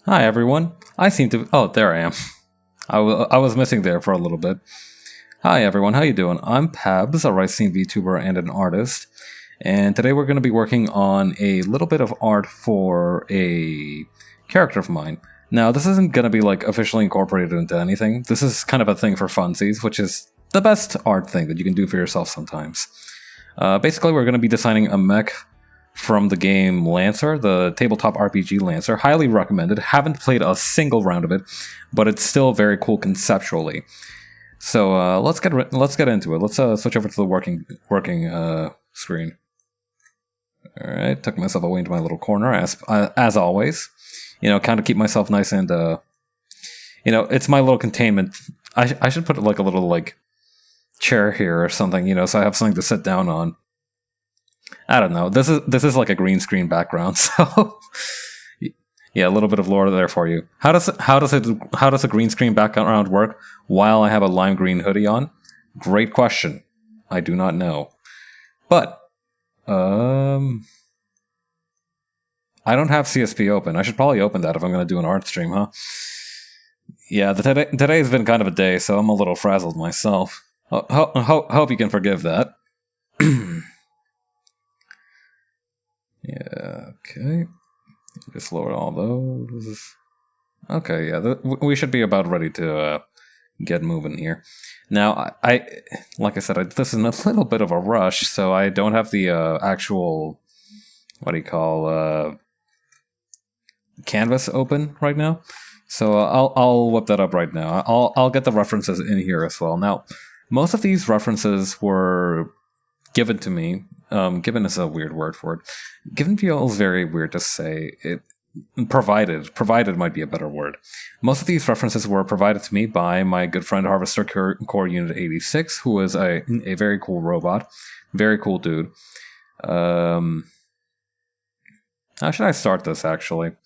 Hi everyone. I seem to... Oh, there I am. I was missing there for a little bit. Hi everyone, how you doing? I'm Pabs, a Ricine VTuber and an artist. And today we're going to be working on a little bit of art for a character of mine. Now, this isn't going to be like officially incorporated into anything. This is kind of a thing for funsies, which is the best art thing that you can do for yourself sometimes. Basically, we're going to be designing a mech from the game Lancer, the tabletop RPG Lancer. Highly recommended. Haven't played a single round of it, but it's still very cool conceptually. So let's get into it. Let's switch over to the working screen. All right, tuck myself away into my little corner as always. You know, kind of keep myself nice and you know, it's my little containment. I should put like a little like chair here or something, you know, so I have something to sit down on. I don't know. This is like a green screen background, so yeah, a little bit of lore there for you. How does a green screen background work while I have a lime green hoodie on? Great question. I do not know. But I don't have CSP open. I should probably open that if I'm going to do an art stream, huh? Yeah, today's been kind of a day, so I'm a little frazzled myself. Hope you can forgive that. Yeah, okay. Just lower all those. Okay, yeah, we should be about ready to get moving here. Now, like I said, this is a little bit of a rush, so I don't have the actual, what do you call, canvas open right now. So I'll whip that up right now. I'll get the references in here as well. Now, most of these references were given to me. Given is a weird word for it. Given feels very weird to say. Provided might be a better word. Most of these references were provided to me by my good friend Harvester Core Unit 86, who is a very cool robot. Very cool dude. How should I start this, actually?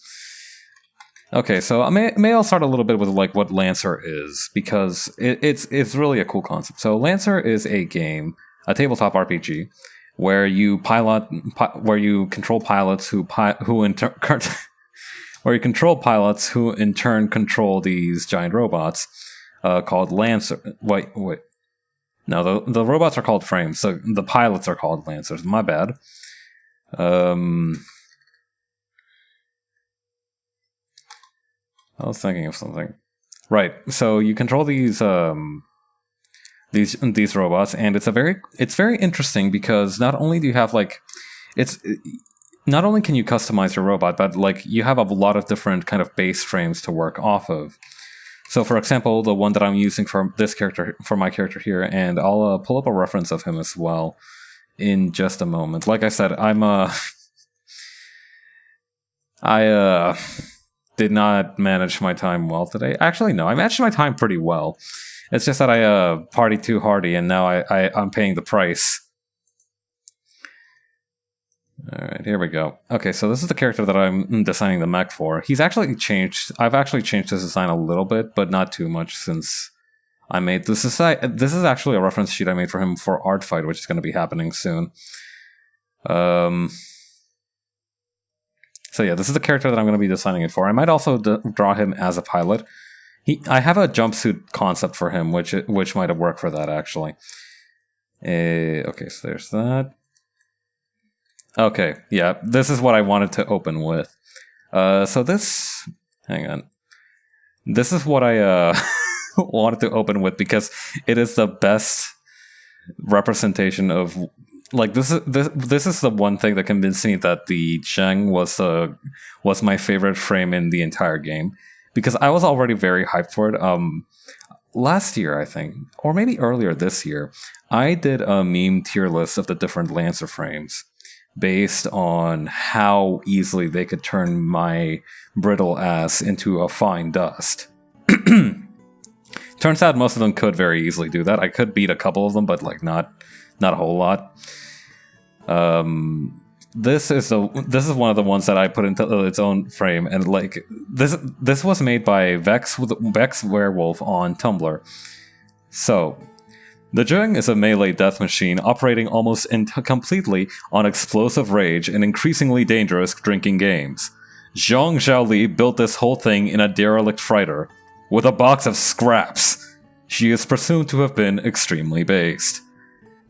Okay, so I'll start a little bit with like what Lancer is, because it's really a cool concept. So Lancer is a game, a tabletop RPG, where you control pilots who in turn control these giant robots called Lancer. Wait. No, the robots are called frames, so the pilots are called Lancers. My bad. I was thinking of something. Right. So you control these robots, and it's very interesting because not only do you have not only can you customize your robot, but like you have a lot of different kind of base frames to work off of. So for example, the one that I'm using for my character here, and I'll pull up a reference of him as well in just a moment. Like I said, I did not manage my time well today. Actually, no, I managed my time pretty well. It's just that I partied too hardy, and now I'm paying the price. Alright, here we go. Okay, so this is the character that I'm designing the mech for. He's actually changed. I've actually changed his design a little bit, but not too much since I made this. This is actually a reference sheet I made for him for Art Fight, which is going to be happening soon. So yeah, this is the character that I'm going to be designing it for. I might also draw him as a pilot. I have a jumpsuit concept for him, which might have worked for that, actually. Okay, so there's that. Okay, yeah, this is what I wanted to open with. So this... Hang on. This is what I wanted to open with because it is the best representation of... Like, this is the one thing that convinced me that the Zheng was my favorite frame in the entire game. Because I was already very hyped for it. Last year, I think, or maybe earlier this year, I did a meme tier list of the different Lancer frames based on how easily they could turn my brittle ass into a fine dust. Turns out most of them could very easily do that. I could beat a couple of them, but like not a whole lot. This is one of the ones that I put into its own frame, and like this was made by Vex Werewolf on Tumblr. So, the Zheng is a melee death machine operating almost completely on explosive rage and increasingly dangerous drinking games. Zheng Zhaoli built this whole thing in a derelict freighter, with a box of scraps. She is presumed to have been extremely based.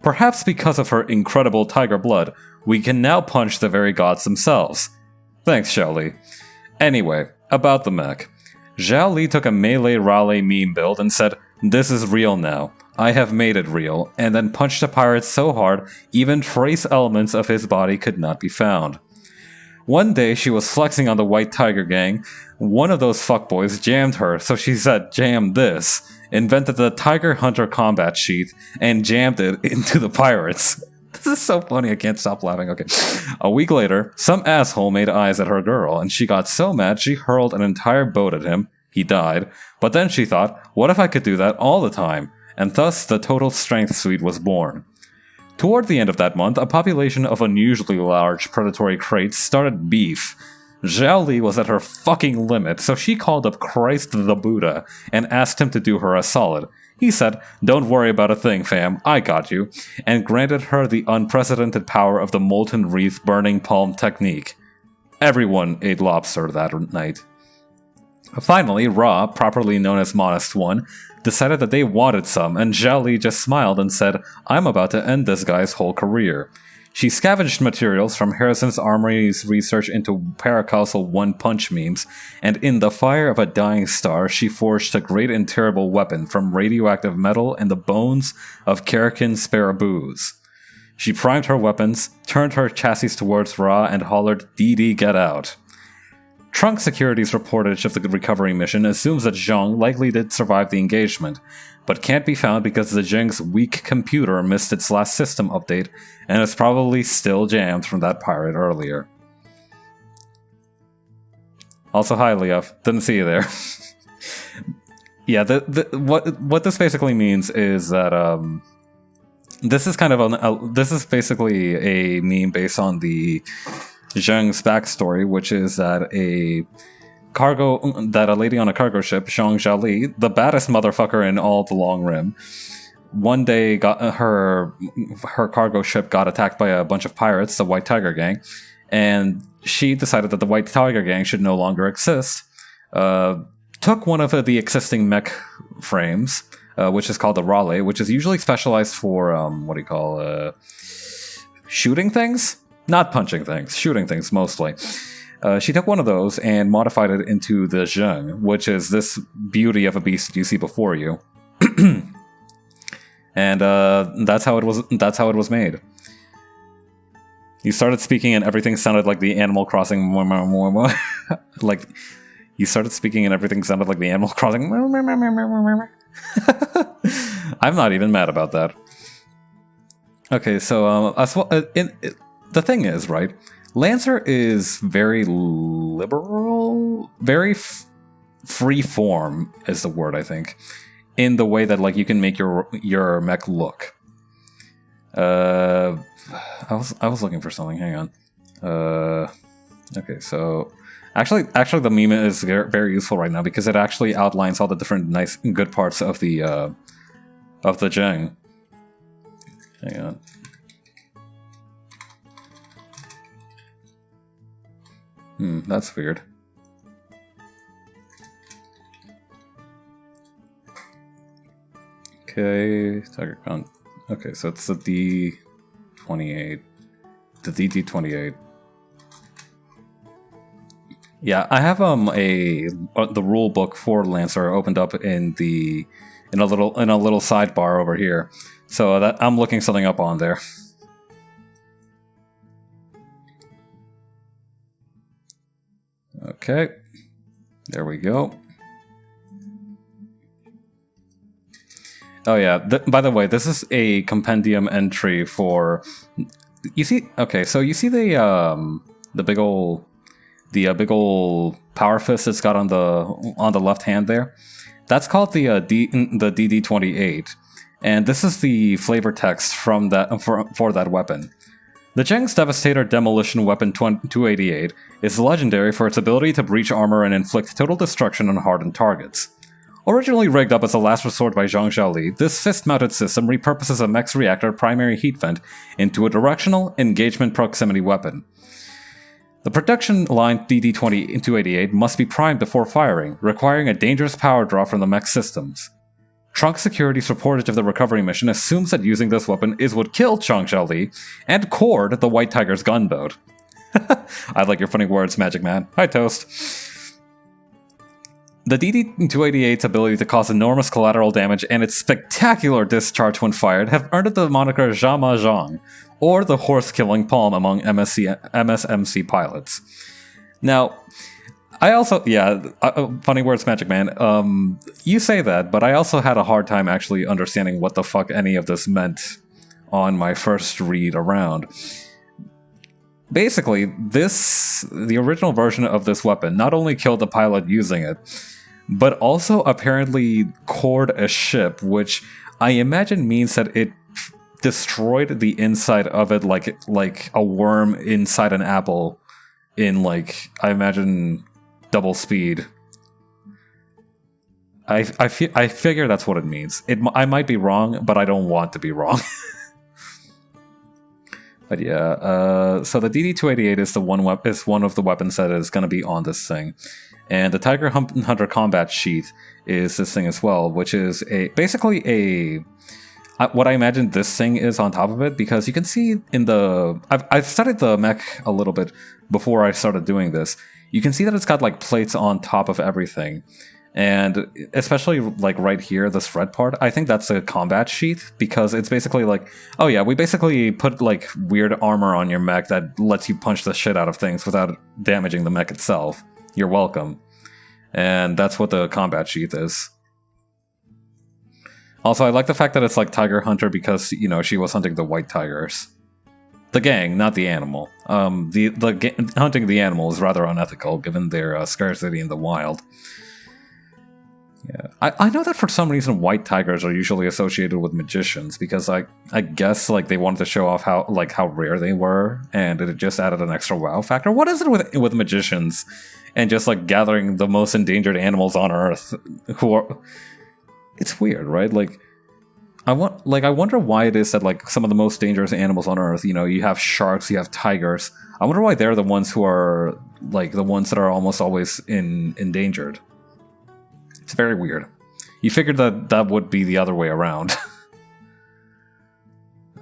Perhaps because of her incredible tiger blood, we can now punch the very gods themselves. Thanks, Zhaoli. Anyway, about the mech. Zhaoli took a melee raleigh meme build and said, "This is real now. I have made it real," and then punched a pirate so hard, even trace elements of his body could not be found. One day she was flexing on the White Tiger gang. One of those fuckboys jammed her, so she said, "Jam this," invented the Tiger Hunter combat sheath, and jammed it into the pirates. This is so funny, I can't stop laughing. Okay. A week later, some asshole made eyes at her girl, and she got so mad she hurled an entire boat at him. He died. But then she thought, what if I could do that all the time? And thus the Total Strength Suite was born. Toward the end of that month, a population of unusually large predatory crates started beef. Zhaoli was at her fucking limit, so she called up Christ the Buddha and asked him to do her a solid. He said, "Don't worry about a thing, fam, I got you," and granted her the unprecedented power of the Molten Wreath Burning Palm technique. Everyone ate lobster that night. Finally, Ra, properly known as Modest One, decided that they wanted some, and Zhaoli just smiled and said, "I'm about to end this guy's whole career." She scavenged materials from Harrison's Armory's research into paracausal one-punch memes, and in the fire of a dying star, she forged a great and terrible weapon from radioactive metal and the bones of Karakin Sparaboos. She primed her weapons, turned her chassis towards Ra, and hollered, "DD, get out." Trunk Security's reportage of the recovery mission assumes that Zheng likely did survive the engagement, but can't be found because the Zheng's weak computer missed its last system update and is probably still jammed from that pirate earlier. Also, hi Leof, didn't see you there. Yeah, what this basically means is that this is kind of this is basically a meme based on the Zheng's backstory, which is that a lady on a cargo ship, Zheng Zhaoli, the baddest motherfucker in all the Long Rim, one day got her cargo ship got attacked by a bunch of pirates, the White Tiger gang, and she decided that the White Tiger gang should no longer exist. Took one of the existing mech frames, which is called the Raleigh, which is usually specialized for shooting things. Not punching things, shooting things mostly. She took one of those and modified it into the Zheng, which is this beauty of a beast that you see before you. And that's how it was made. You started speaking and everything sounded like the Animal Crossing. Like you started speaking and everything sounded like the Animal Crossing. I'm not even mad about that. Okay, so the thing is, right? Lancer is very liberal, very free form is the word, I think, in the way that like you can make your mech look. I was looking for something. Hang on. Okay, so actually the meme is very useful right now because it actually outlines all the different nice and good parts of the Zheng. Hang on. That's weird. Okay, Tiger Con. Okay, so it's the D28. The DD28. Yeah, I have the rule book for Lancer opened up in a little sidebar over here. So that I'm looking something up on there. Okay, there we go. Oh yeah, by the way, this is a compendium entry for. You see, okay, so you see the big old power fist it's got on the left hand there. That's called the DD28, and this is the flavor text from that for that weapon. The Zheng's Devastator Demolition Weapon 288 is legendary for its ability to breach armor and inflict total destruction on hardened targets. Originally rigged up as a last resort by Zheng Zhaoli, this fist-mounted system repurposes a mech's reactor primary heat vent into a directional engagement proximity weapon. The production line DD-288 must be primed before firing, requiring a dangerous power draw from the mech systems. Trunk Security's reportage of the recovery mission assumes that using this weapon is what killed Chang Xiaoli and cored the White Tiger's gunboat. I like your funny words, Magic Man. Hi, Toast. The DD-288's ability to cause enormous collateral damage and its spectacular discharge when fired have earned it the moniker Zhama Zhang, or the horse-killing palm among MSMC pilots. Now, I also, funny words, Magic Man. You say that, but I also had a hard time actually understanding what the fuck any of this meant on my first read around. Basically, the original version of this weapon not only killed the pilot using it, but also apparently cored a ship, which I imagine means that it destroyed the inside of it like a worm inside an apple in, like, I imagine, double speed. I figure that's what it means. I might be wrong, but I don't want to be wrong. But yeah, so the DD-288 is one of the weapons that is going to be on this thing. And the Tiger Hunter combat sheath is this thing as well, which is basically what I imagine this thing is on top of it, because you can see in I've studied the mech a little bit before I started doing this. You can see that it's got like plates on top of everything. And especially like right here, this red part, I think that's a combat sheath, because it's basically like, oh yeah, we basically put like weird armor on your mech that lets you punch the shit out of things without damaging the mech itself. You're welcome. And that's what the combat sheath is. Also, I like the fact that it's like Tiger Hunter because, you know, she was hunting the white tigers. The gang, not the animal. Hunting the animal is rather unethical given their scarcity in the wild. Yeah, I know that for some reason white tigers are usually associated with magicians, because I guess like they wanted to show off how rare they were, and it just added an extra wow factor. What is it with magicians and just like gathering the most endangered animals on Earth? It's weird, right? Like I wonder why it is that like some of the most dangerous animals on Earth, you know, you have sharks, you have tigers. I wonder why they're the ones who are like the ones that are almost always endangered. It's very weird. You figured that would be the other way around.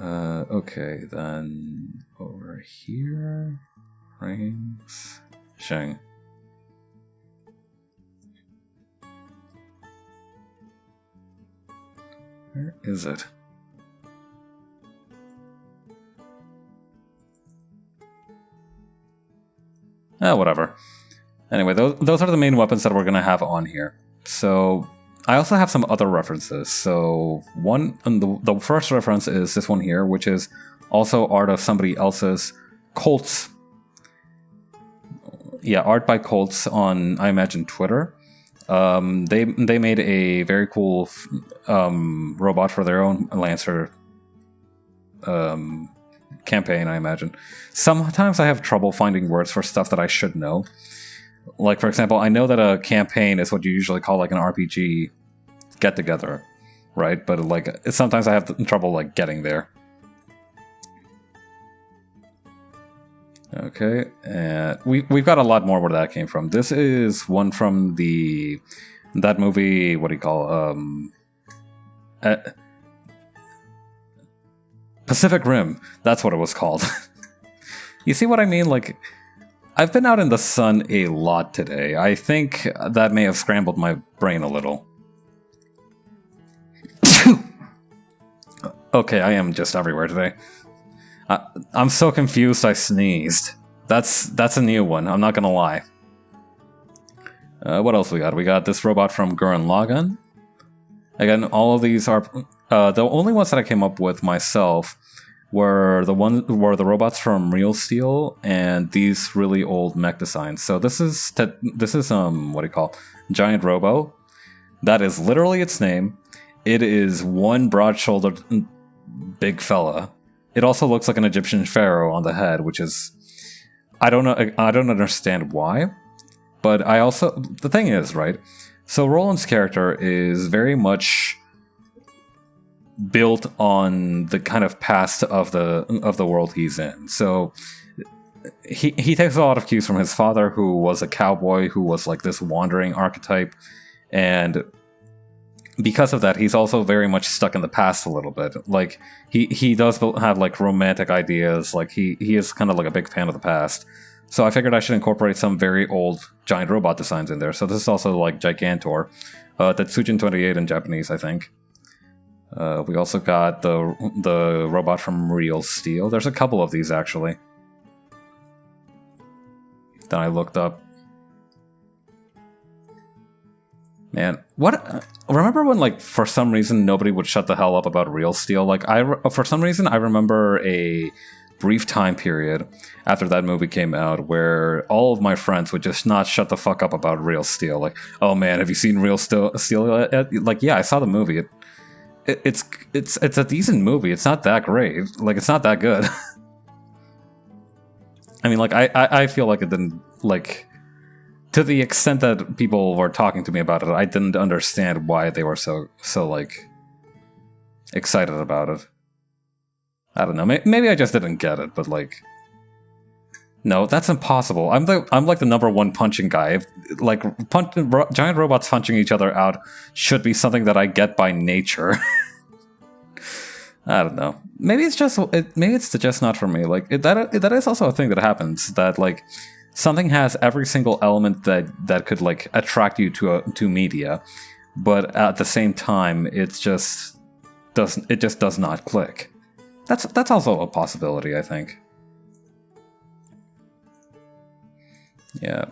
Okay, then over here, rings, Zheng. Where is it? Whatever. Anyway, those are the main weapons that we're going to have on here. So, I also have some other references. So, the first reference is this one here, which is also art of somebody else's, Colts. Yeah, art by Colts on, I imagine, Twitter. They made a very cool robot for their own Lancer campaign, I imagine. Sometimes I have trouble finding words for stuff that I should know. Like, for example, I know that a campaign is what you usually call like an RPG get-together, right? But like sometimes I have trouble like getting there. Okay, and we've got a lot more where that came from. This is one from that movie. What do you call Pacific Rim? That's what it was called. You see what I mean? Like, I've been out in the sun a lot today. I think that may have scrambled my brain a little. Okay, I am just everywhere today. I'm so confused I sneezed. That's a new one, I'm not gonna lie. What else we got? We got this robot from Gurren Lagann. Again, all of these are... the only ones that I came up with myself were the robots from Real Steel and these really old mech designs. So this is what do you call, Giant Robo. That is literally its name. It is one broad-shouldered big fella. It also looks like an Egyptian pharaoh on the head, which is, I don't understand why. But the thing is, right? So Roland's character is very much built on the kind of past of the world he's in. So he takes a lot of cues from his father, who was a cowboy, who was like this wandering archetype, and because of that, he's also very much stuck in the past a little bit. Like he does have like romantic ideas. Like he is kind of like a big fan of the past. So I figured I should incorporate some very old giant robot designs in there. So this is also like Gigantor, Tetsujin 28 in Japanese, I think. We also got the robot from Real Steel. There's a couple of these actually. Then I looked up. Man, what? Remember when, like, for some reason nobody would shut the hell up about Real Steel? Like, for some reason I remember a brief time period after that movie came out where all of my friends would just not shut the fuck up about Real Steel. Like, oh man, have you seen Real Steel? Like, yeah, I saw the movie. It's a decent movie. It's not that great. Like, it's not that good. I mean, like, I feel like it didn't, like, to the extent that people were talking to me about it, I didn't understand why they were so like, excited about it. I don't know. Maybe I just didn't get it, but, like, no, that's impossible. I'm like the number one punching guy. Like, giant robots punching each other out should be something that I get by nature. I don't know. Maybe it's just not for me. Like that is also a thing that happens. That like something has every single element that could like attract you to media, but at the same time, it just does not click. That's also a possibility, I think. Yeah.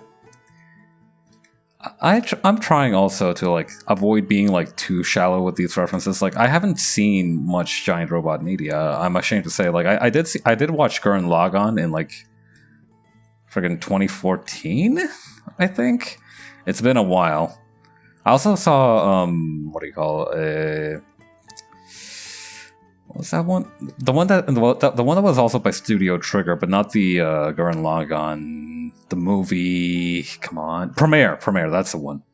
I'm trying also to like avoid being like too shallow with these references. Like I haven't seen much giant robot media. I'm ashamed to say. Like I did watch Gurren Lagann in like friggin' 2014, I think. It's been a while. I also saw what do you call it? What was that one? The one that was also by Studio Trigger, but not the Gurren Lagann. The movie, come on, Premiere, that's the one.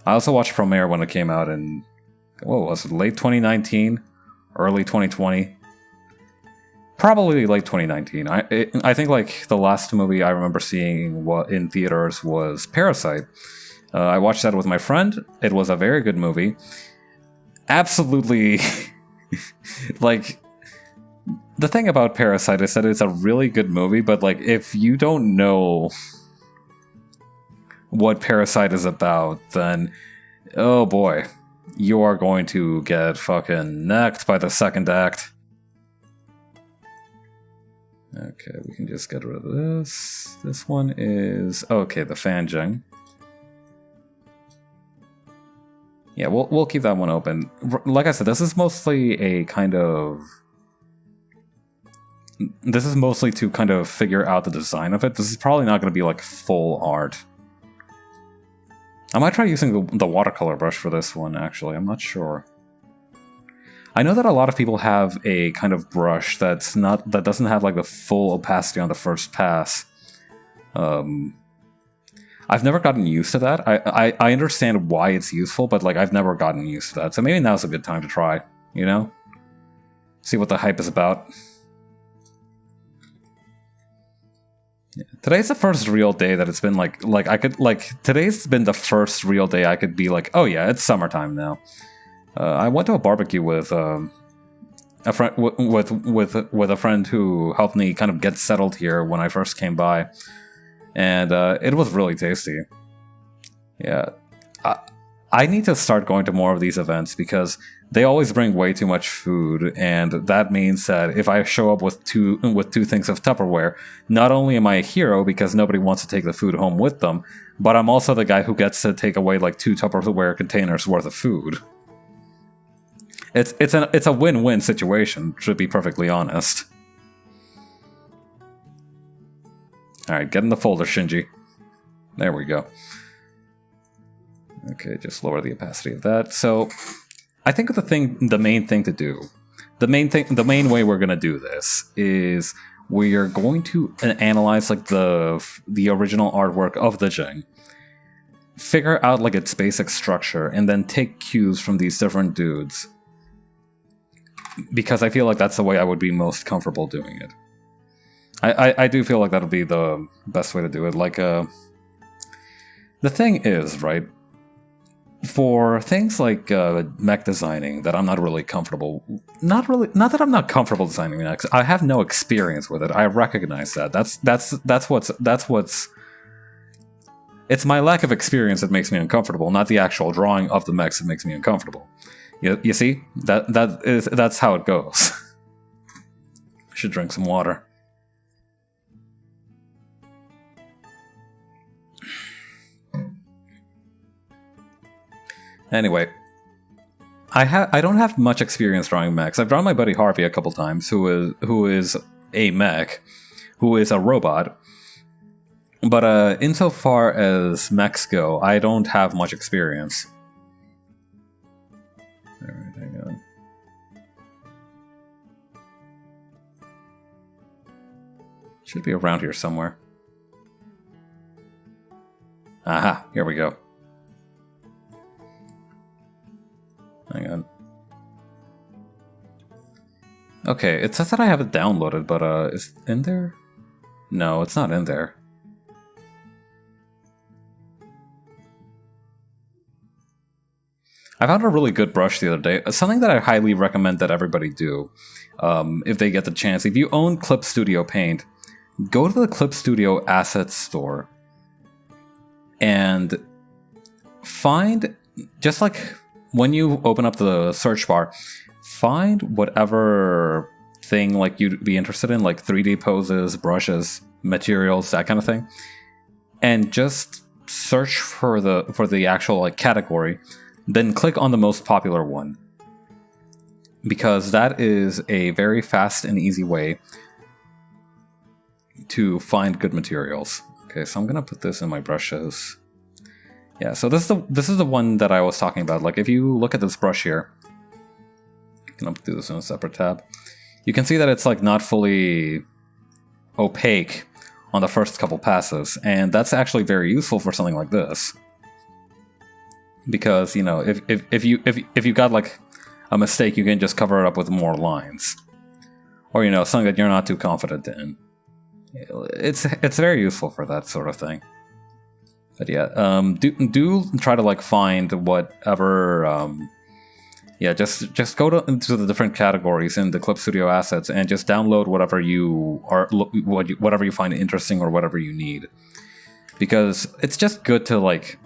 I also watched Premiere when it came out in, what was it, late 2019, early 2020, probably late 2019. I think like the last movie I remember seeing in theaters was Parasite. I watched that with my friend. It was a very good movie. Absolutely, like. The thing about Parasite is that it's a really good movie, but like if you don't know what Parasite is about, then oh boy, you are going to get fucking necked by the second act. Okay, we can just get rid of this. This one is okay, the fan Zheng. Yeah, we'll keep that one open. Like I said, this is mostly a kind of. This is mostly to kind of figure out the design of it. This is probably not going to be like full art. I might try using the watercolor brush for this one, actually. I'm not sure. I know that a lot of people have a kind of brush that doesn't have like the full opacity on the first pass. I've never gotten used to that. I understand why it's useful, but like I've never gotten used to that. So maybe now's a good time to try, you know? See what the hype is about. Yeah. Today's the first real day that it's been like I could like today's been the first real day I could be like, oh yeah, it's summertime now. I went to a barbecue with a friend with a friend who helped me kind of get settled here when I first came by, and it was really tasty. Yeah, I need to start going to more of these events because they always bring way too much food, and that means that if I show up with two things of Tupperware, not only am I a hero because nobody wants to take the food home with them, but I'm also the guy who gets to take away like 2 Tupperware containers worth of food. It's a win-win situation, to be perfectly honest. Alright, get in the folder, Shinji. There we go. Okay, just lower the opacity of that. So I think the main thing to do, the main way we're gonna do this is we are going to analyze like the original artwork of the Zheng, figure out like its basic structure, and then take cues from these different dudes. Because I feel like that's the way I would be most comfortable doing it. I do feel like that'll be the best way to do it. Like, the thing is, right? For things like mech designing that I'm not really comfortable, not that I'm not comfortable designing mechs. I have no experience with it. I recognize that. That's what's. It's my lack of experience that makes me uncomfortable, not the actual drawing of the mechs that makes me uncomfortable. You see, that's how it goes. I should drink some water. Anyway, I don't have much experience drawing mechs. I've drawn my buddy Harvey a couple times, who is a mech, who is a robot. But insofar as mechs go, I don't have much experience. Hang on. Should be around here somewhere. Aha, here we go. Hang on. Okay, it says that I have it downloaded, but is it in there? No, it's not in there. I found a really good brush the other day. Something that I highly recommend that everybody do, if they get the chance. If you own Clip Studio Paint, go to the Clip Studio Assets store and find, just like when you open up the search bar, find whatever thing like you'd be interested in, like 3D poses, brushes, materials, that kind of thing, and just search for the actual like category. Then click on the most popular one, because that is a very fast and easy way to find good materials. Okay, so I'm gonna put this in my brushes. Yeah, so this is the one that I was talking about. Like, if you look at this brush here, I'm gonna do this in a separate tab. You can see that it's like not fully opaque on the first couple passes, and that's actually very useful for something like this. Because, you know, if you got like a mistake, you can just cover it up with more lines, or, you know, something that you're not too confident in. It's very useful for that sort of thing. But yeah, do try to like find whatever. Yeah, just go to the different categories in the Clip Studio assets and just download whatever whatever you find interesting or whatever you need, because it's just good to like.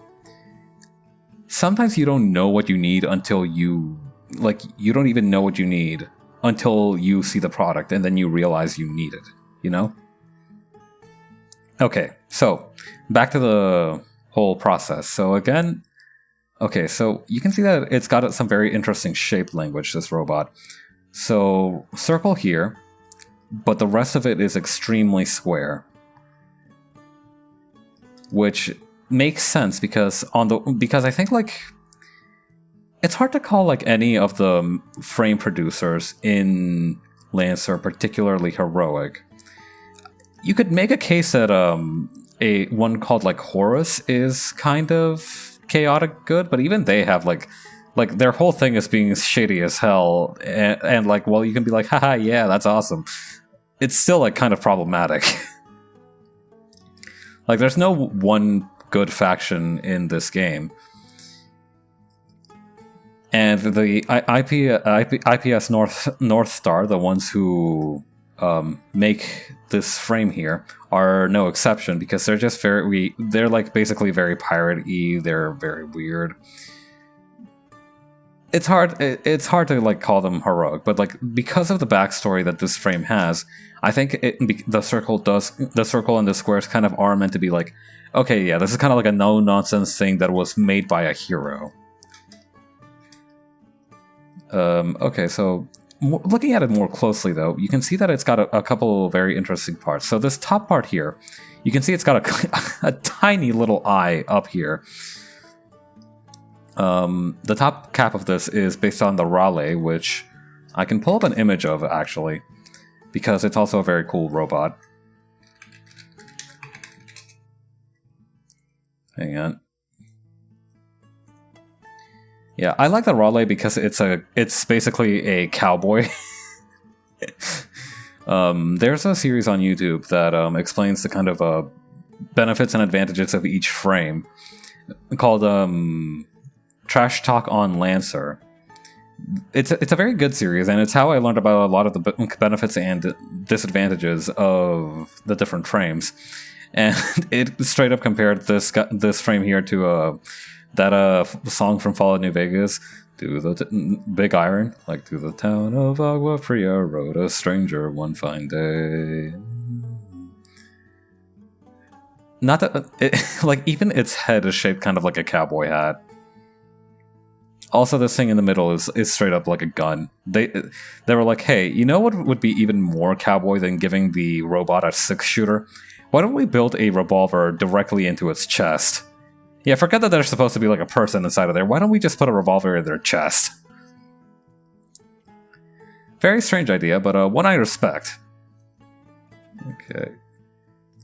Sometimes you don't know what you need until you don't even know what you need until you see the product and then you realize you need it, you know? Okay, so back to the whole process. So again, okay, so you can see that it's got some very interesting shape language, this robot. So circle here, but the rest of it is extremely square, which makes sense because I think like it's hard to call like any of the frame producers in Lancer particularly heroic. You could make a case that a one called like Horus is kind of chaotic good, but even they have like their whole thing is being shady as hell, and like, well, you can be like, haha, yeah, that's awesome. It's still like kind of problematic. Like, there's no one good faction in this game, and the IPS North Star, the ones who make this frame here, are no exception, because they're just they're like basically very pirate-y. They're very weird. It's hard to like call them heroic, but like, because of the backstory that this frame has, I think the circle and the squares kind of are meant to be like, okay, yeah, this is kind of like a no-nonsense thing that was made by a hero. Okay, so looking at it more closely, though, you can see that it's got a couple of very interesting parts. So this top part here, you can see it's got a tiny little eye up here. The top cap of this is based on the Raleigh, which I can pull up an image of, actually, because it's also a very cool robot. Hang on. Yeah, I like the Raleigh because it's basically a cowboy. There's a series on YouTube that explains the kind of benefits and advantages of each frame, called Trash Talk on Lancer. It's a very good series, and it's how I learned about a lot of the benefits and disadvantages of the different frames. And it straight up compared this frame here to that song from Fallout New Vegas, to the Big Iron, like, to the town of Agua Fria rode a stranger one fine day. Not that like, even its head is shaped kind of like a cowboy hat. Also, this thing in the middle is straight up like a gun. They were like, hey, you know what would be even more cowboy than giving the robot a 6-shooter? Why don't we build a revolver directly into its chest? Yeah, forget that there's supposed to be like a person inside of there. Why don't we just put a revolver in their chest? Very strange idea, but one I respect. Okay.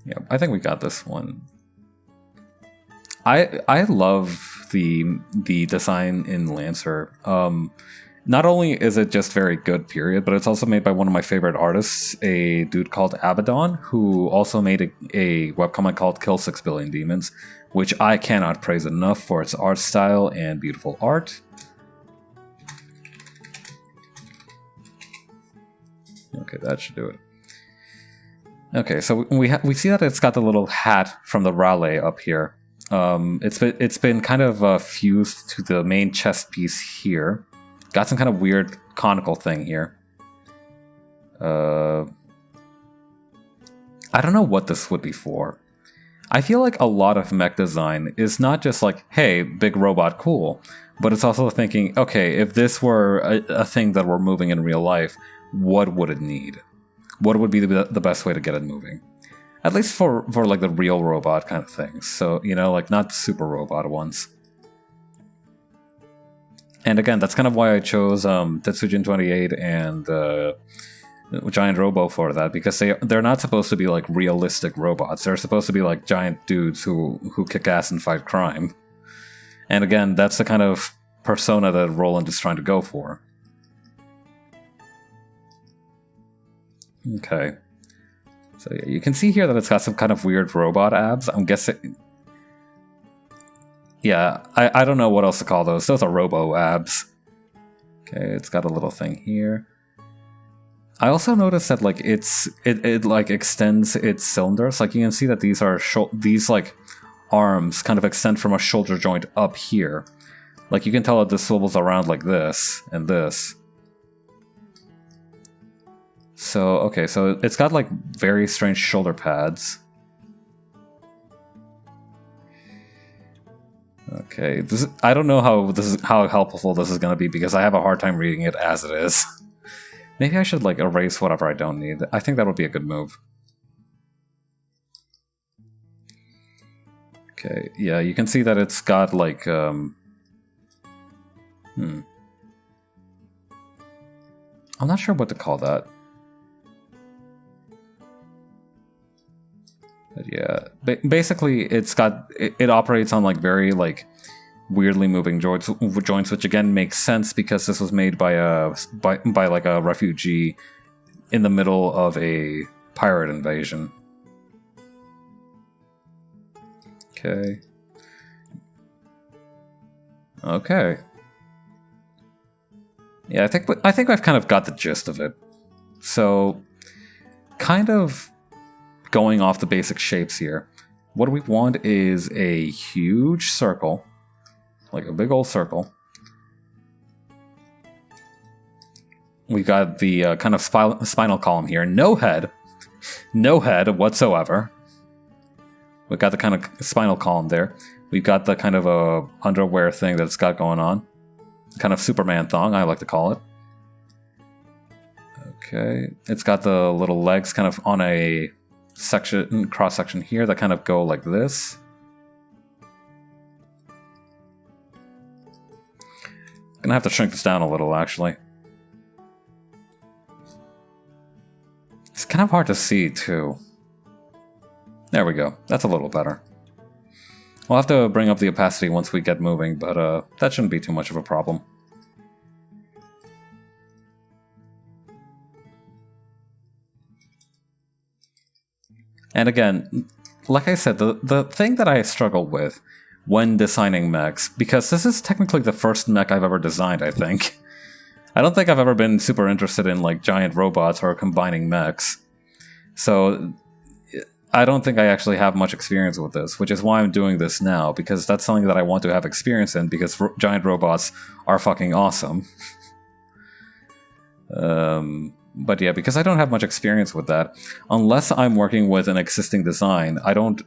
Yeah, I think we got this one. I love the design in Lancer. Not only is it just very good, period, but it's also made by one of my favorite artists, a dude called Abaddon, who also made a webcomic called Kill 6 Billion Demons, which I cannot praise enough for its art style and beautiful art. Okay, that should do it. Okay, so we see that it's got the little hat from the Raleigh up here. It's been kind of fused to the main chest piece here. Got some kind of weird conical thing here. I don't know what this would be for. I feel like a lot of mech design is not just like, hey, big robot, cool, but it's also thinking, okay, if this were a thing that we're moving in real life, what would it need? What would be the best way to get it moving? At least for like the real robot kind of things. So, you know, like not super robot ones. And again, that's kind of why I chose Tetsujin 28 and Giant Robo for that, because they're not supposed to be like realistic robots. They're supposed to be like giant dudes who kick ass and fight crime. And again, that's the kind of persona that Roland is trying to go for. Okay. So yeah, you can see here that it's got some kind of weird robot abs. I'm guessing... Yeah, I don't know what else to call those. Those are robo abs. Okay, it's got a little thing here. I also noticed that like it like extends its cylinders. Like you can see that these like arms kind of extend from a shoulder joint up here. Like you can tell that this swivels around like this and this. So, okay, so it's got like very strange shoulder pads. Okay, I don't know how helpful this is going to be because I have a hard time reading it as it is. Maybe I should like erase whatever I don't need. I think that would be a good move. Okay, yeah, you can see that it's got like I'm not sure what to call that. But yeah, basically it operates on like very like weirdly moving joints, which again makes sense because this was made by like a refugee in the middle of a pirate invasion. Okay. Okay. Yeah, I think I've kind of got the gist of it. So, kind of going off the basic shapes here, what we want is a huge circle, like a big old circle. We got the kind of spinal column here, no head whatsoever. We got the kind of spinal column there. We've got the kind of underwear thing that it's got going on, kind of Superman thong, I like to call it. Okay, it's got the little legs kind of on a cross section here that kind of go like this. Gonna have to shrink this down a little, actually. It's kind of hard to see too. There we go. That's a little better. We'll have to bring up the opacity once we get moving, but that shouldn't be too much of a problem. And again, like I said, the thing that I struggle with when designing mechs, because this is technically the first mech I've ever designed, I think. I don't think I've ever been super interested in like giant robots or combining mechs. So I don't think I actually have much experience with this, which is why I'm doing this now, because that's something that I want to have experience in, because giant robots are fucking awesome. But yeah, because I don't have much experience with that, unless I'm working with an existing design, I don't...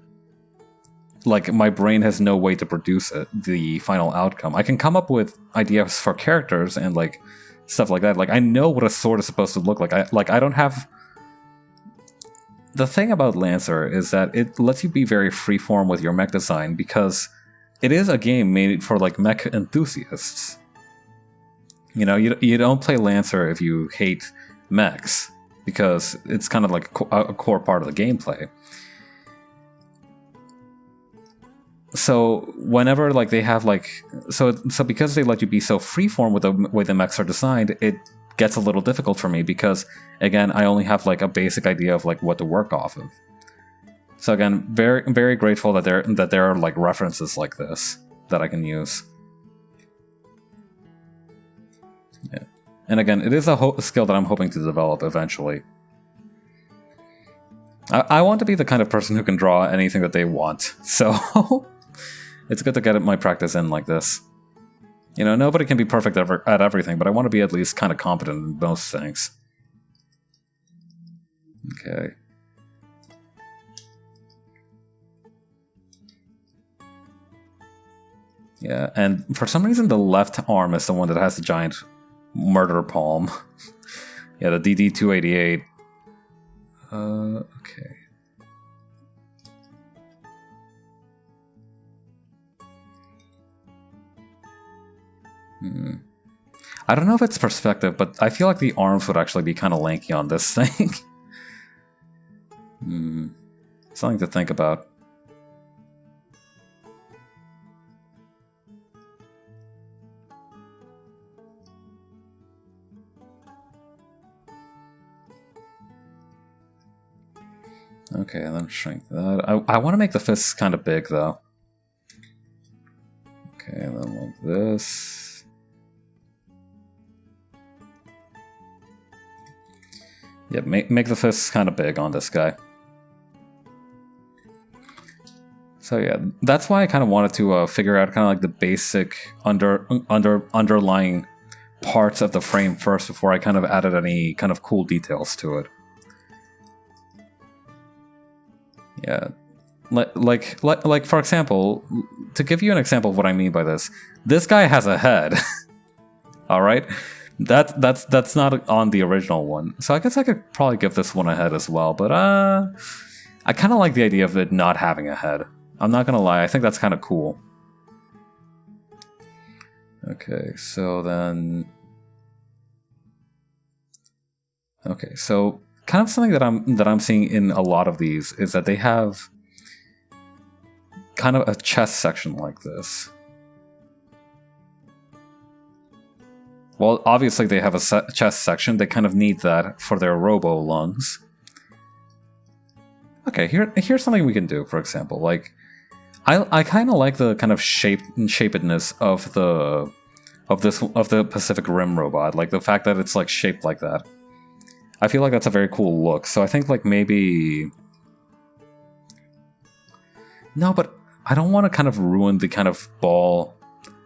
Like, my brain has no way to produce the final outcome. I can come up with ideas for characters and, like, stuff like that. Like, I know what a sword is supposed to look like. I don't have... The thing about Lancer is that it lets you be very freeform with your mech design, because it is a game made for, like, mech enthusiasts. You know, you don't play Lancer if you hate mechs, because it's kind of like a core part of the gameplay. So whenever like they have like so because they let you be so freeform with the way the mechs are designed, it gets a little difficult for me, because again, I only have like a basic idea of like what to work off of. So again, very very grateful that there are like references like this that I can use. Yeah. And again, it is a skill that I'm hoping to develop eventually. I want to be the kind of person who can draw anything that they want, so it's good to get my practice in like this. You know, nobody can be perfect at everything, but I want to be at least kind of competent in most things. Okay. Yeah, and for some reason the left arm is the one that has the giant murder palm. Yeah, the DD288. Okay. I don't know if it's perspective, but I feel like the arms would actually be kind of lanky on this thing. Something to think about. Okay, and then shrink that. I want to make the fists kind of big, though. Okay, and then like this. Yep, make the fists kind of big on this guy. So yeah, that's why I kind of wanted to figure out kind of like the basic underlying parts of the frame first before I kind of added any kind of cool details to it. Yeah, like for example, to give you an example of what I mean by this guy has a head. All right, that's not on the original one, so I guess I could probably give this one a head as well. But I kind of like the idea of it not having a head. I'm not gonna lie, I think that's kind of cool. Okay, so then, okay, so. Kind of something that I'm seeing in a lot of these is that they have kind of a chest section like this. Well, obviously they have a chest section. They kind of need that for their robo lungs. Okay, here's something we can do. For example, like I kind of like the kind of shapedness of the Pacific Rim robot, like the fact that it's like shaped like that. I feel like that's a very cool look, so I think like maybe... No, but I don't want to kind of ruin the kind of ball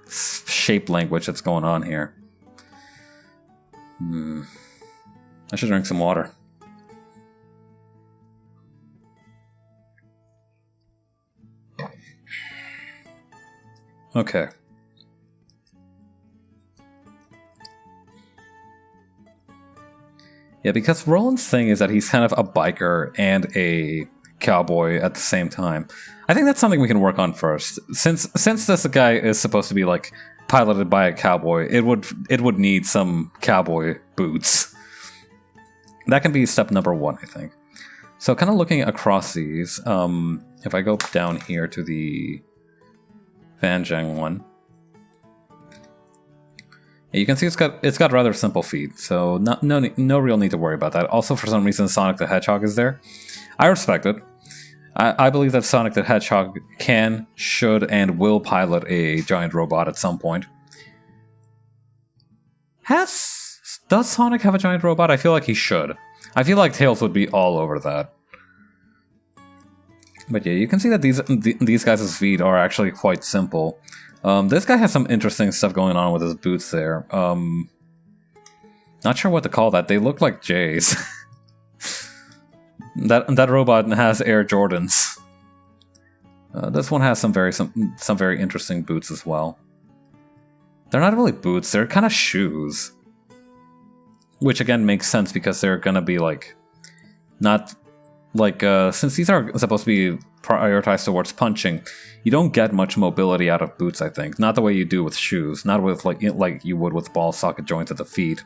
shape language that's going on here. I should drink some water. Okay. Yeah, because Roland's thing is that he's kind of a biker and a cowboy at the same time. I think that's something we can work on first. Since this guy is supposed to be like piloted by a cowboy, it would need some cowboy boots. That can be step number 1, I think. So kind of looking across these, if I go down here to the Zheng one. You can see it's got rather simple feet, so no real need to worry about that. Also, for some reason, Sonic the Hedgehog is there. I respect it. I believe that Sonic the Hedgehog can, should, and will pilot a giant robot at some point. Does Sonic have a giant robot? I feel like he should. I feel like Tails would be all over that. But yeah, you can see that these guys' feet are actually quite simple. This guy has some interesting stuff going on with his boots there. Not sure what to call that. They look like J's. that robot has Air Jordans. This one has some very interesting boots as well. They're not really boots, they're kind of shoes. Which again makes sense because they're gonna be like... Not... Like, since these are supposed to be prioritized towards punching, you don't get much mobility out of boots, I think. Not the way you do with shoes. Not with like you would with ball socket joints at the feet.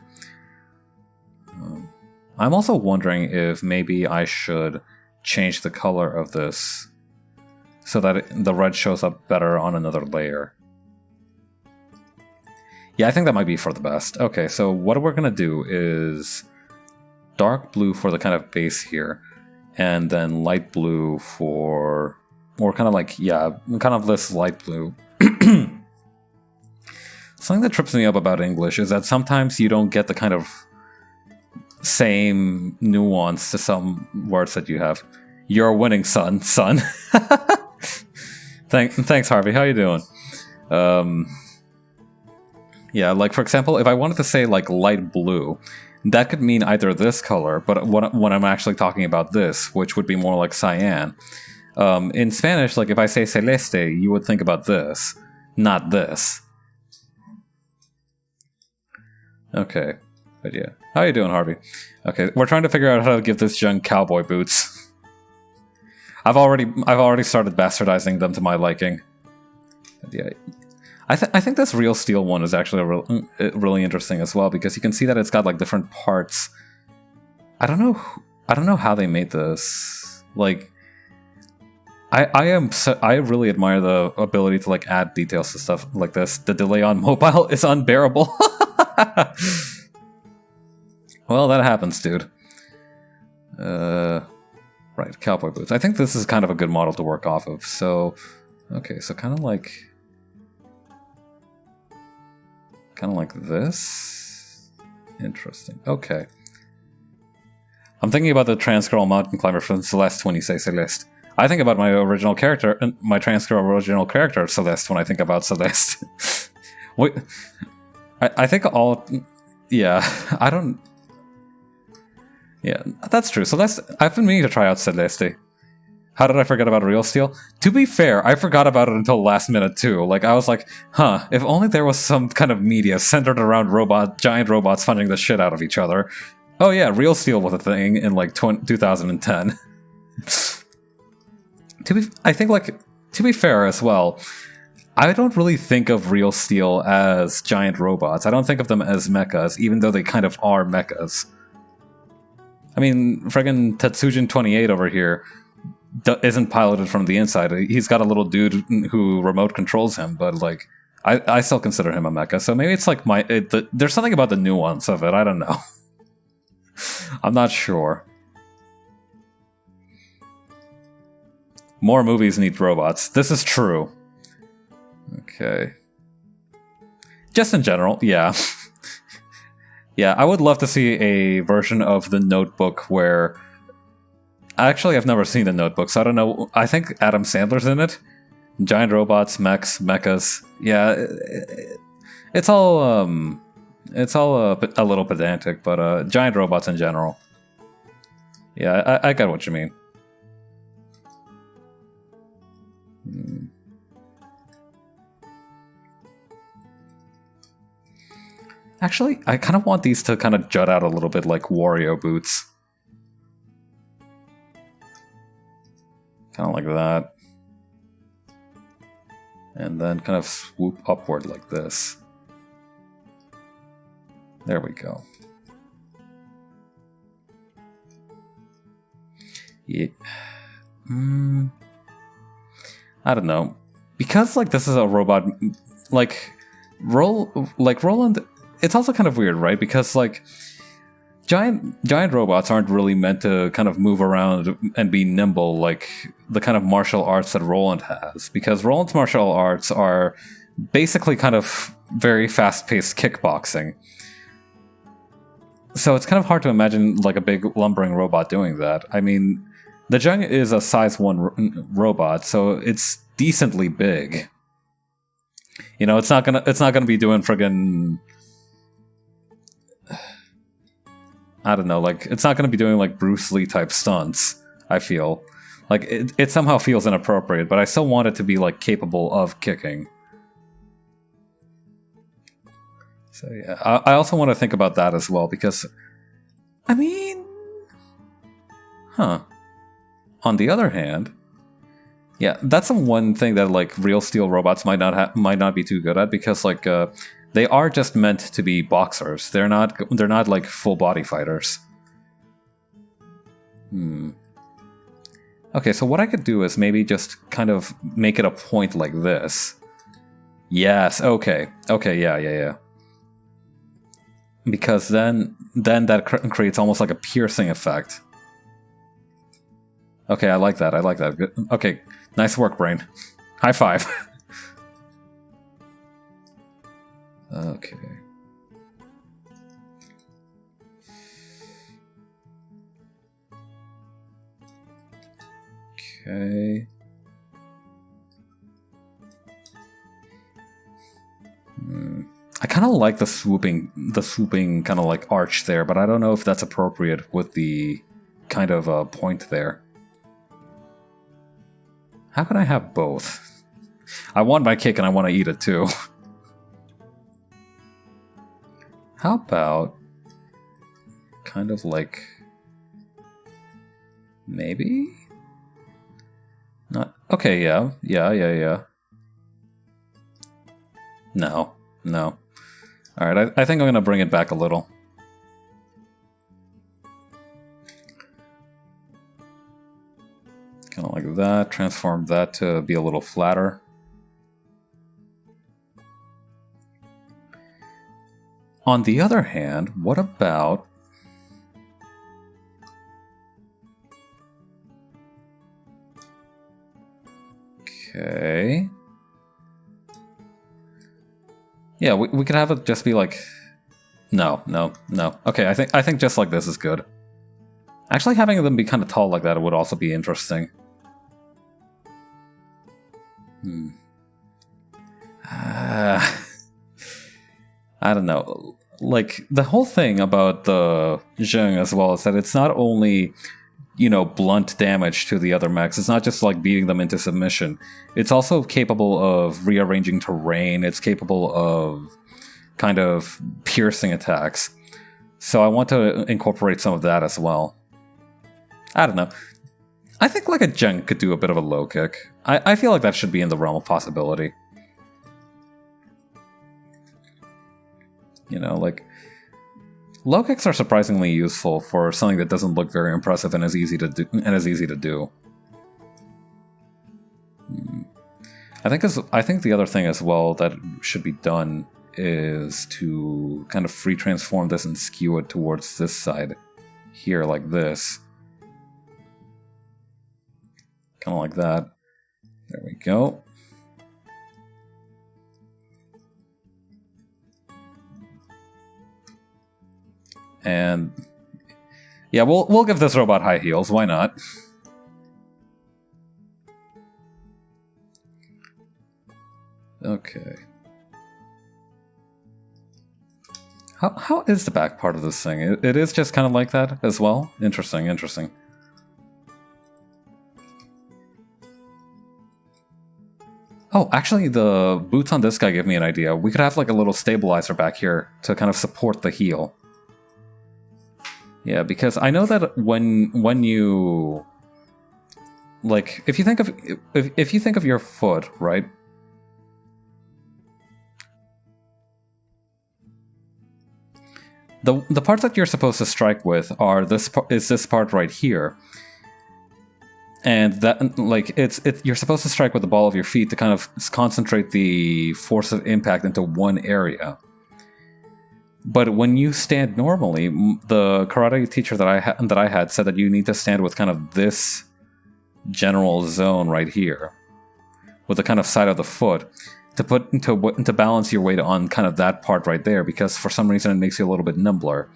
I'm also wondering if maybe I should change the color of this so that the red shows up better on another layer. Yeah, I think that might be for the best. Okay, so what we're going to do is dark blue for the kind of base here. And then light blue for... Or kind of like, yeah, kind of this light blue. Something that trips me up about English is that sometimes you don't get the kind of same nuance to some words that you have. You're winning, son. Thanks, Harvey. How you doing? Yeah, like for example, if I wanted to say like light blue... That could mean either this color, but when I'm actually talking about this, which would be more like cyan. In Spanish, like if I say celeste, you would think about this, not this. Okay, but yeah. How you doing, Harvey? Okay, we're trying to figure out how to give this Zheng cowboy boots. I've already started bastardizing them to my liking. But yeah. I think this Real Steel one is actually really interesting as well because you can see that it's got like different parts. I don't know how they made this. Like, I really admire the ability to like add details to stuff like this. The delay on mobile is unbearable. Well, that happens, dude. Right, cowboy boots. I think this is kind of a good model to work off of. So, okay, so kind of like this. Interesting. Okay. I'm thinking about the trans girl mountain climber from Celeste when you say Celeste. I think about my original character, my trans girl original character Celeste when I think about Celeste. Wait, I think all... Yeah, I don't... Yeah, that's true. Celeste, I've been meaning to try out Celeste. How did I forget about Real Steel? To be fair, I forgot about it until the last minute too. Like, I was like, huh, if only there was some kind of media centered around giant robots punching the shit out of each other. Oh yeah, Real Steel was a thing in like 2010. To be fair as well, I don't really think of Real Steel as giant robots. I don't think of them as mechas, even though they kind of are mechas. I mean, friggin' Tetsujin 28 over here isn't piloted from the inside. He's got a little dude who remote controls him, but like, I still consider him a mecha. So maybe it's like there's something about the nuance of it. I don't know. I'm not sure. More movies need robots. This is true. Okay. Just in general, yeah. Yeah, I would love to see a version of The Notebook where... Actually, I've never seen The Notebook, so I don't know. I think Adam Sandler's in it. Giant robots, mechs, mechas. Yeah, it's all a little pedantic, but giant robots in general. Yeah, I get what you mean. Actually, I kind of want these to kind of jut out a little bit like Wario boots. Kind of like that. And then kind of swoop upward like this. There we go. Yeah. I don't know. Because like this is a robot, like Roland, it's also kind of weird, right? Because like giant robots aren't really meant to kind of move around and be nimble like the kind of martial arts that Roland has, because Roland's martial arts are basically kind of very fast-paced kickboxing. So it's kind of hard to imagine like a big lumbering robot doing that. I mean, the Zheng is a size 1 robot, so it's decently big. You know, it's not gonna be doing friggin', I don't know, like, it's not gonna be doing like Bruce Lee type stunts, I feel. Like, it somehow feels inappropriate, but I still want it to be like capable of kicking. So yeah, I also want to think about that as well, because, I mean, on the other hand, yeah, that's the one thing that like real steel robots might not be too good at, because like they are just meant to be boxers. They're not like full body fighters. Okay, so what I could do is maybe just kind of make it a point like this. Yes, okay, yeah. Because then that creates almost like a piercing effect. Okay, I like that. Good. Okay, nice work, brain. High five. Okay. Okay. I kind of like the swooping kind of like arch there, but I don't know if that's appropriate with the kind of point there. How can I have both? I want my cake and I want to eat it too. How about kind of like maybe? Not okay, yeah. No. Alright, I think I'm gonna bring it back a little. Kind of like that, transform that to be a little flatter. On the other hand, what about... Okay... Yeah, we could have it just be like... No. Okay, I think just like this is good. Actually, having them be kind of tall like that would also be interesting. I don't know. Like, the whole thing about the Zheng as well is that it's not only, you know, blunt damage to the other mechs. It's not just like beating them into submission. It's also capable of rearranging terrain. It's capable of kind of piercing attacks. So I want to incorporate some of that as well. I don't know. I think like a Zheng could do a bit of a low kick. I feel like that should be in the realm of possibility. You know, like, low kicks are surprisingly useful for something that doesn't look very impressive and is easy to do. I think the other thing as well that should be done is to kind of free transform this and skew it towards this side here, like this. Kind of like that. There we go. And yeah, we'll give this robot high heels. Why not? Okay. How is the back part of this thing? It is just kind of like that as well? Interesting. Oh, actually, the boots on this guy give me an idea. We could have like a little stabilizer back here to kind of support the heel. Yeah, because I know that when you, like, if you think of your foot, right? The parts that you're supposed to strike with are this part right here. And that, like, you're supposed to strike with the ball of your feet to kind of concentrate the force of impact into one area. But when you stand normally, the karate teacher that I had said that you need to stand with kind of this general zone right here, with the kind of side of the foot, to balance your weight on kind of that part right there, because for some reason it makes you a little bit nimbler.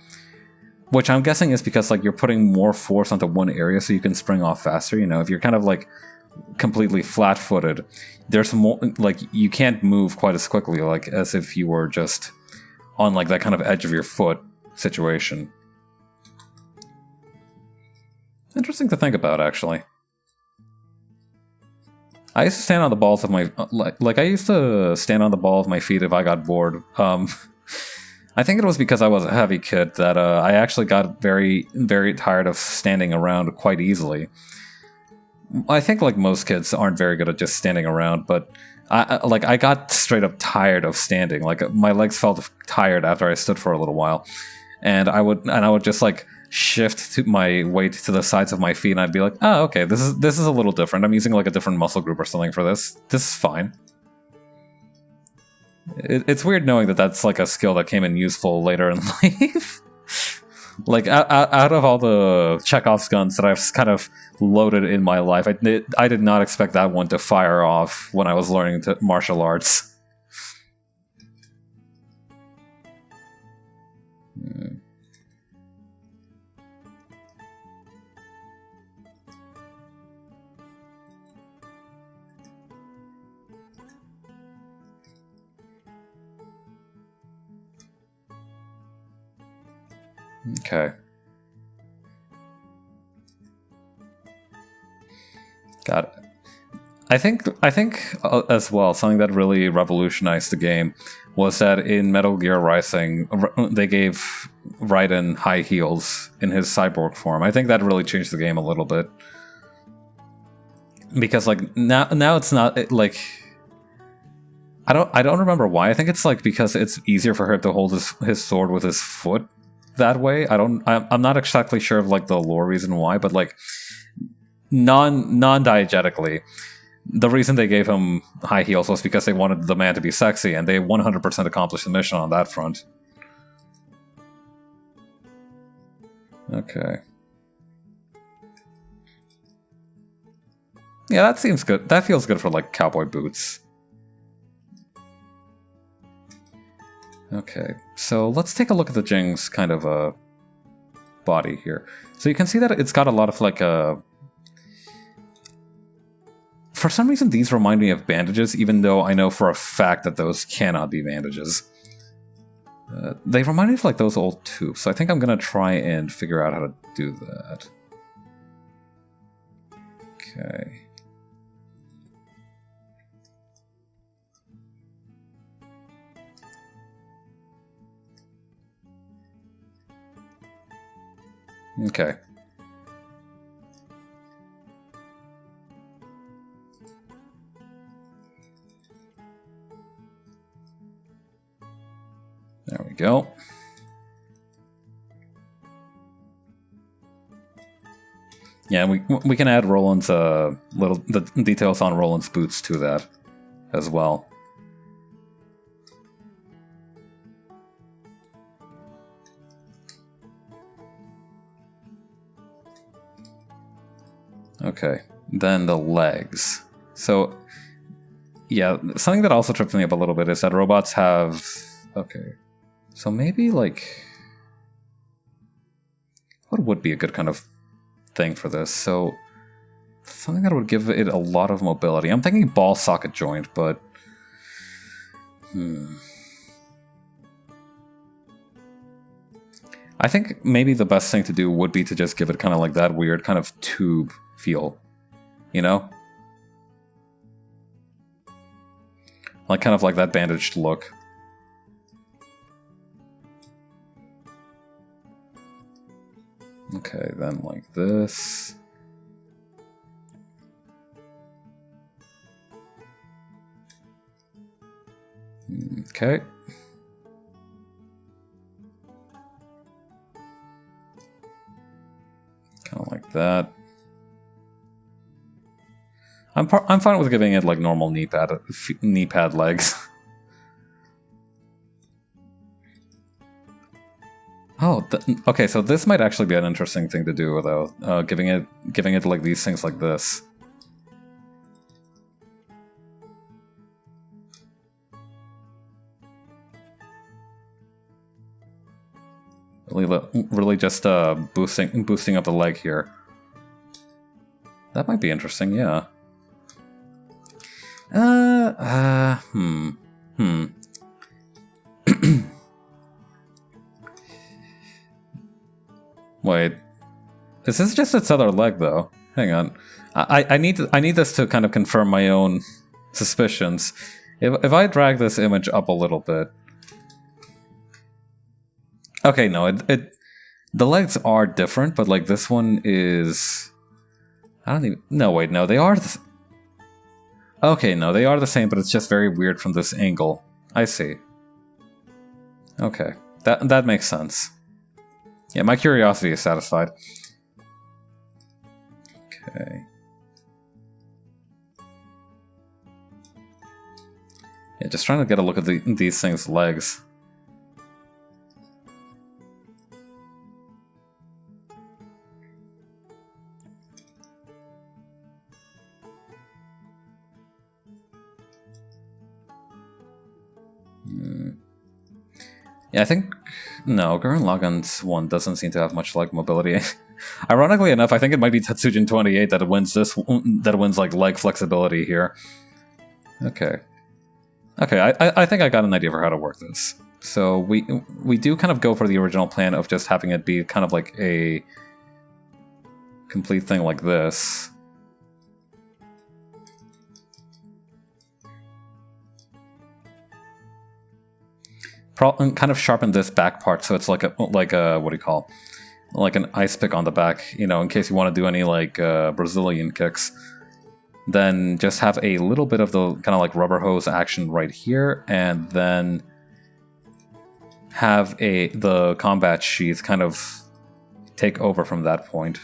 Which I'm guessing is because like you're putting more force onto one area so you can spring off faster. You know, if you're kind of like completely flat-footed, there's more, like, you can't move quite as quickly, like as if you were just on like that kind of edge of your foot situation. Interesting to think about, actually. I used to stand on the balls of my I used to stand on the ball of my feet if I got bored. I think it was because I was a heavy kid that I actually got very, very tired of standing around quite easily. I think like most kids aren't very good at just standing around, but I got straight up tired of standing. Like my legs felt tired after I stood for a little while, and I would just like shift to my weight to the sides of my feet, and I'd be like, oh, okay, this is a little different. I'm using like a different muscle group or something for this. This is fine. It's weird knowing that that's like a skill that came in useful later in life. Like out of all the Chekhov's guns that I've kind of loaded in my life, I did not expect that one to fire off when I was learning martial arts. Okay. Got it. I think as well, something that really revolutionized the game was that in Metal Gear Rising, they gave Raiden high heels in his cyborg form. I think that really changed the game a little bit. Because like now it's not like I don't remember why. I think it's like because it's easier for him to hold his sword with his foot that way. I'm not exactly sure of like the lore reason why, but like non-diegetically, the reason they gave him high heels was because they wanted the man to be sexy, and they 100% accomplished the mission on that front. Okay. Yeah, that seems good. That feels good for like cowboy boots. Okay, so let's take a look at the Zheng's kind of body here. So you can see that it's got a lot of like for some reason these remind me of bandages, even though I know for a fact that those cannot be bandages. They remind me of like those old tubes, so I think I'm gonna try and figure out how to do that. Okay. Okay. There we go. Yeah, we can add Roland's the details on Roland's boots to that as well. Okay, then the legs. So, yeah, something that also tripped me up a little bit is that robots have... Okay, so maybe, like... What would be a good kind of thing for this? So, something that would give it a lot of mobility. I'm thinking ball socket joint, but... I think maybe the best thing to do would be to just give it kind of like that weird kind of tube feel, you know? Like kind of like that bandaged look. Okay, then like this. Okay. Kind of like that. I'm fine with giving it like normal knee pad legs. Oh, okay. So this might actually be an interesting thing to do, though. Giving it like these things like this. Really just boosting up the leg here. That might be interesting, yeah. Wait, is this just its other leg though? Hang on, I need this to kind of confirm my own suspicions. If I drag this image up a little bit, okay, no, the legs are different, but like this one is, I don't even, no, wait, no, they are. Okay, no, they are the same, but it's just very weird from this angle. I see. Okay, that makes sense. Yeah, my curiosity is satisfied. Okay. Yeah, just trying to get a look at these things' legs. Yeah, I think no, Gurren Lagann's one doesn't seem to have much like mobility. Ironically enough, I think it might be Tatsujin 28 that wins like leg flexibility here. Okay. Okay, I think I got an idea for how to work this. So we do kind of go for the original plan of just having it be kind of like a complete thing like this. Kind of sharpen this back part so it's like a what do you call, like an ice pick on the back, you know, in case you want to do any like Brazilian kicks. Then just have a little bit of the kind of like rubber hose action right here, and then have the combat sheath kind of take over from that point.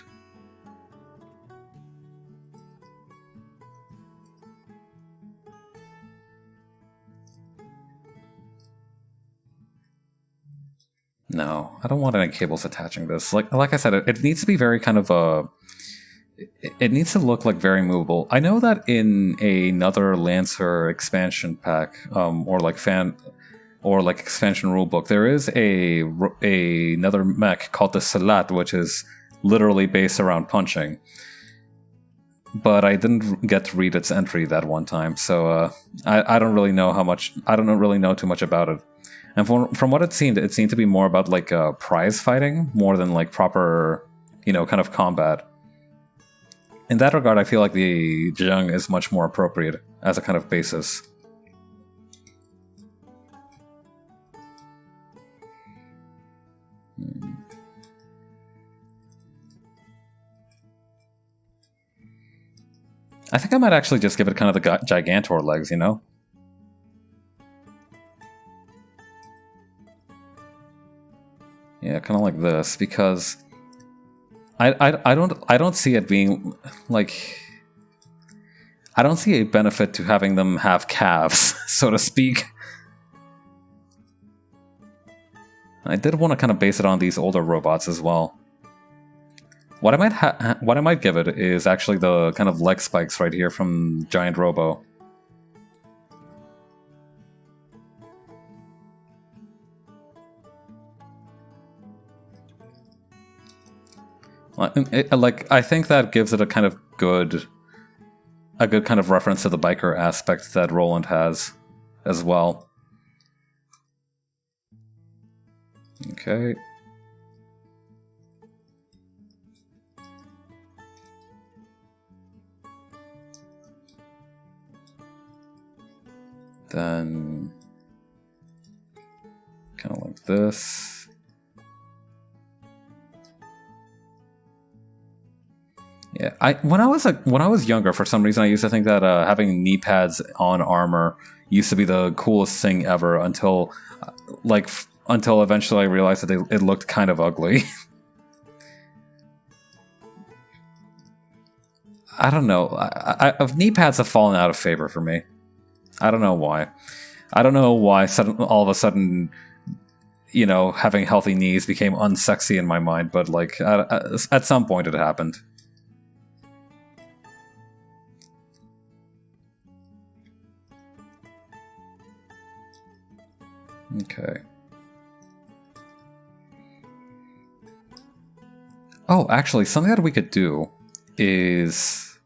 No, I don't want any cables attaching this. Like I said, it needs to be very kind of it needs to look like very movable. I know that in another Lancer expansion pack, or like expansion rulebook, there is another mech called the Salat, which is literally based around punching. But I didn't get to read its entry that one time, so I don't really know how much. I don't really know too much about it. And from what it seemed to be more about like prize fighting more than like proper, you know, kind of combat. In that regard, I feel like the Zheng is much more appropriate as a kind of basis. I think I might actually just give it kind of the Gigantor legs, you know? Yeah, kind of like this, because I don't see it being like, I don't see a benefit to having them have calves, so to speak. I did want to kind of base it on these older robots as well. What I might give it is actually the kind of leg spikes right here from Giant Robo. Like, I think that gives it a kind of good kind of reference to the biker aspect that Roland has as well. Okay. Then kind of like this. Yeah, when I was younger, for some reason I used to think that having knee pads on armor used to be the coolest thing ever until until eventually I realized that it looked kind of ugly. I don't know. Knee pads have fallen out of favor for me. I don't know why. I don't know why all of a sudden, you know, having healthy knees became unsexy in my mind, but like at some point it happened. Okay. Oh, actually, something that we could do is...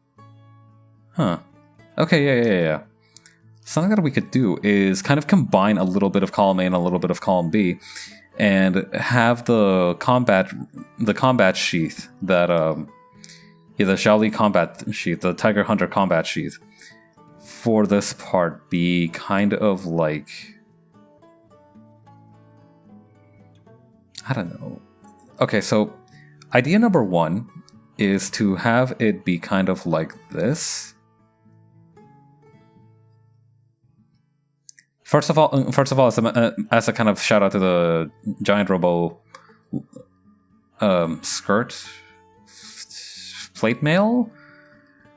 Huh. Okay, yeah. Something that we could do is kind of combine a little bit of column A and a little bit of column B, and have the combat sheath that the Xiaoli combat sheath, the Tiger Hunter combat sheath, for this part be kind of like, I don't know. Okay, so idea number one is to have it be kind of like this. First of all, as a kind of shout out to the giant robo skirt plate mail?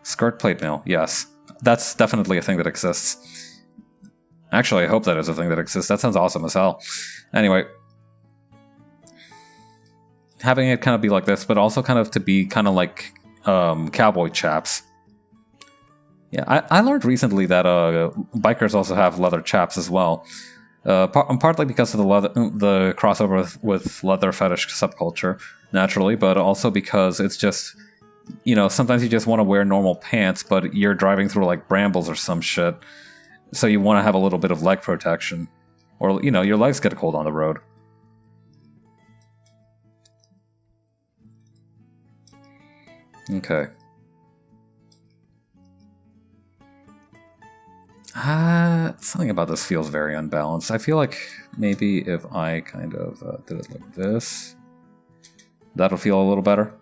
Skirt plate mail, yes. That's definitely a thing that exists. Actually, I hope that is a thing that exists. That sounds awesome as hell. Anyway, having it kind of be like this, but also kind of to be kind of like cowboy chaps. Yeah, I learned recently that bikers also have leather chaps as well. Partly because of the crossover with leather fetish subculture, naturally, but also because it's just, sometimes you just want to wear normal pants, but you're driving through like brambles or some shit, so you want to have a little bit of leg protection. Or, your legs get cold on the road. Okay. Something about this feels very unbalanced. I feel like maybe if I kind of did it like this, that'll feel a little better.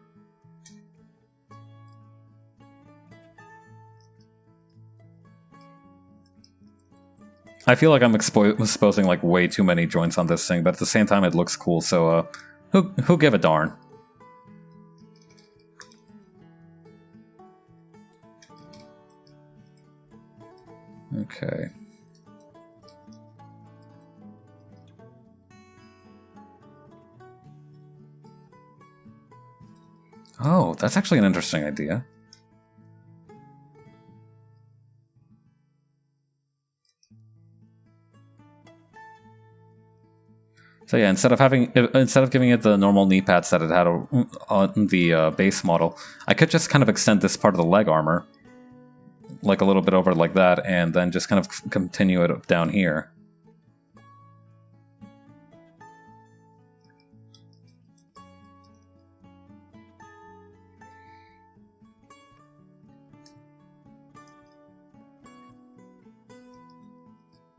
I feel like I'm exposing like way too many joints on this thing, but at the same time it looks cool, so who give a darn? Okay. Oh, that's actually an interesting idea. So yeah, instead of giving it the normal knee pads that it had on the base model, I could just kind of extend this part of the leg armor, like a little bit over like that, and then just kind of continue it down here.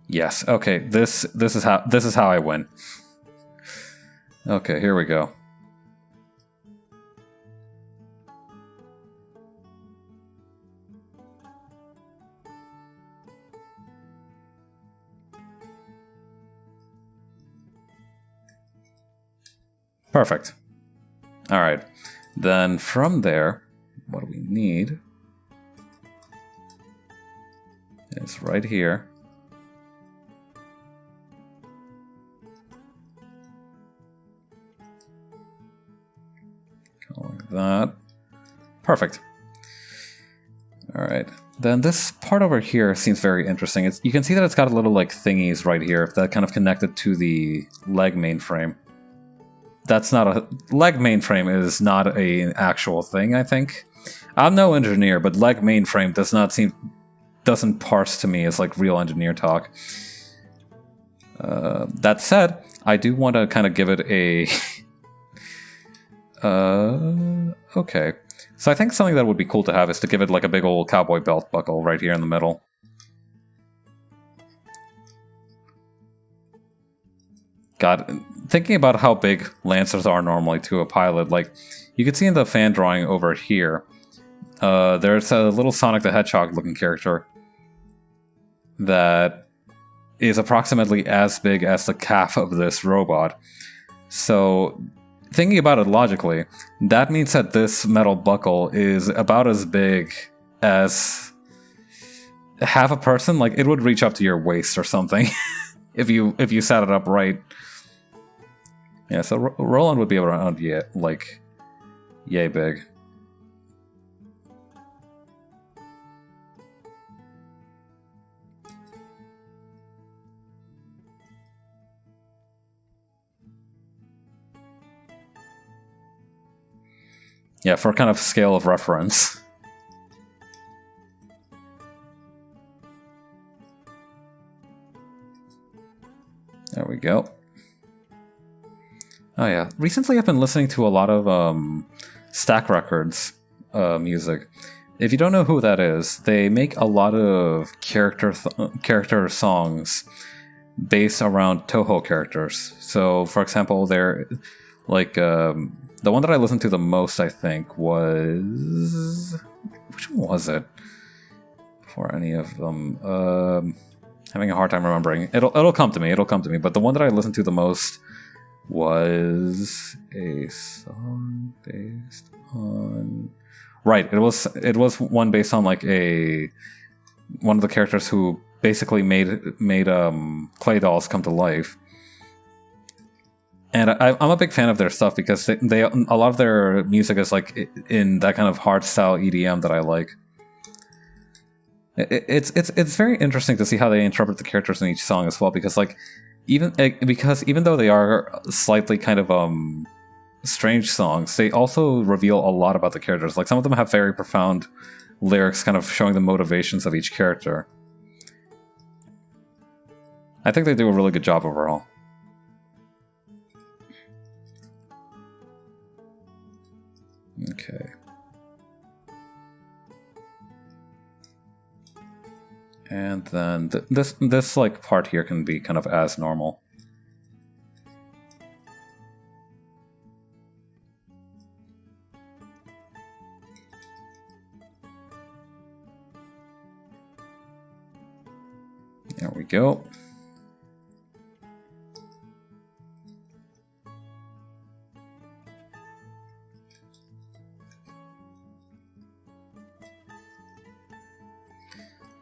Yes. Okay. This is how I win. Okay. Here we go. Perfect. All right. Then from there, what do we need? It's right here. Like that. Perfect. All right. Then this part over here seems very interesting. You can see that it's got a little like thingies right here that kind of connected to the leg mainframe. That's not a leg mainframe is not an actual thing, I think. I'm no engineer, but leg mainframe doesn't parse to me as like real engineer talk. That said, I do want to kind of give it a okay. So I think something that would be cool to have is to give it like a big old cowboy belt buckle right here in the middle. God, thinking about how big Lancers are normally to a pilot, like, you can see in the fan drawing over here, there's a little Sonic the Hedgehog looking character that is approximately as big as the calf of this robot. So, thinking about it logically, that means that this metal buckle is about as big as half a person. Like, it would reach up to your waist or something if you set it up right. Yeah, so Roland would be around, yeah, like, yay big. Yeah, for kind of scale of reference. There we go. Oh yeah, recently I've been listening to a lot of Stack Records music. If you don't know who that is, they make a lot of character songs based around Toho characters. So, for example, they're like the one that I listened to the most, I think, was which one was it? For any of them, having a hard time remembering. It'll come to me. It'll come to me. But the one that I listened to the most was a song based on. Right. It was one based on like one of the characters who basically made clay dolls come to life. And I'm a big fan of their stuff because they a lot of their music is like in that kind of hard style EDM that I like. It's very interesting to see how they interpret the characters in each song as well, because even though they are slightly kind of strange songs, they also reveal a lot about the characters. Like some of them have very profound lyrics, kind of showing the motivations of each character. I think they do a really good job overall. Okay. And then this like part here can be kind of as normal. There we go.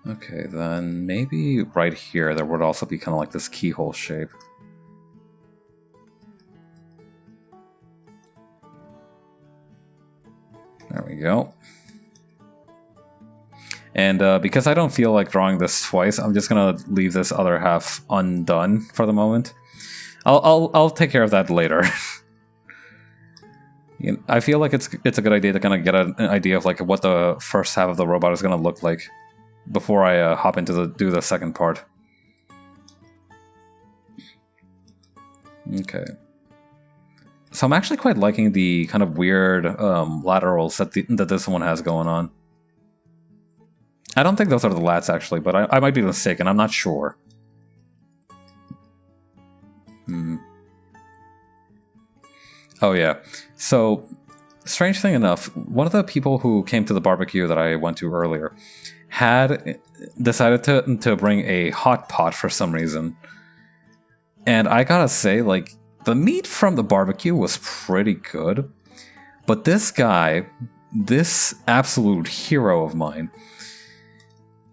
Okay, then maybe right here there would also be kind of like this keyhole shape. There we go. And because I don't feel like drawing this twice, I'm just gonna leave this other half undone for the moment. I'll take care of that later. I feel like it's a good idea to kind of get an idea of like what the first half of the robot is gonna look like before I hop into do the second part. Okay. So I'm actually quite liking the kind of weird laterals that this one has going on. I don't think those are the lats actually, but I might be mistaken. I'm not sure. Oh yeah. So, strange thing enough, one of the people who came to the barbecue that I went to earlier had decided to bring a hot pot for some reason. And I gotta say, like, the meat from the barbecue was pretty good. But this guy, this absolute hero of mine,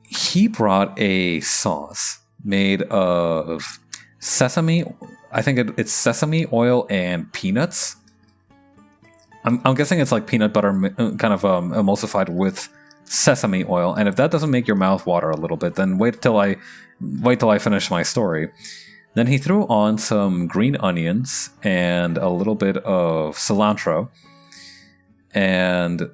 he brought a sauce made of sesame. I think it's sesame oil and peanuts. I'm guessing it's like peanut butter kind of emulsified with sesame oil. And if that doesn't make your mouth water a little bit, then wait till I finish my story. Then he threw on some green onions and a little bit of cilantro. And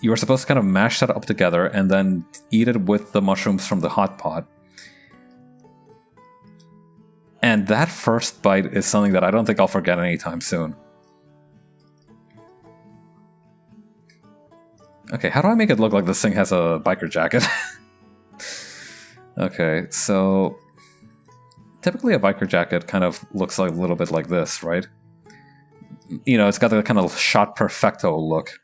you were supposed to kind of mash that up together and then eat it with the mushrooms from the hot pot. And that first bite is something that I don't think I'll forget anytime soon. Okay, how do I make it look like this thing has a biker jacket? Okay, so typically a biker jacket kind of looks like a little bit like this, right? You know, it's got the kind of shot perfecto look.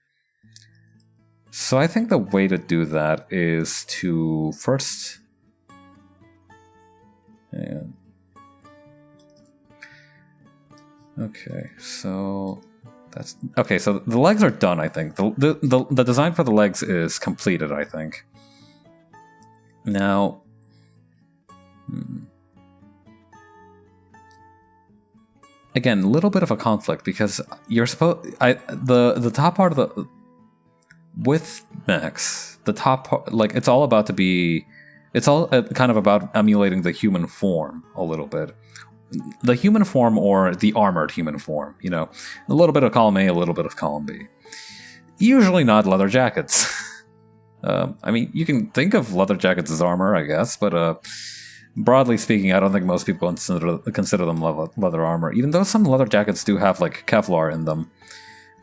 So I think the way to do that is to first... Yeah. Okay, so... That's okay. So the legs are done. I think the design for the legs is completed. I think. Now, again, a little bit of a conflict because you're supposed. The top part of the with mechs, the top part, like it's all about to be. It's all kind of about emulating the human form a little bit. The human form or the armored human form, you know, a little bit of column A, a little bit of column B. Usually not leather jackets. I mean, you can think of leather jackets as armor, I guess, but broadly speaking, I don't think most people consider them leather armor. Even though some leather jackets do have like Kevlar in them,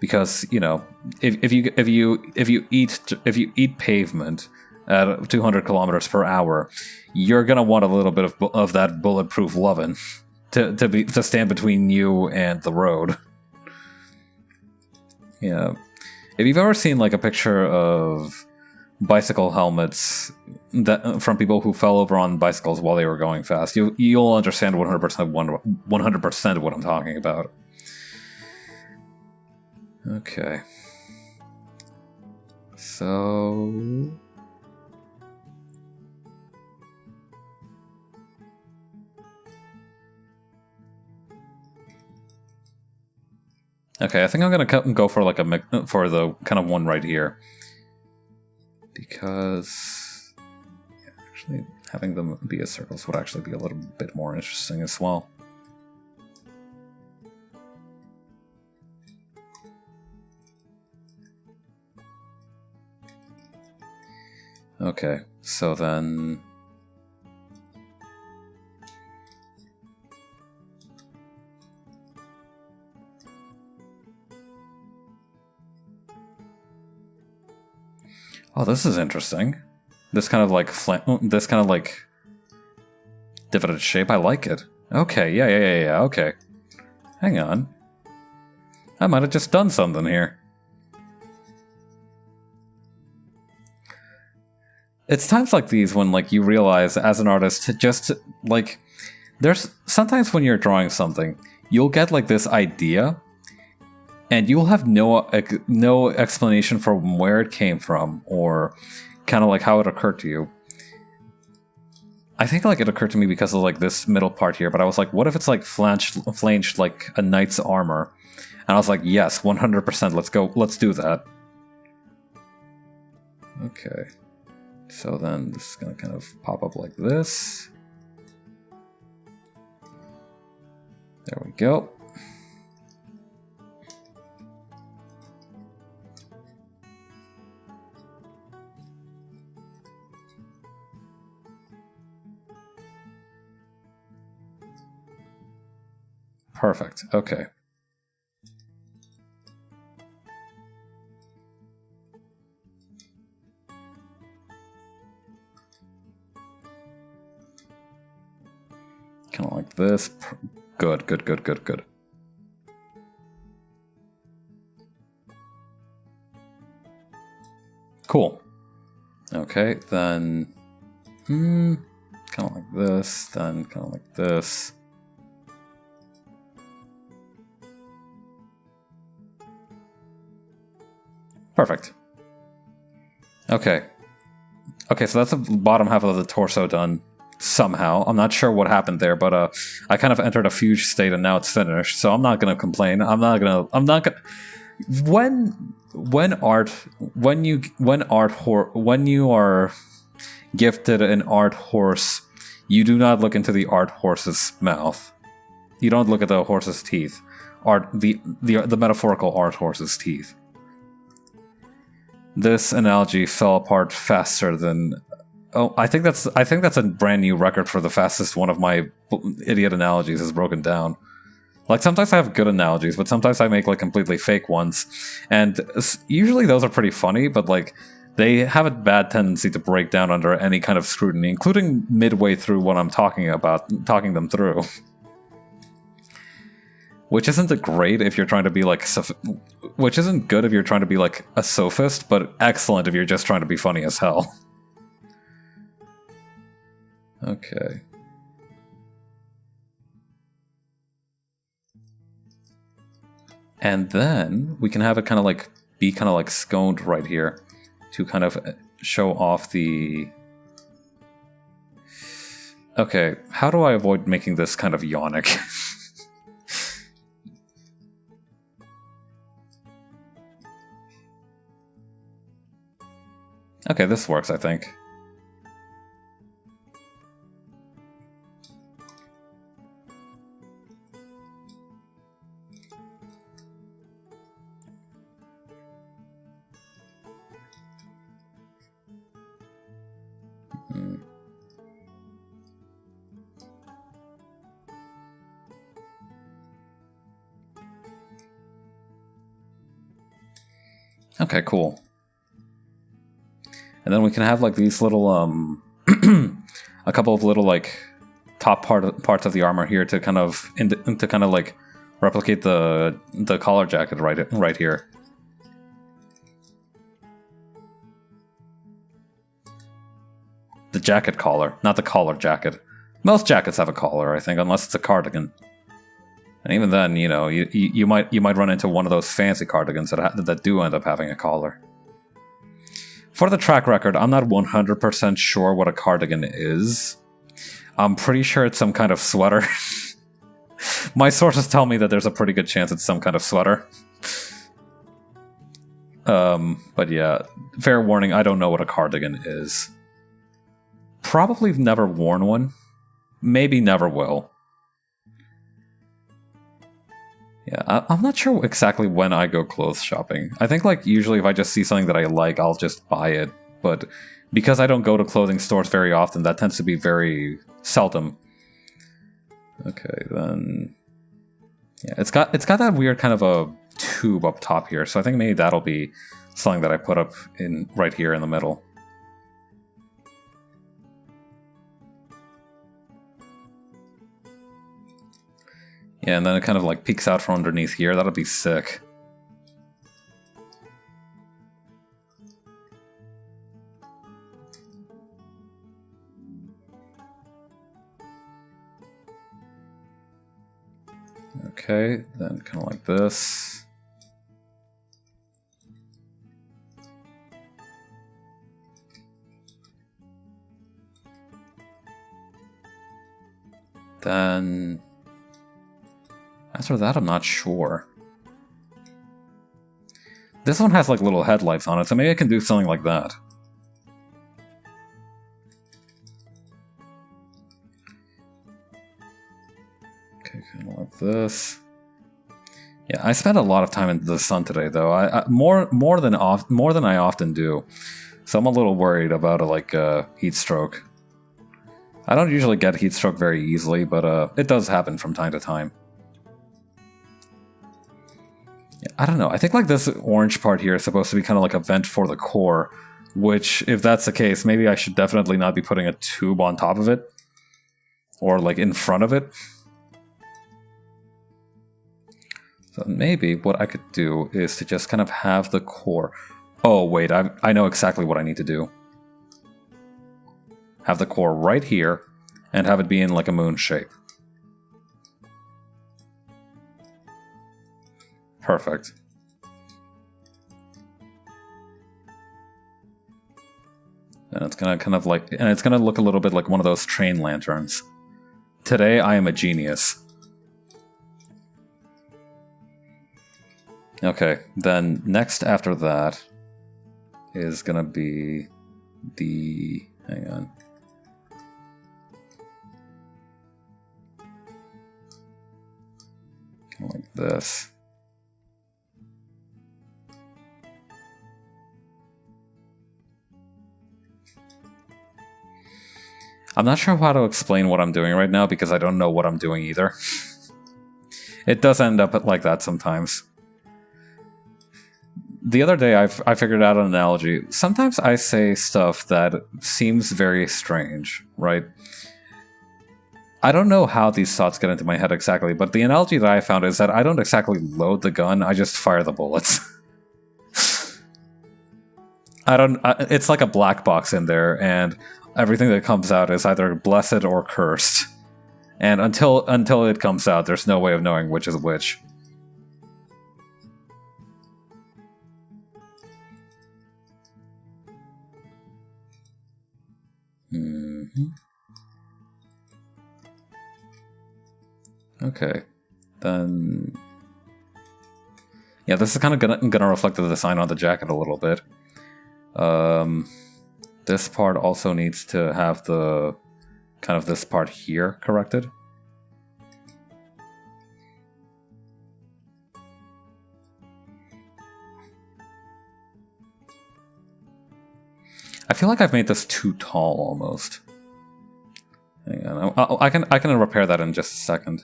because you know, if you eat pavement at 200 kilometers per hour, you're gonna want a little bit of that bulletproof lovin' to stand between you and the road. Yeah, if you've ever seen like a picture of bicycle helmets that from people who fell over on bicycles while they were going fast, you'll understand 100% what I'm talking about. Okay. So okay, I think I'm gonna go for like for the kind of one right here. Because actually having them be as circles would actually be a little bit more interesting as well. Okay, so then oh, this is interesting. This kind of like divided shape. I like it. Okay, yeah. Okay, hang on. I might have just done something here. It's times like these when like you realize as an artist, just like there's sometimes when you're drawing something, you'll get like this idea. And you'll have no explanation for where it came from, or kind of like how it occurred to you. I think like it occurred to me because of like this middle part here, but I was like, what if it's like flanged like a knight's armor? And I was like, yes, 100%, let's do that. Okay. So then this is gonna kind of pop up like this. There we go. Perfect. Okay. Kind of like this. Good. Cool. Okay, then... kind of like this, then kind of like this. Perfect. Okay. Okay, so that's the bottom half of the torso done somehow. I'm not sure what happened there, but I kind of entered a fugue state and now it's finished, so I'm not gonna complain. When you are gifted an art horse, you do not look into the art horse's mouth. You don't look at the horse's teeth. The metaphorical art horse's teeth. This analogy fell apart faster than... Oh, I think that's a brand new record for the fastest one of my idiot analogies is broken down. Like, sometimes I have good analogies, but sometimes I make, like, completely fake ones. And usually those are pretty funny, but, like, they have a bad tendency to break down under any kind of scrutiny, including midway through what I'm talking them through. Which isn't great if you're trying to be like... Which isn't good if you're trying to be like a sophist, but excellent if you're just trying to be funny as hell. Okay. And then we can have it kind of like be kind of like sconed right here to kind of show off the... Okay, how do I avoid making this kind of yonic? Okay, this works, I think. Hmm. Okay, cool. And then we can have like these little a couple of little like top parts of the armor here to kind of like replicate the collar jacket right here. The jacket collar, not the collar jacket. Most jackets have a collar, I think, unless it's a cardigan. And even then, you know, you might run into one of those fancy cardigans that do end up having a collar. For the track record, I'm not 100% sure what a cardigan is. I'm pretty sure it's some kind of sweater. My sources tell me that there's a pretty good chance it's some kind of sweater. But yeah, fair warning, I don't know what a cardigan is. Probably never worn one. Maybe never will. Yeah, I'm not sure exactly when I go clothes shopping. I think, like, usually if I just see something that I like, I'll just buy it. But because I don't go to clothing stores very often, that tends to be very seldom. Okay, then... yeah, it's got that weird kind of a tube up top here, so I think maybe that'll be something that I put up in right here in the middle. Yeah, and then it kind of like peeks out from underneath here. That'll be sick. Okay, then kind of like this. Then... after that, I'm not sure. This one has like little headlights on it, so maybe I can do something like that. Okay, kind of like this. Yeah, I spent a lot of time in the sun today, though. More than I often do. So I'm a little worried about a heat stroke. I don't usually get heat stroke very easily, but it does happen from time to time. I don't know. I think like this orange part here is supposed to be kind of like a vent for the core, which, if that's the case, maybe I should definitely not be putting a tube on top of it. Or like in front of it. So maybe what I could do is to just kind of have the core... oh, wait, I know exactly what I need to do. Have the core right here, and have it be in like a moon shape. Perfect. And it's gonna kind of like... and it's gonna look a little bit like one of those train lanterns. Today, I am a genius. Okay, then next after that is gonna be the... hang on. Kind of like this. I'm not sure how to explain what I'm doing right now because I don't know what I'm doing either. It does end up like that sometimes. The other day, I figured out an analogy. Sometimes I say stuff that seems very strange, right? I don't know how these thoughts get into my head exactly, but the analogy that I found is that I don't exactly load the gun, I just fire the bullets. It's like a black box in there, and everything that comes out is either blessed or cursed. And until it comes out, there's no way of knowing which is which. Okay, then... yeah, this is kind of gonna reflect the design on the jacket a little bit. This part also needs to have the... kind of this part here corrected. I feel like I've made this too tall almost. Hang on, I can repair that in just a second.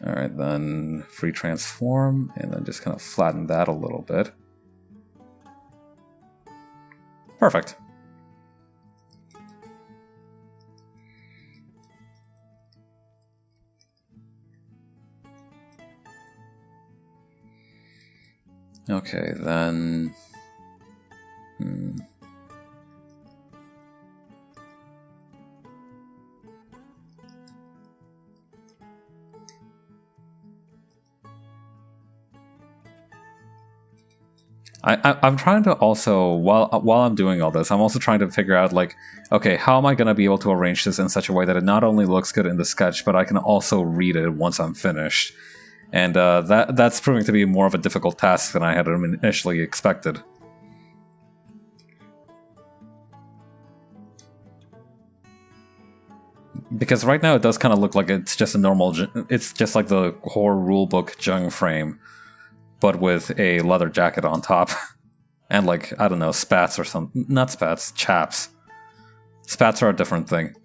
Alright, then free transform, and then just kind of flatten that a little bit. Perfect. Okay, then... I'm trying to also, while I'm doing all this, I'm also trying to figure out, like, okay, how am I going to be able to arrange this in such a way that it not only looks good in the sketch, but I can also read it once I'm finished. And that's proving to be more of a difficult task than I had initially expected. Because right now it does kind of look like it's just a normal, it's just like the core rulebook Zheng frame, but with a leather jacket on top. And like, I don't know, spats or something. Not spats, chaps. Spats are a different thing.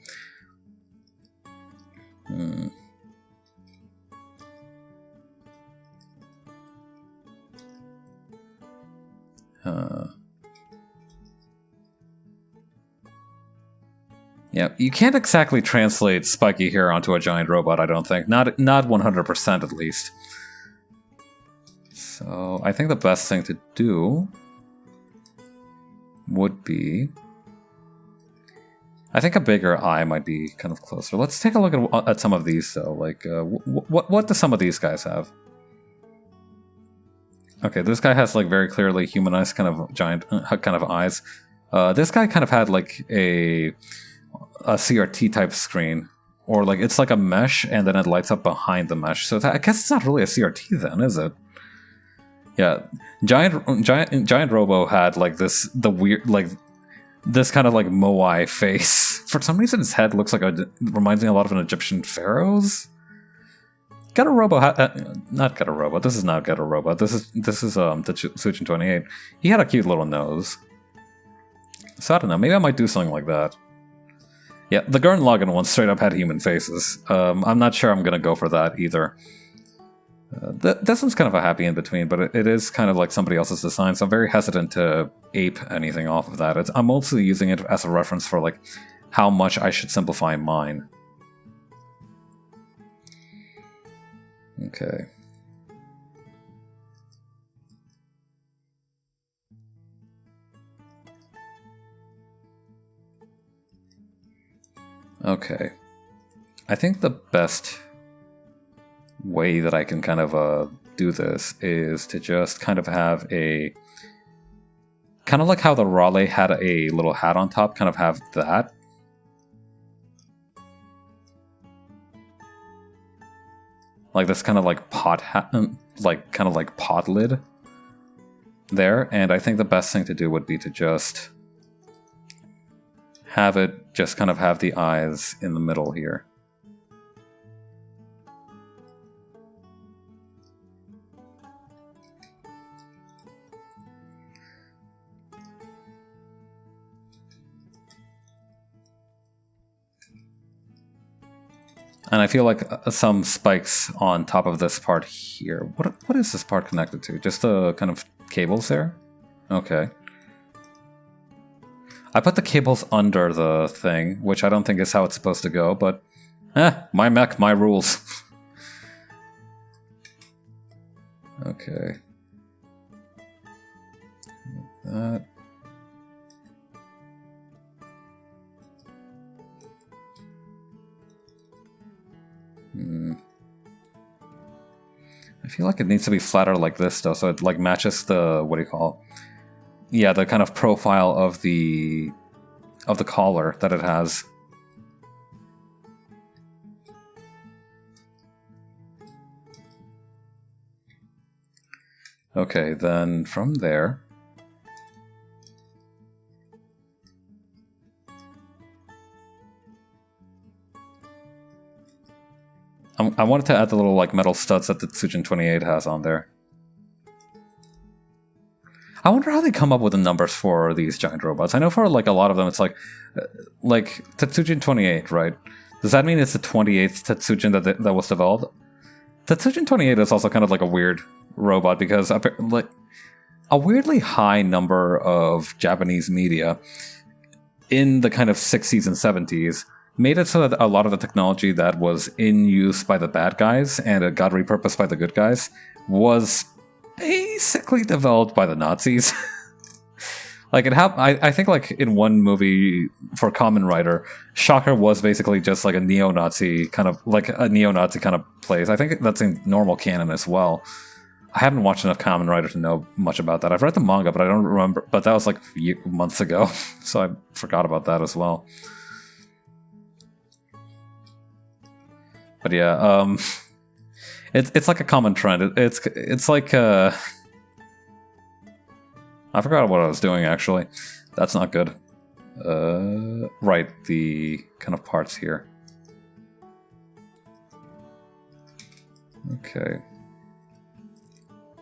Yeah, you can't exactly translate spiky hair onto a giant robot, I don't think. Not 100% at least. So I think the best thing to do would be... I think a bigger eye might be kind of closer. Let's take a look at some of these, though. Like, what do some of these guys have? Okay, this guy has like very clearly humanized kind of giant kind of eyes. This guy kind of had like a CRT type screen, or like it's like a mesh and then it lights up behind the mesh. So I guess it's not really a CRT then, is it? Yeah, Giant Robo had like the weird like this kind of like Moai face. For some reason, his head looks like reminds me a lot of an Egyptian pharaoh's. Ghetto Robo not Ghetto Robo. This is not Ghetto Robo. This is the Tsujin 28. He had a cute little nose. So I don't know. Maybe I might do something like that. Yeah, the Gurren Lagann one straight up had human faces. I'm not sure I'm gonna go for that either. This one's kind of a happy in between, but it is kind of like somebody else's design, so I'm very hesitant to ape anything off of that. I'm mostly using it as a reference for like how much I should simplify mine. Okay. Okay. I think the best way that I can kind of do this is to just kind of have a... Kind of like how the Raleigh had a little hat on top, kind of have that. Like this kind of like pot hat, like kind of like pot lid there. And I think the best thing to do would be to just have it just kind of have the eyes in the middle here. And I feel like some spikes on top of this part here. What is this part connected to? Just the kind of cables there? Okay. I put the cables under the thing, which I don't think is how it's supposed to go, but... my mech, my rules. Okay. That... I feel like it needs to be flatter like this though, so it like matches the, what do you call it? Yeah, the kind of profile of the collar that it has. Okay, then from there I wanted to add the little like metal studs that the Tsujin 28 has on there. I wonder how they come up with the numbers for these giant robots. I know for like a lot of them, it's like Tetsujin 28, right? Does that mean it's the 28th Tetsujin that was developed? Tetsujin 28 is also kind of like a weird robot because like a weirdly high number of Japanese media in the kind of 60s and 70s made it so that a lot of the technology that was in use by the bad guys and it got repurposed by the good guys was basically developed by the Nazis. Like it happened, I think like in one movie for Kamen Rider, Shocker was basically just like a neo-Nazi kind of place. I think that's in normal canon as well. I haven't watched enough Kamen Rider to know much about that. I've read the manga, but I don't remember. But that was like months ago, so I forgot about that as well. But yeah, it's like a common trend. It's like I forgot what I was doing actually. That's not good. Right, the kind of parts here. Okay.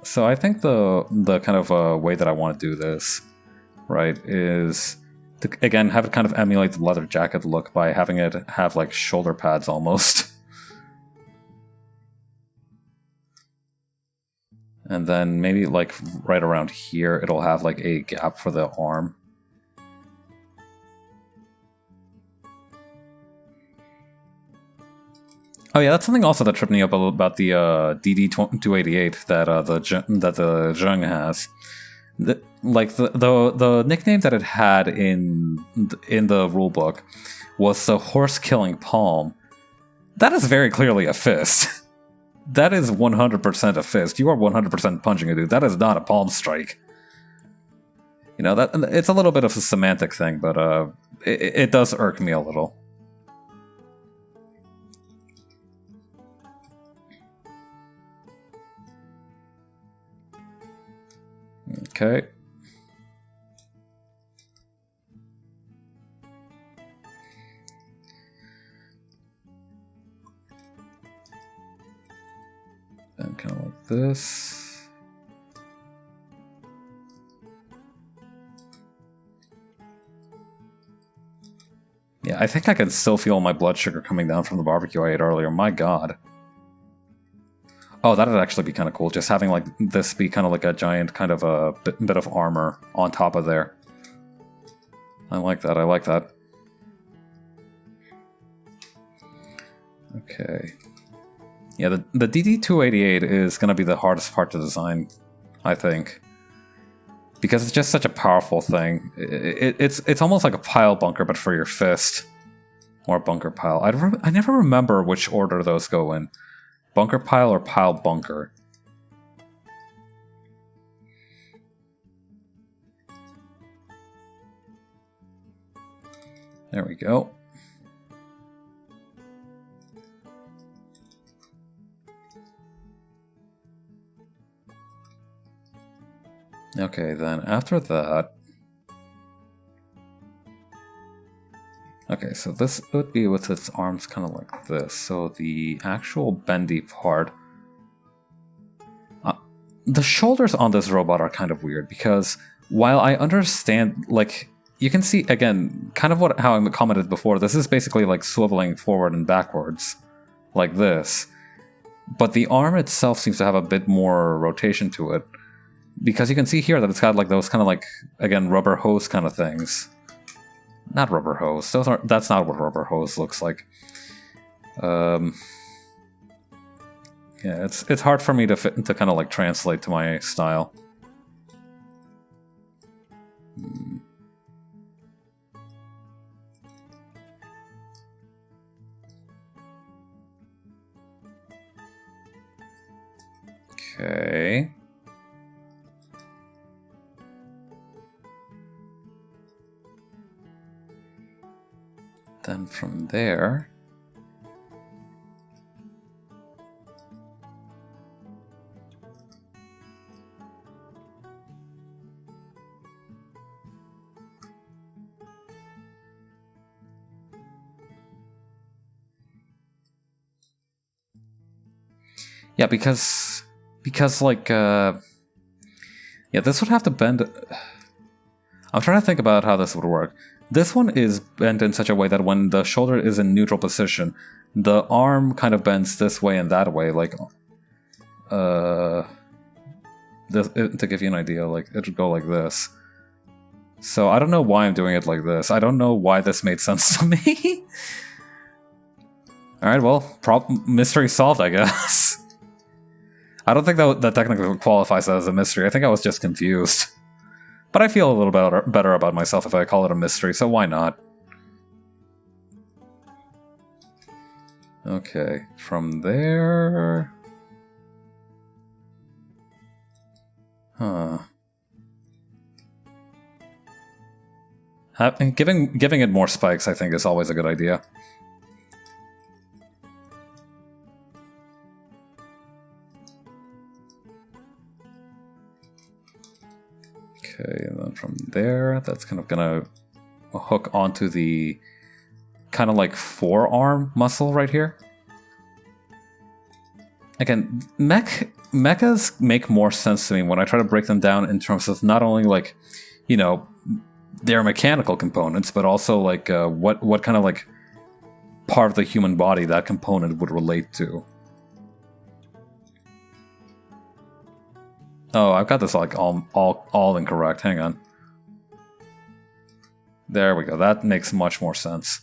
So I think the kind of way that I want to do this, right, is to again have it kind of emulate the leather jacket look by having it have like shoulder pads almost. And then maybe like right around here it'll have like a gap for the arm. Oh yeah, that's something also that tripped me up a little about the DD288 that the Zheng has. The nickname that it had in the rulebook was the horse killing palm. That is very clearly a fist. That is 100% a fist. You are 100% punching a dude. That is not a palm strike. You know, that it's a little bit of a semantic thing, but it does irk me a little. Okay. And kind of like this. Yeah, I think I can still feel my blood sugar coming down from the barbecue I ate earlier. My god. Oh, that'd actually be kind of cool. Just having like this be kind of like a giant kind of a bit of armor on top of there. I like that. I like that. Okay. Yeah, the DD288 is going to be the hardest part to design, I think. Because it's just such a powerful thing. It's almost like a pile bunker, but for your fist. Or bunker pile. I never remember which order those go in. Bunker pile or pile bunker. There we go. Okay, then after that... Okay, so this would be with its arms kind of like this. So the actual bendy part... the shoulders on this robot are kind of weird because while I understand, like, you can see, again, kind of how I commented before, this is basically like swiveling forward and backwards, like this. But the arm itself seems to have a bit more rotation to it. Because you can see here that it's got like those kind of like, again, rubber hose kind of things. Not rubber hose. That's not what rubber hose looks like. Yeah, it's hard for me to kind of like translate to my style. Okay. Then from there... Yeah, because like, Yeah, this would have to bend... I'm trying to think about how this would work. This one is bent in such a way that when the shoulder is in neutral position, the arm kind of bends this way and that way, like... to give you an idea, like, it would go like this. So I don't know why I'm doing it like this. I don't know why this made sense to me. Alright, well, mystery solved, I guess. I don't think that technically qualifies as a mystery. I think I was just confused. But I feel a little better about myself if I call it a mystery, so why not? Okay, from there... Huh. Giving it more spikes, I think, is always a good idea. Okay, and then from there, that's kind of gonna hook onto the kind of like forearm muscle right here. Again, mechas make more sense to me when I try to break them down in terms of not only like, you know, their mechanical components, but also like what kind of like part of the human body that component would relate to. Oh, I've got this like all incorrect. Hang on. There we go. That makes much more sense.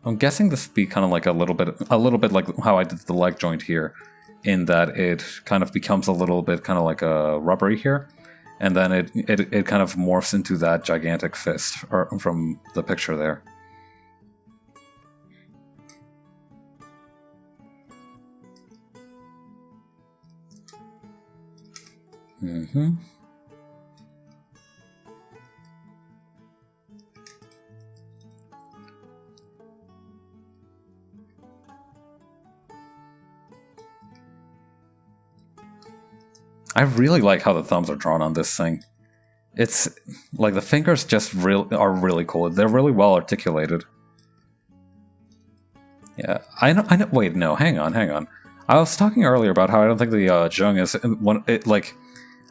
I'm guessing this would be kind of like a little bit like how I did the leg joint here, in that it kind of becomes a little bit kind of like a rubbery here, and then it kind of morphs into that gigantic fist from the picture there. Mm-hmm. I really like how the thumbs are drawn on this thing. It's like the fingers just are really cool. They're really well articulated. Yeah, I know. Wait, no, hang on. I was talking earlier about how I don't think the Zheng is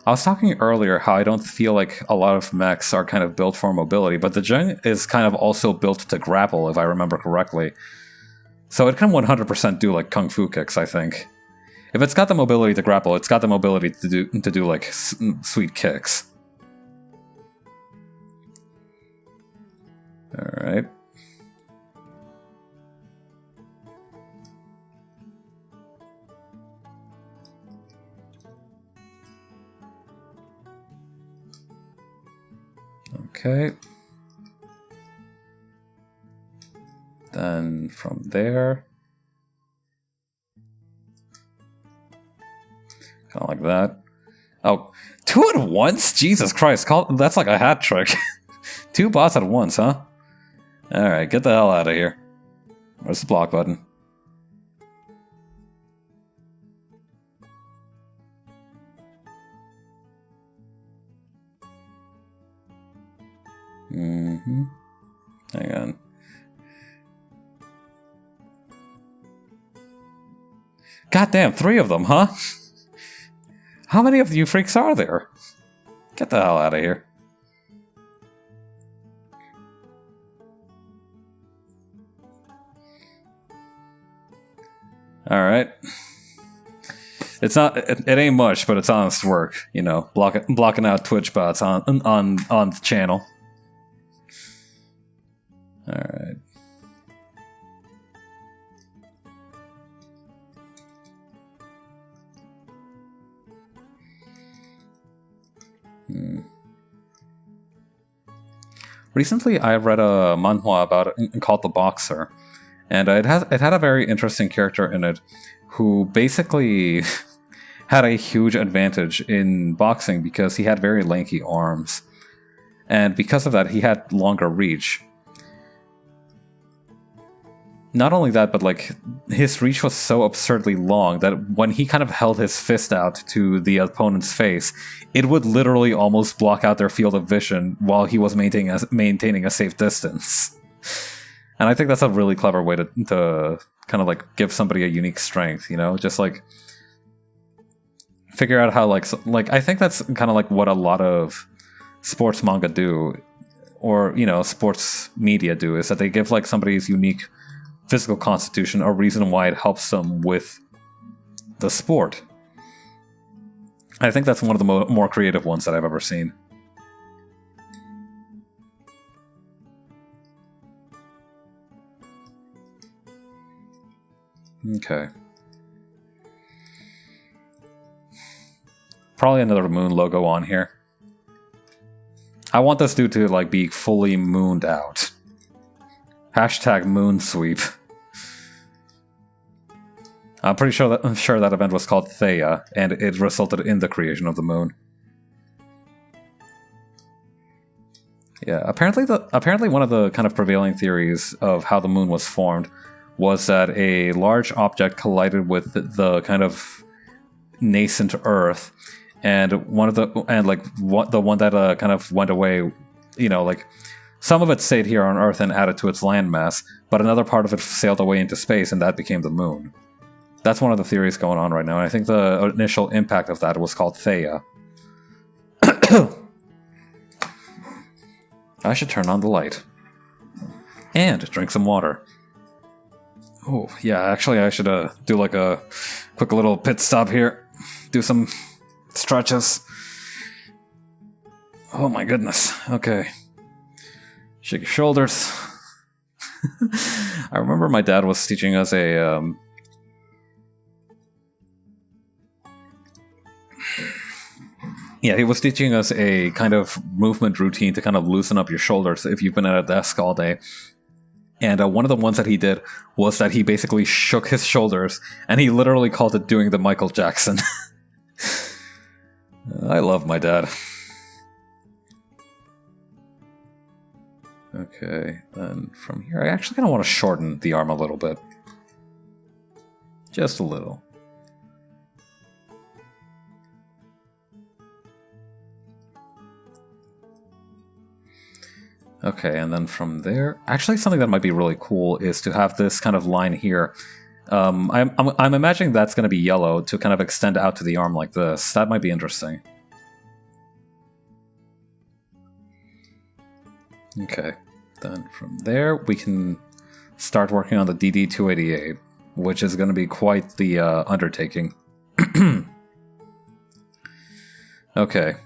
I was talking earlier how I don't feel like a lot of mechs are kind of built for mobility, but the Zheng is kind of also built to grapple, if I remember correctly. So it can 100% do like kung fu kicks, I think. If it's got the mobility to grapple, it's got the mobility to do like sweet kicks. All right. Okay. Then from there, kind of like that. Oh, 2 at once? Jesus Christ, that's like a hat trick. 2 bots at once, huh? Alright, get the hell out of here. Where's the block button? Mm-hmm. Hang on. Goddamn, 3 of them, huh? How many of you freaks are there? Get the hell out of here. Alright. It's not, it ain't much, but it's honest work, you know, blocking out Twitch bots on the channel. Alright. Recently, I read a manhwa about it called The Boxer, and it had a very interesting character in it who basically had a huge advantage in boxing because he had very lanky arms, and because of that, he had longer reach. not only that, but like his reach was so absurdly long that when he kind of held his fist out to the opponent's face, it would literally almost block out their field of vision while he was maintaining a safe distance. And I think that's a really clever way to kind of like give somebody a unique strength, you know, just like figure out how like I think that's kind of like what a lot of sports manga do, or, you know, sports media do, is that they give like somebody's unique physical constitution a reason why it helps them with the sport. I think that's one of the more creative ones that I've ever seen. Okay. Probably another moon logo on here. I want this dude to like be fully mooned out. Hashtag moon sweep. I'm pretty sure that event was called Theia, and it resulted in the creation of the moon. Yeah, apparently one of the kind of prevailing theories of how the moon was formed was that a large object collided with the kind of nascent Earth, and the one that kind of went away, you know, like some of it stayed here on Earth and added to its landmass, but another part of it sailed away into space, and that became the moon. That's one of the theories going on right now, and I think the initial impact of that was called Theia. I should turn on the light. And drink some water. Oh, yeah, actually I should do like a quick little pit stop here. Do some stretches. Oh my goodness. Okay. Shake your shoulders. I remember my dad was teaching us a... Yeah, he was teaching us a kind of movement routine to kind of loosen up your shoulders if you've been at a desk all day. And one of the ones that he did was that he basically shook his shoulders, and he literally called it doing the Michael Jackson. I love my dad. Okay, then from here, I actually kind of want to shorten the arm a little bit. Just a little. Okay, and then from there, actually something that might be really cool is to have this kind of line here. I'm imagining that's going to be yellow to kind of extend out to the arm like this. That might be interesting. Okay, then from there we can start working on the DD-288, which is going to be quite the undertaking. Okay.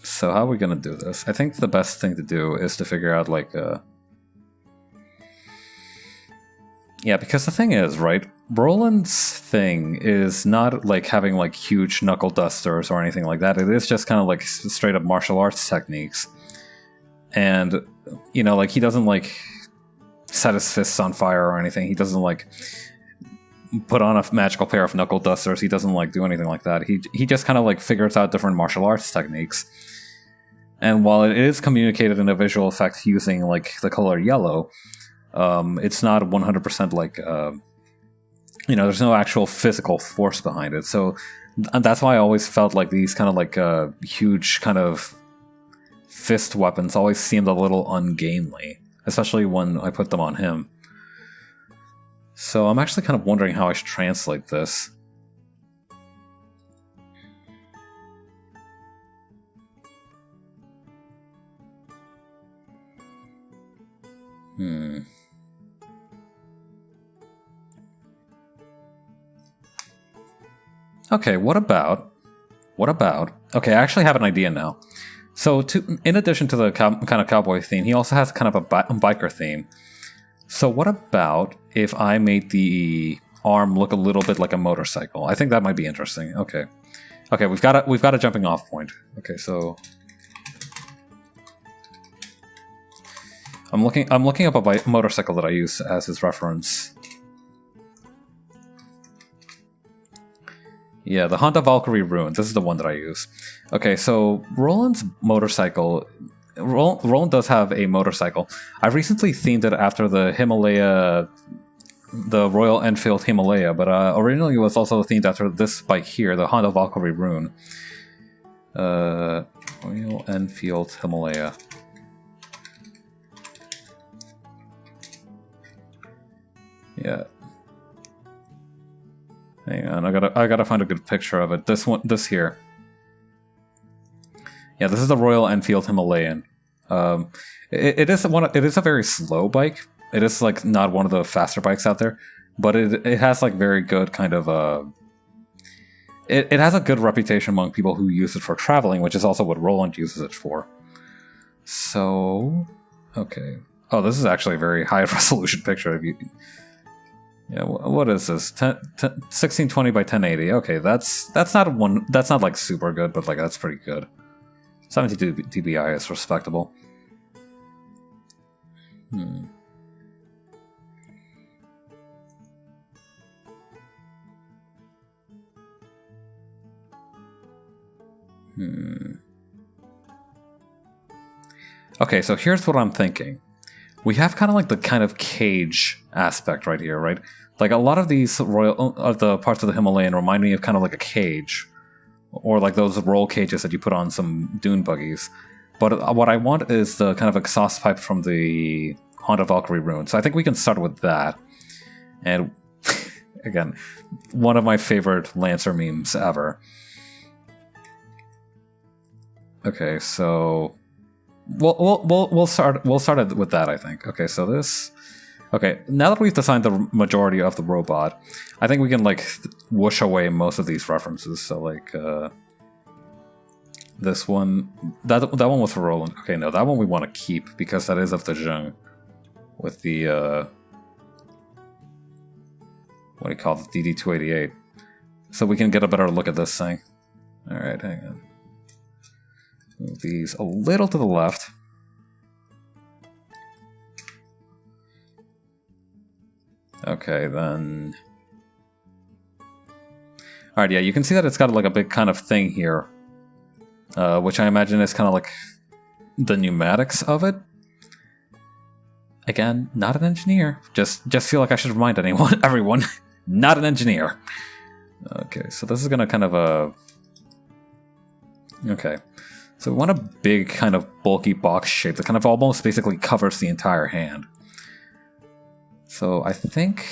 So how are we going to do this? I think the best thing to do is to figure out, like, yeah, because the thing is, right, Roland's thing is not, like, having, like, huge knuckle dusters or anything like that. It is just kind of, like, straight-up martial arts techniques. And, you know, like, he doesn't, like, set his fists on fire or anything. He doesn't, like, put on a magical pair of knuckle dusters. He doesn't, like, do anything like that. He just kind of, like, figures out different martial arts techniques. And while it is communicated in a visual effect using, like, the color yellow, it's not 100% like, you know, there's no actual physical force behind it. So that's why I always felt like these kind of, like, huge kind of fist weapons always seemed a little ungainly, especially when I put them on him. So I'm actually kind of wondering how I should translate this. Okay, what about... Okay, I actually have an idea now. So, in addition to the kind of cowboy theme, he also has kind of a biker theme. So what about if I made the arm look a little bit like a motorcycle? I think that might be interesting. Okay, we've got a jumping off point. Okay, so I'm looking up a motorcycle that I use as his reference. Yeah, the Honda Valkyrie Ruin. This is the one that I use. Okay, so Roland's motorcycle... Roland does have a motorcycle. I recently themed it after the Himalaya the Royal Enfield Himalaya, but originally it was also themed after this bike here, the Honda Valkyrie Rune. Royal Enfield Himalaya. Yeah. Hang on, I gotta find a good picture of it. This here. Yeah, this is the Royal Enfield Himalayan. It is a very slow bike. It is like not one of the faster bikes out there, but it has like very good kind of it has a good reputation among people who use it for traveling, which is also what Roland uses it for. So, okay. Oh, this is actually a very high resolution picture of you. Yeah, what is this? 1620 by 1080. Okay, that's not like super good, but like that's pretty good. 72 dpi is respectable. Okay, so here's what I'm thinking. We have kind of like the kind of cage aspect right here, right? Like a lot of these the parts of the Himalayan remind me of kind of like a cage, or like those roll cages that you put on some dune buggies. But what I want is the kind of exhaust pipe from the Honda Valkyrie Rune. So I think we can start with that. And again, one of my favorite Lancer memes ever. Okay, so we'll start with that, I think. Okay, so this. Okay, now that we've designed the majority of the robot, I think we can like whoosh away most of these references. So like this one, that one was for Roland. Okay, no, that one we want to keep because that is of the Zheng with the what do you call it, DD288. So we can get a better look at this thing. All right, hang on. Move these a little to the left. Okay, then. Alright, yeah, you can see that it's got like a big kind of thing here, which I imagine is kind of like the pneumatics of it. Again, not an engineer. Just feel like I should remind everyone, not an engineer. Okay, so this is gonna kind of okay. So we want a big kind of bulky box shape that kind of almost basically covers the entire hand. So I think,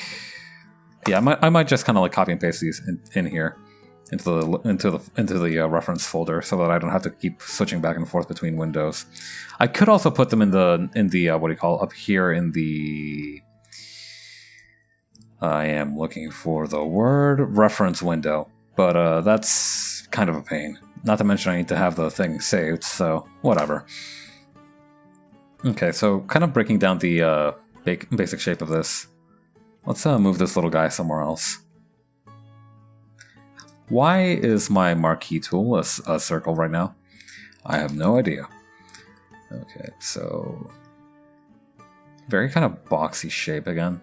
yeah, I might just kind of like copy and paste these in here into the reference folder so that I don't have to keep switching back and forth between windows. I could also put them in the what do you call, up here in the. I am looking for the word reference window, but that's kind of a pain. Not to mention I need to have the thing saved, so whatever. Okay, so kind of breaking down the basic shape of this. Let's move this little guy somewhere else. Why is my marquee tool a circle right now? I have no idea. Okay, so very kind of boxy shape again.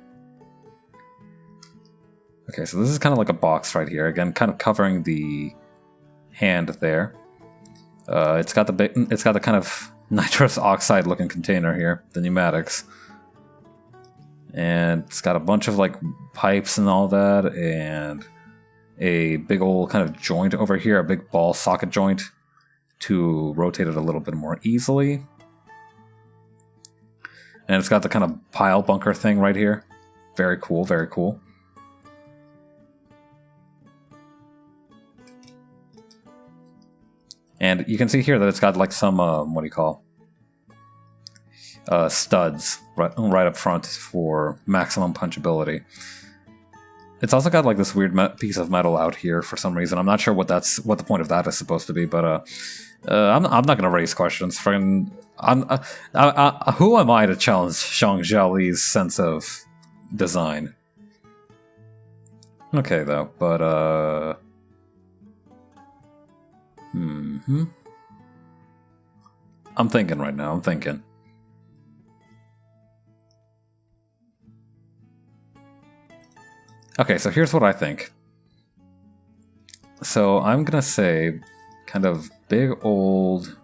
Okay, so this is kind of like a box right here. Again, kind of covering the hand there. It's got the kind of nitrous oxide looking container here, the pneumatics. And it's got a bunch of like pipes and all that, and a big old kind of joint over here, a big ball socket joint to rotate it a little bit more easily. And it's got the kind of pile bunker thing right here. Very cool, very cool. And you can see here that it's got like some, what do you call, studs right up front for maximum punchability. It's also got like this weird piece of metal out here for some reason. I'm not sure what the point of that is supposed to be, but I'm not going to raise questions. Who am I to challenge Zhang Zhaoli's sense of design? Okay, though, but I'm thinking right now. I'm thinking. Okay, so here's what I think. So I'm gonna say kind of big old...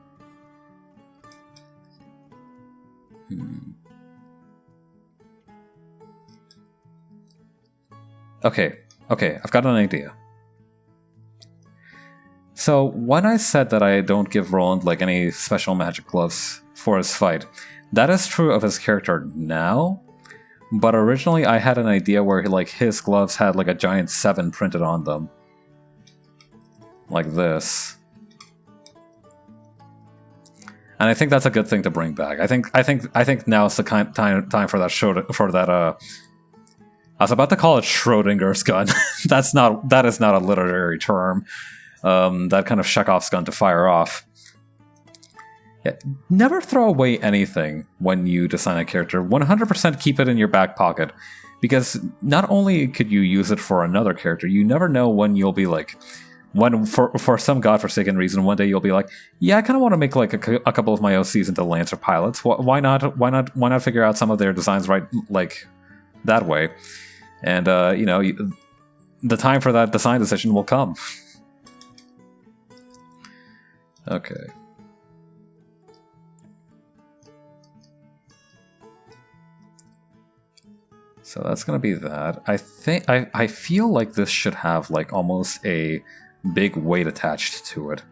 Okay, I've got an idea. So when I said that I don't give Roland like any special magic gloves for his fight, that is true of his character now. But originally I had an idea where like his gloves had like a giant 7 printed on them, like this. And I think that's a good thing to bring back. I think now is the time for that show for that. I was about to call it Schrodinger's gun. That is not a literary term. That kind of Chekhov's gun to fire off. Yeah, never throw away anything when you design a character. 100% keep it in your back pocket, because not only could you use it for another character, you never know when you'll be like, when for some godforsaken reason, one day you'll be like, yeah, I kind of want to make like a couple of my OCs into Lancer pilots. Why not figure out some of their designs right like that way, and the time for that design decision will come. Okay. So that's gonna be that. I feel like this should have like almost a big weight attached to it.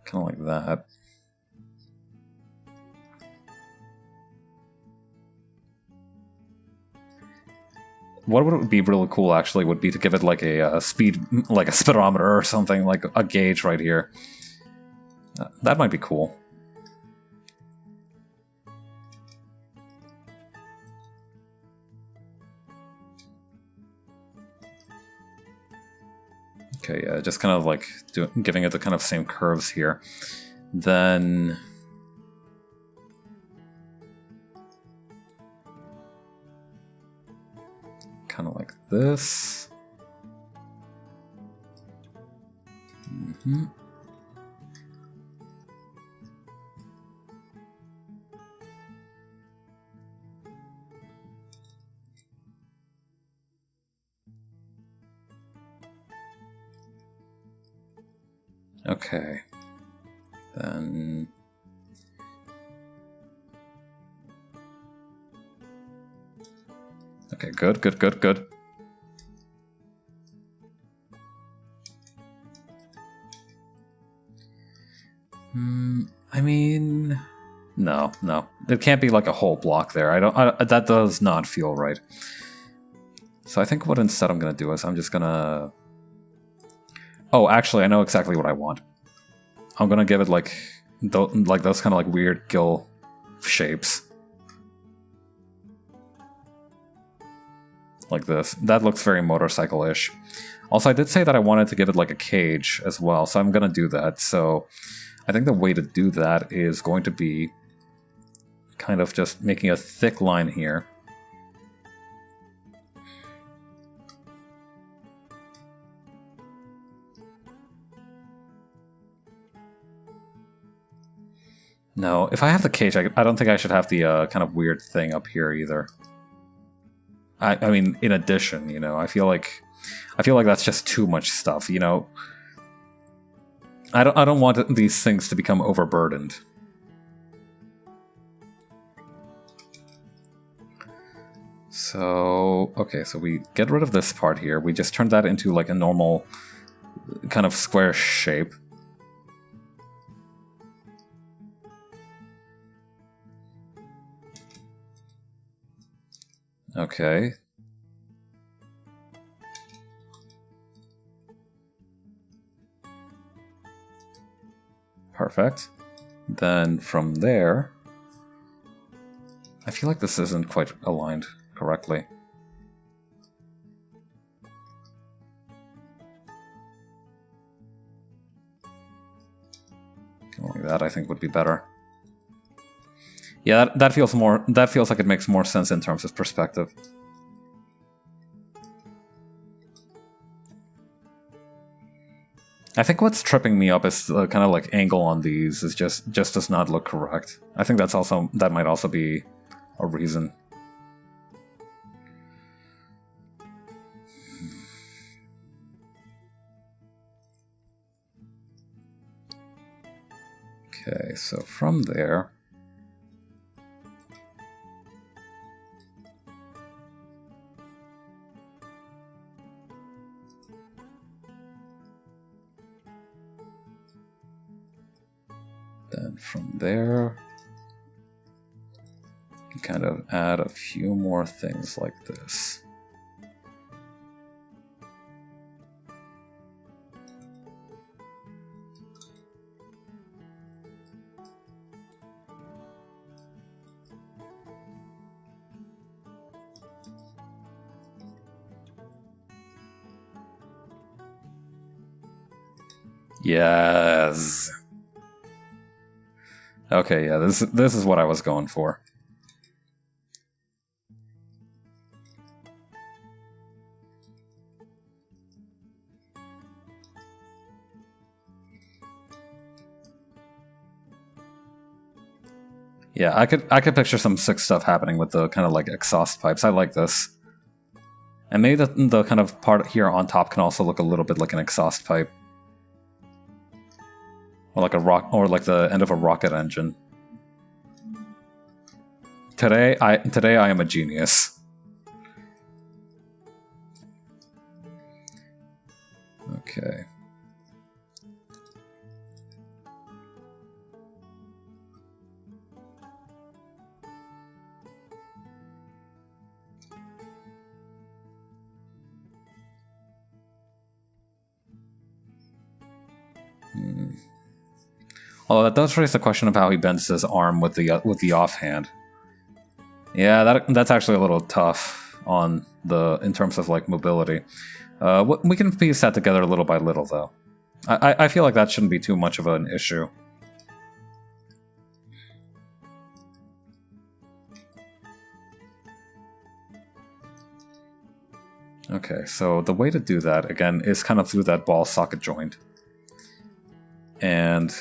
Kind of like that. What would be really cool actually would be to give it like a speed, like a speedometer or something, like a gauge right here. That might be cool. Okay, yeah, just kind of like giving it the kind of same curves here. Then kind of like this. Okay. Then okay, good. I mean, no. It can't be like a whole block there. That does not feel right. So I think what instead I'm gonna do is I'm just gonna... Oh, actually, I know exactly what I want. I'm gonna give it like those kind of like weird gill shapes. Like this. That looks very motorcycle-ish. Also, I did say that I wanted to give it like a cage as well, so I'm gonna do that. So I think the way to do that is going to be kind of just making a thick line here. No, if I have the cage, I don't think I should have the kind of weird thing up here either. I mean, in addition, you know, I feel like that's just too much stuff, you know. I don't want these things to become overburdened. So, okay, so we get rid of this part here. We just turn that into like a normal kind of square shape. Okay. Perfect. Then from there, I feel like this isn't quite aligned correctly. Like that, I think, would be better. Yeah, that feels like it makes more sense in terms of perspective. I think what's tripping me up is the kind of like angle on these is just does not look correct. I think that might also be a reason. Okay, so from there, And from there, you kind of add a few more things like this. Yes. Okay, yeah, this is what I was going for. Yeah, I could picture some sick stuff happening with the kind of like exhaust pipes. I like this. And maybe the kind of part here on top can also look a little bit like an exhaust pipe. Or like the end of a rocket engine. Today I am a genius. Okay. Although that does raise the question of how he bends his arm with the offhand. Yeah, that's actually a little tough in terms of like mobility. We can piece that together little by little, though. I feel like that shouldn't be too much of an issue. Okay, so the way to do that, again, is kind of through that ball socket joint. And...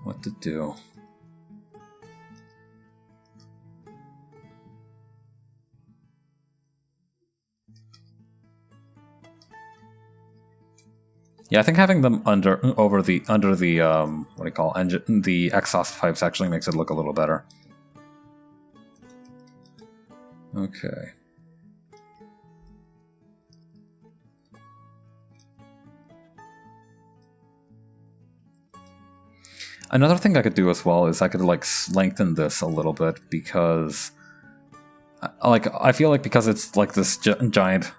what to do? Yeah, I think having them under the what do you call engine, the exhaust pipes actually makes it look a little better. Okay. Another thing I could do as well is I could like lengthen this a little bit, because I feel like because it's like this giant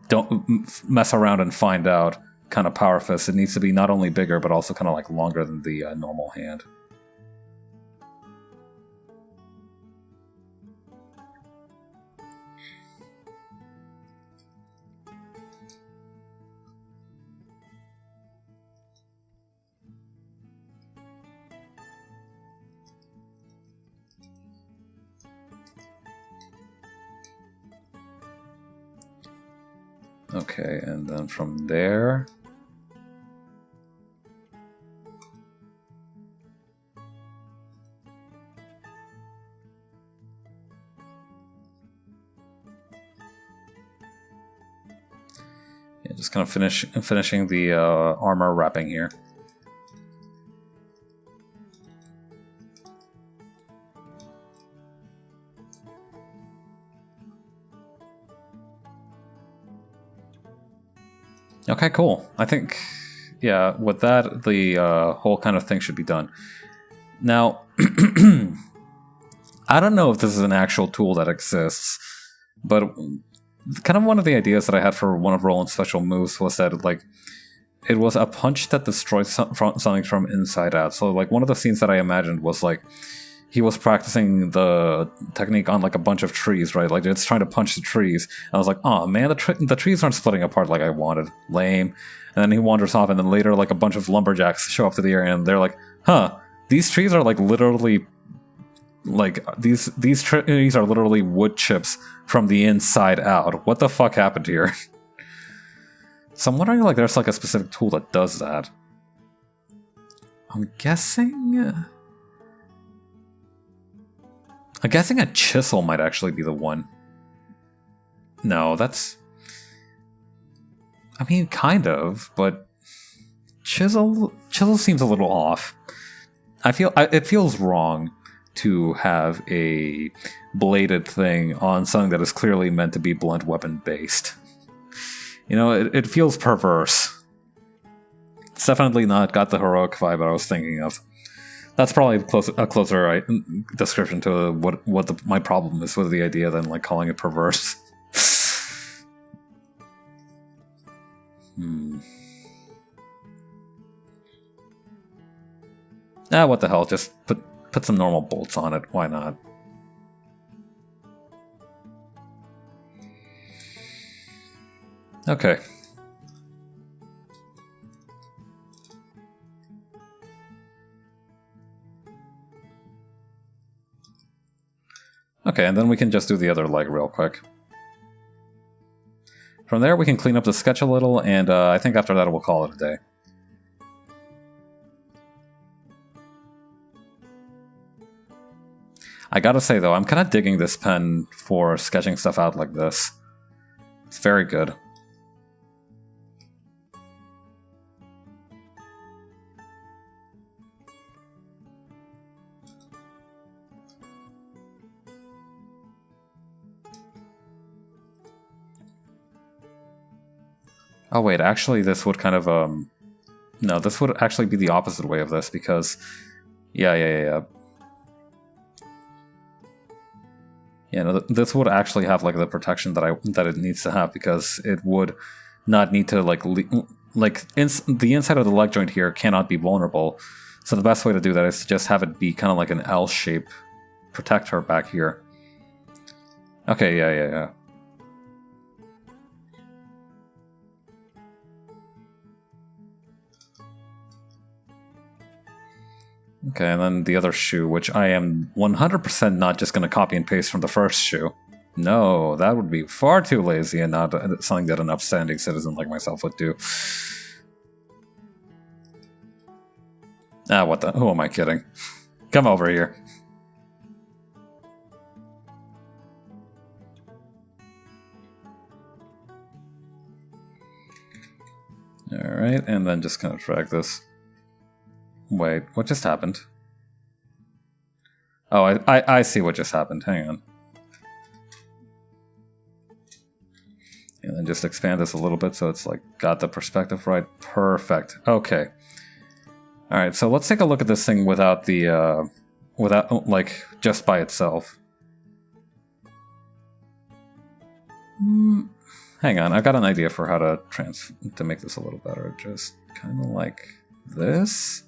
don't mess around and find out kind of power fist, it needs to be not only bigger but also kind of like longer than the normal hand. Okay, and then from there... yeah, just kind of finishing the armor wrapping here. Okay, cool. I think, yeah, with that, the whole kind of thing should be done. Now, I don't know if this is an actual tool that exists, but kind of one of the ideas that I had for one of Roland's special moves was that, like, it was a punch that destroys something from inside out. So, like, one of the scenes that I imagined was, like, he was practicing the technique on like a bunch of trees, right? Like it's trying to punch the trees. And I was like, oh man, the trees aren't splitting apart like I wanted. Lame. And then he wanders off, and then later like a bunch of lumberjacks show up to the area, and they're like, huh, these trees are like literally like these trees are literally wood chips from the inside out. What the fuck happened here? So I'm wondering like there's like a specific tool that does that. I'm guessing a chisel might actually be the one. No, that's... I mean, kind of, but... Chisel seems a little off. It feels wrong to have a bladed thing on something that is clearly meant to be blunt weapon based. You know, it feels perverse. It's definitely not got the heroic vibe I was thinking of. That's probably a closer description to what my problem is with the idea than like calling it perverse. What the hell? Just put some normal bolts on it. Why not? Okay. Okay, and then we can just do the other leg real quick. From there, we can clean up the sketch a little, and I think after that we'll call it a day. I gotta say, though, I'm kind of digging this pen for sketching stuff out like this. It's very good. Oh wait, actually this would kind of, no, this would actually be the opposite way of this, because, yeah. Yeah, no, this would actually have, like, the protection that it needs to have, because it would not need to, like, the inside of the leg joint here cannot be vulnerable, so the best way to do that is to just have it be kind of like an L-shape protector back here. Okay, yeah. Okay, and then the other shoe, which I am 100% not just going to copy and paste from the first shoe. No, that would be far too lazy and not something that an upstanding citizen like myself would do. What the? Who am I kidding? Come over here. Alright, and then just kind of drag this. Wait, what just happened? Oh, I see what just happened. Hang on. And then just expand this a little bit so it's like got the perspective right. Perfect. Okay. Alright, so let's take a look at this thing without the, like, just by itself. Hang on, I've got an idea for how to make this a little better. Just kind of like this.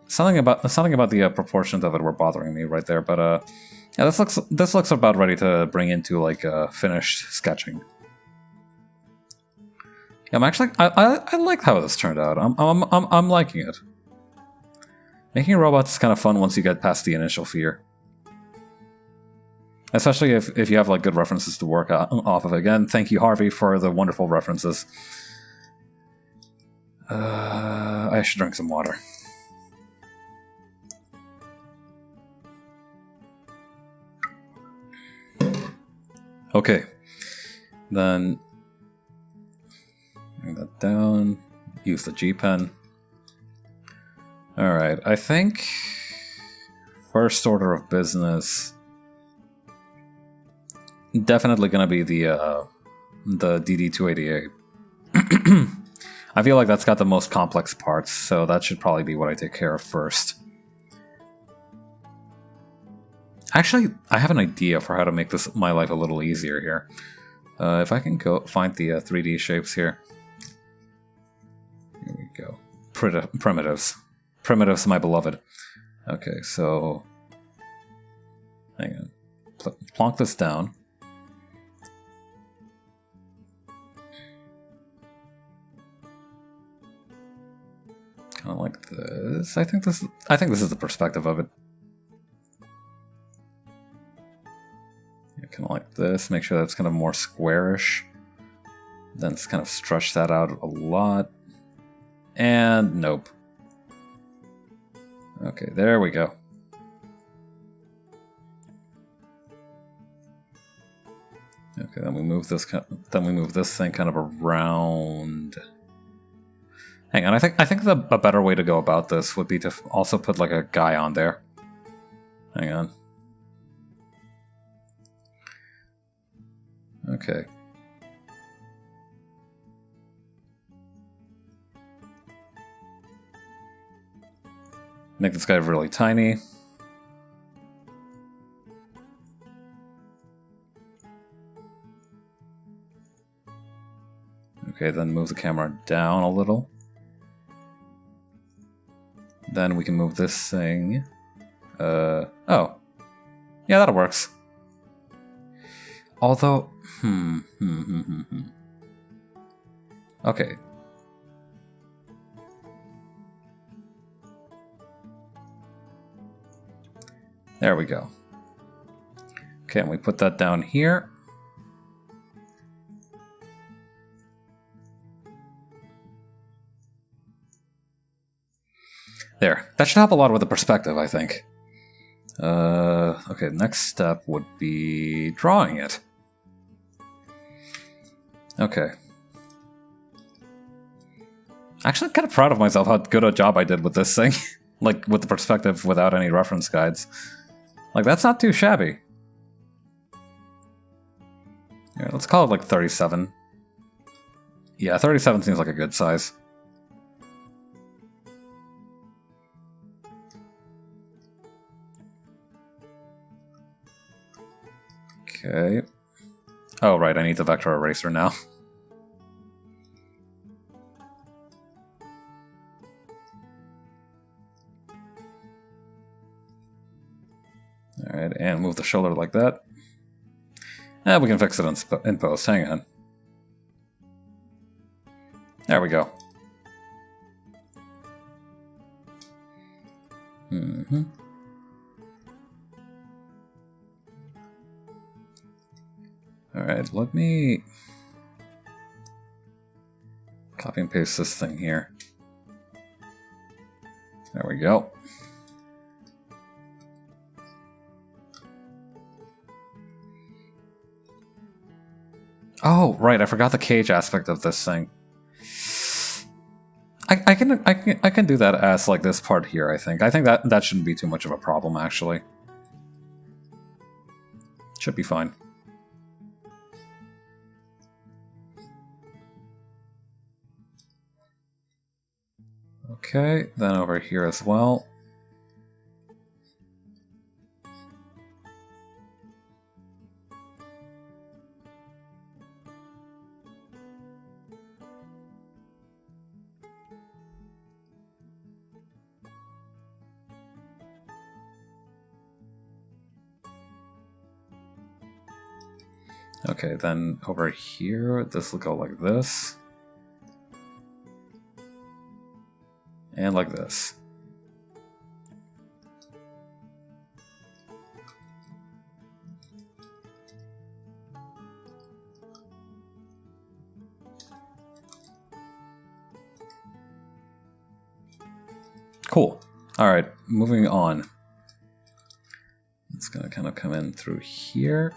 Something about the proportions of it were bothering me right there, but yeah, this looks about ready to bring into like finished sketching. Yeah, I like how this turned out. I'm liking it. Making robots is kind of fun once you get past the initial fear, especially if you have like good references to work off of. Again, thank you, Harvey, for the wonderful references. I should drink some water. Okay, then bring that down, use the G pen. Alright, I think first order of business, definitely gonna be the DD288. I feel like that's got the most complex parts, so that should probably be what I take care of first. Actually, I have an idea for how to make my life a little easier here. If I can go find the 3D shapes here. Here we go. Primitives. Primitives, my beloved. Okay, so... hang on. Plonk this down. Kind of like this. I think this is the perspective of it. Kind of like this, make sure that's kind of more squarish. Then kind of stretch that out a lot. And nope. Okay, there we go. Okay, then we move this. Then we move this thing kind of around. Hang on, I think a better way to go about this would be to also put like a guy on there. Hang on. Okay. Make this guy really tiny. Okay, then move the camera down a little. Then we can move this thing. Oh. Yeah, that works. Although, Okay. There we go. Okay, and we put that down here. There. That should help a lot with the perspective, I think. Okay, next step would be drawing it. Okay. Actually, I'm kind of proud of myself how good a job I did with this thing. Like, with the perspective without any reference guides. Like, that's not too shabby. Yeah, let's call it like 37. Yeah, 37 seems like a good size. Okay. Oh, right, I need the vector eraser now. Alright, and move the shoulder like that. And we can fix it in post. Hang on. There we go. Alright, let me copy and paste this thing here. There we go. Oh, right, I forgot the cage aspect of this thing. I can do that as like this part here, I think. I think that shouldn't be too much of a problem, actually. Should be fine. Okay, then over here as well. Okay, then over here, this will go like this. And like this. Cool. Alright, moving on. It's gonna kind of come in through here.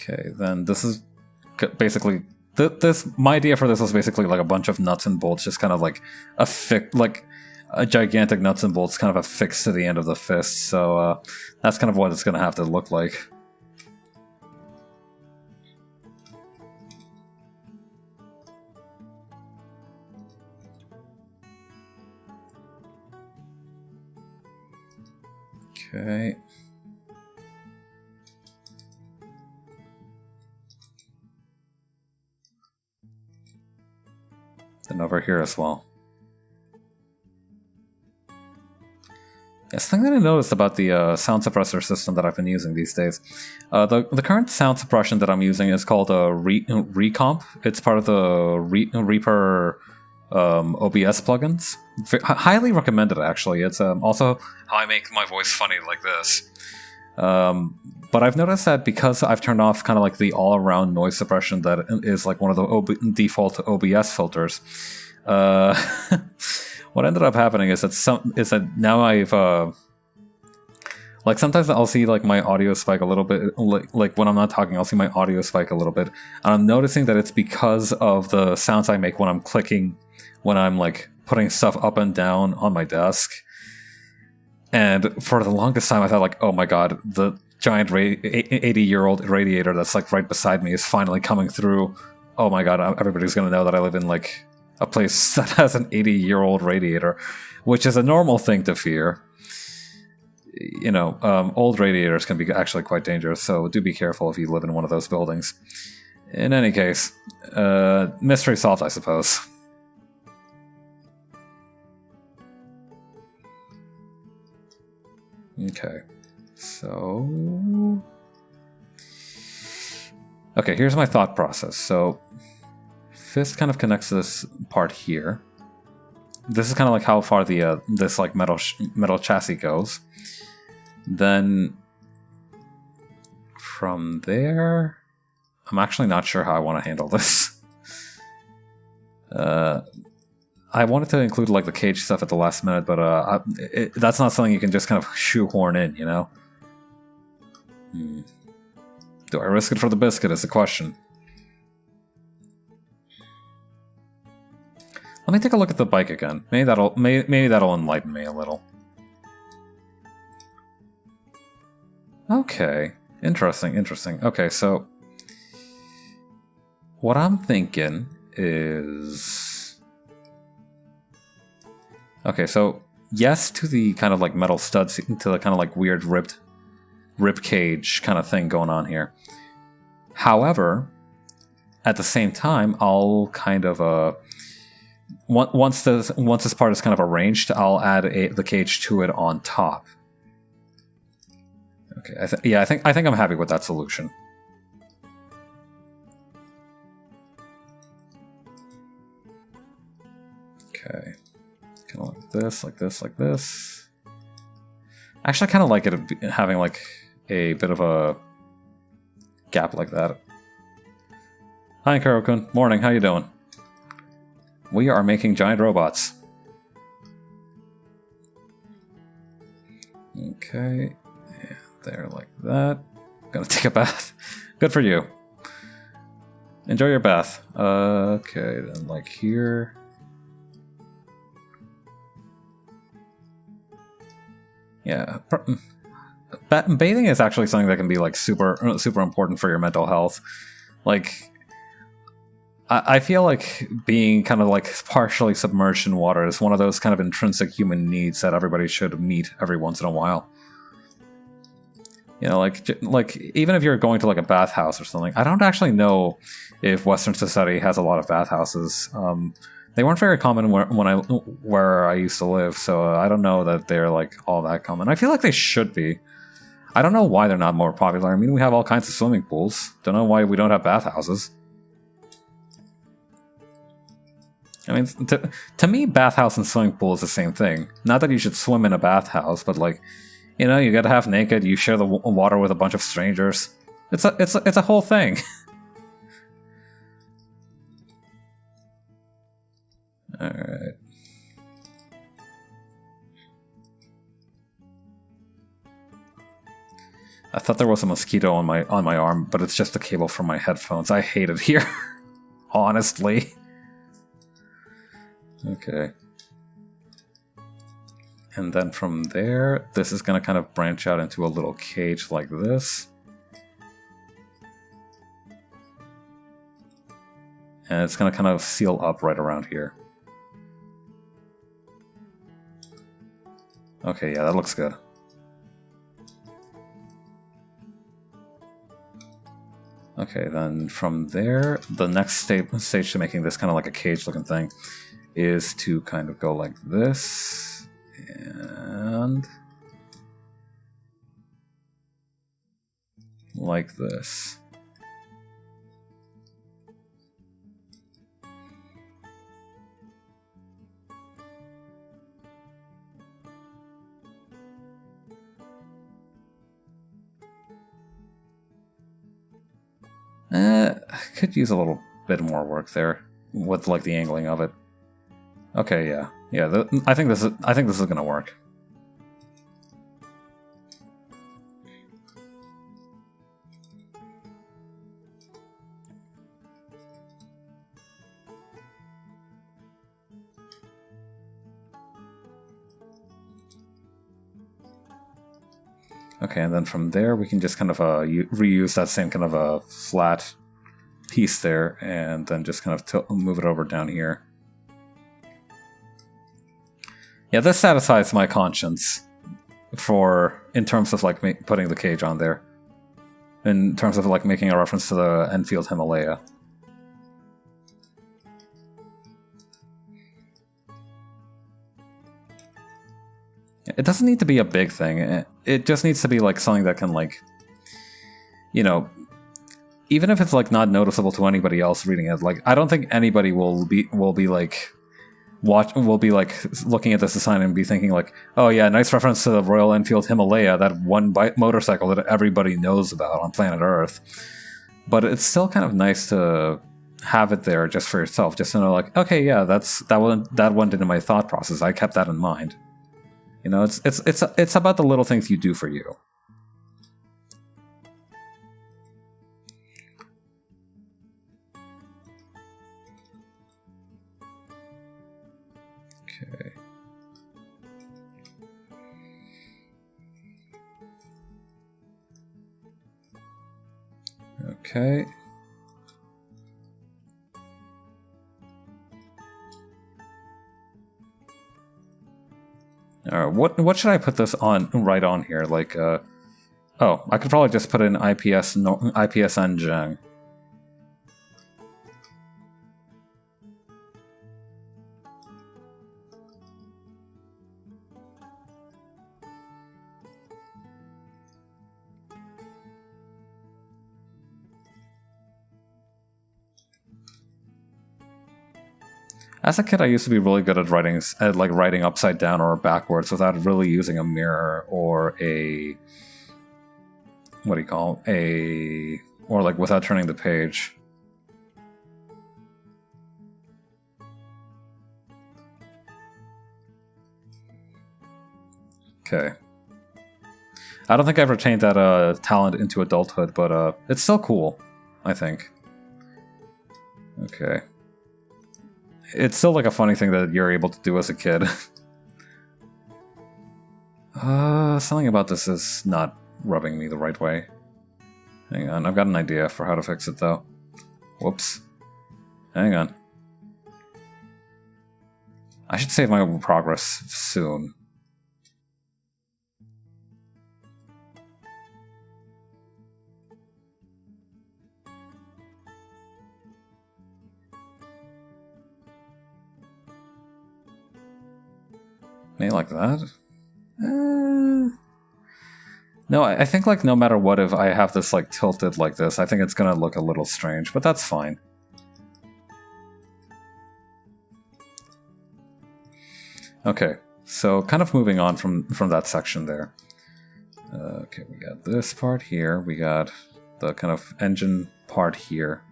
Okay, then this is basically my idea for this was basically like a bunch of nuts and bolts, just kind of like a gigantic nuts and bolts kind of affixed to the end of the fist. So that's kind of what it's going to have to look like. Okay. And over here as well. Yes, thing that I noticed about the sound suppressor system that I've been using these days. The current sound suppression that I'm using is called Recomp. It's part of the Reaper OBS plugins. Highly recommended, actually. It's also how I make my voice funny like this. But I've noticed that because I've turned off kind of like the all-around noise suppression that is like one of the default OBS filters, what ended up happening is that now I've like sometimes I'll see like my audio spike a little bit, like when I'm not talking, I'll see my audio spike a little bit, and I'm noticing that it's because of the sounds I make when I'm clicking, when I'm like putting stuff up and down on my desk. And for the longest time, I thought like, oh my god, the giant 80-year-old radiator that's like right beside me is finally coming through. Oh my god, everybody's gonna know that I live in like a place that has an 80-year-old radiator, which is a normal thing to fear. You know, old radiators can be actually quite dangerous, so do be careful if you live in one of those buildings. In any case, mystery solved, I suppose. Okay, so... Okay, here's my thought process. So, fist kind of connects to this part here. This is kind of like how far the this like metal chassis goes. Then from there, I'm actually not sure how I want to handle this. I wanted to include like the cage stuff at the last minute, but that's not something you can just kind of shoehorn in, you know? Do I risk it for the biscuit is the question. Let me take a look at the bike again. Maybe that'll enlighten me a little. Okay, interesting. Okay, so what I'm thinking is... Okay, so yes to the kind of like metal studs, to the kind of like weird rib cage kind of thing going on here. However, at the same time, I'll kind of once this part is kind of arranged, I'll add the cage to it on top. Okay, I think I'm happy with that solution. Okay, kind of like this. Actually, I kind of like it having like a bit of a gap like that. Hi, Karo-kun. Morning. How you doing? We are making giant robots. Okay. There, like that. Gonna take a bath. Good for you. Enjoy your bath. Okay, then like here. Yeah. Bathing is actually something that can be like super important for your mental health. Like, I feel like being kind of like partially submerged in water is one of those kind of intrinsic human needs that everybody should meet every once in a while. You know, like even if you're going to like a bathhouse or something, I don't actually know if Western society has a lot of bathhouses. They weren't very common where I used to live, so I don't know that they're like all that common. I feel like they should be. I don't know why they're not more popular. I mean, we have all kinds of swimming pools. Don't know why we don't have bathhouses. I mean, to me, bathhouse and swimming pool is the same thing. Not that you should swim in a bathhouse, but like, you know, you get half naked, you share the water with a bunch of strangers. It's a whole thing. All right. I thought there was a mosquito on my arm, but it's just the cable from my headphones. I hate it here, honestly. Okay. And then from there, this is going to kind of branch out into a little cage like this. And it's going to kind of seal up right around here. Okay, yeah, that looks good. Okay, then from there, the next stage to making this kind of like a cage-looking thing is to kind of go like this, and like this. Could use a little bit more work there with like the angling of it. Okay, yeah. Yeah, I think this is gonna work. Okay, and then from there we can just kind of reuse that same kind of a flat piece there, and then just kind of move it over down here. Yeah, this satisfies my conscience in terms of like putting the cage on there. In terms of like making a reference to the Enfield Himalaya. It doesn't need to be a big thing. It just needs to be like something that can like, you know, even if it's like not noticeable to anybody else reading it. Like I don't think anybody will be like looking at this design and be thinking like, oh yeah, nice reference to the Royal Enfield Himalaya, that one motorcycle that everybody knows about on planet Earth. But it's still kind of nice to have it there just for yourself, just to know like, okay, yeah, that went into my thought process. I kept that in mind. You know, it's about the little things you do for you. Okay. Okay. All right, what should I put this on right on here? Like, oh, I could probably just put in IPS and Zheng. As a kid, I used to be really good at writing upside down or backwards without really using a mirror or a or like without turning the page. Okay. I don't think I've retained that talent into adulthood, but it's still cool, I think. Okay. It's still like a funny thing that you're able to do as a kid. Something about this is not rubbing me the right way. Hang on, I've got an idea for how to fix it though. Whoops. Hang on. I should save my progress soon. Maybe like that? No, I think like no matter what, if I have this like tilted like this, I think it's gonna look a little strange, but that's fine. Okay, so kind of moving on from that section there. Okay, we got this part here, we got the kind of engine part here,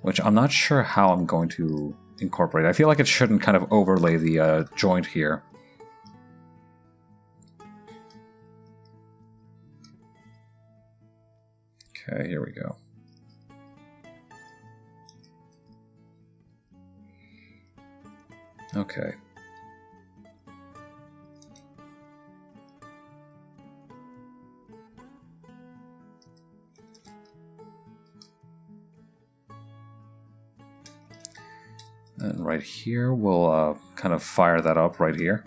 which I'm not sure how I'm going to incorporate. I feel like it shouldn't kind of overlay the joint here. Okay, here we go. Okay. And right here, we'll kind of fire that up right here.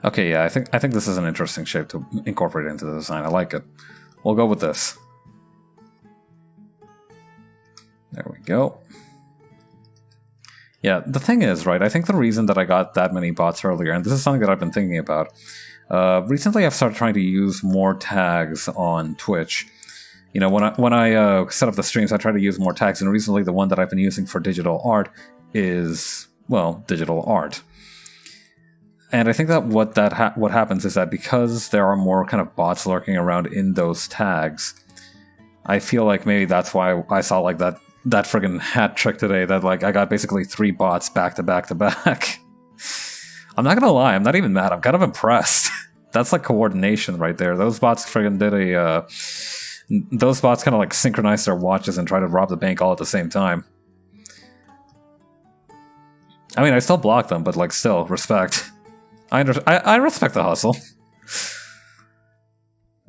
Okay, yeah, I think this is an interesting shape to incorporate into the design. I like it. We'll go with this. There we go. Yeah, the thing is, right, I think the reason that I got that many bots earlier, and this is something that I've been thinking about, recently I've started trying to use more tags on Twitch. You know, when I set up the streams, I try to use more tags, and recently the one that I've been using for digital art is, well, digital art. And I think that what happens is that because there are more kind of bots lurking around in those tags, I feel like maybe that's why I saw like that friggin' hat trick today, that like I got basically 3 bots back to back to back. I'm not gonna lie, I'm not even mad, I'm kind of impressed. That's like coordination right there. Those bots friggin' did those bots kind of like synchronized their watches and tried to rob the bank all at the same time. I mean, I still blocked them, but like still, respect. I respect the hustle.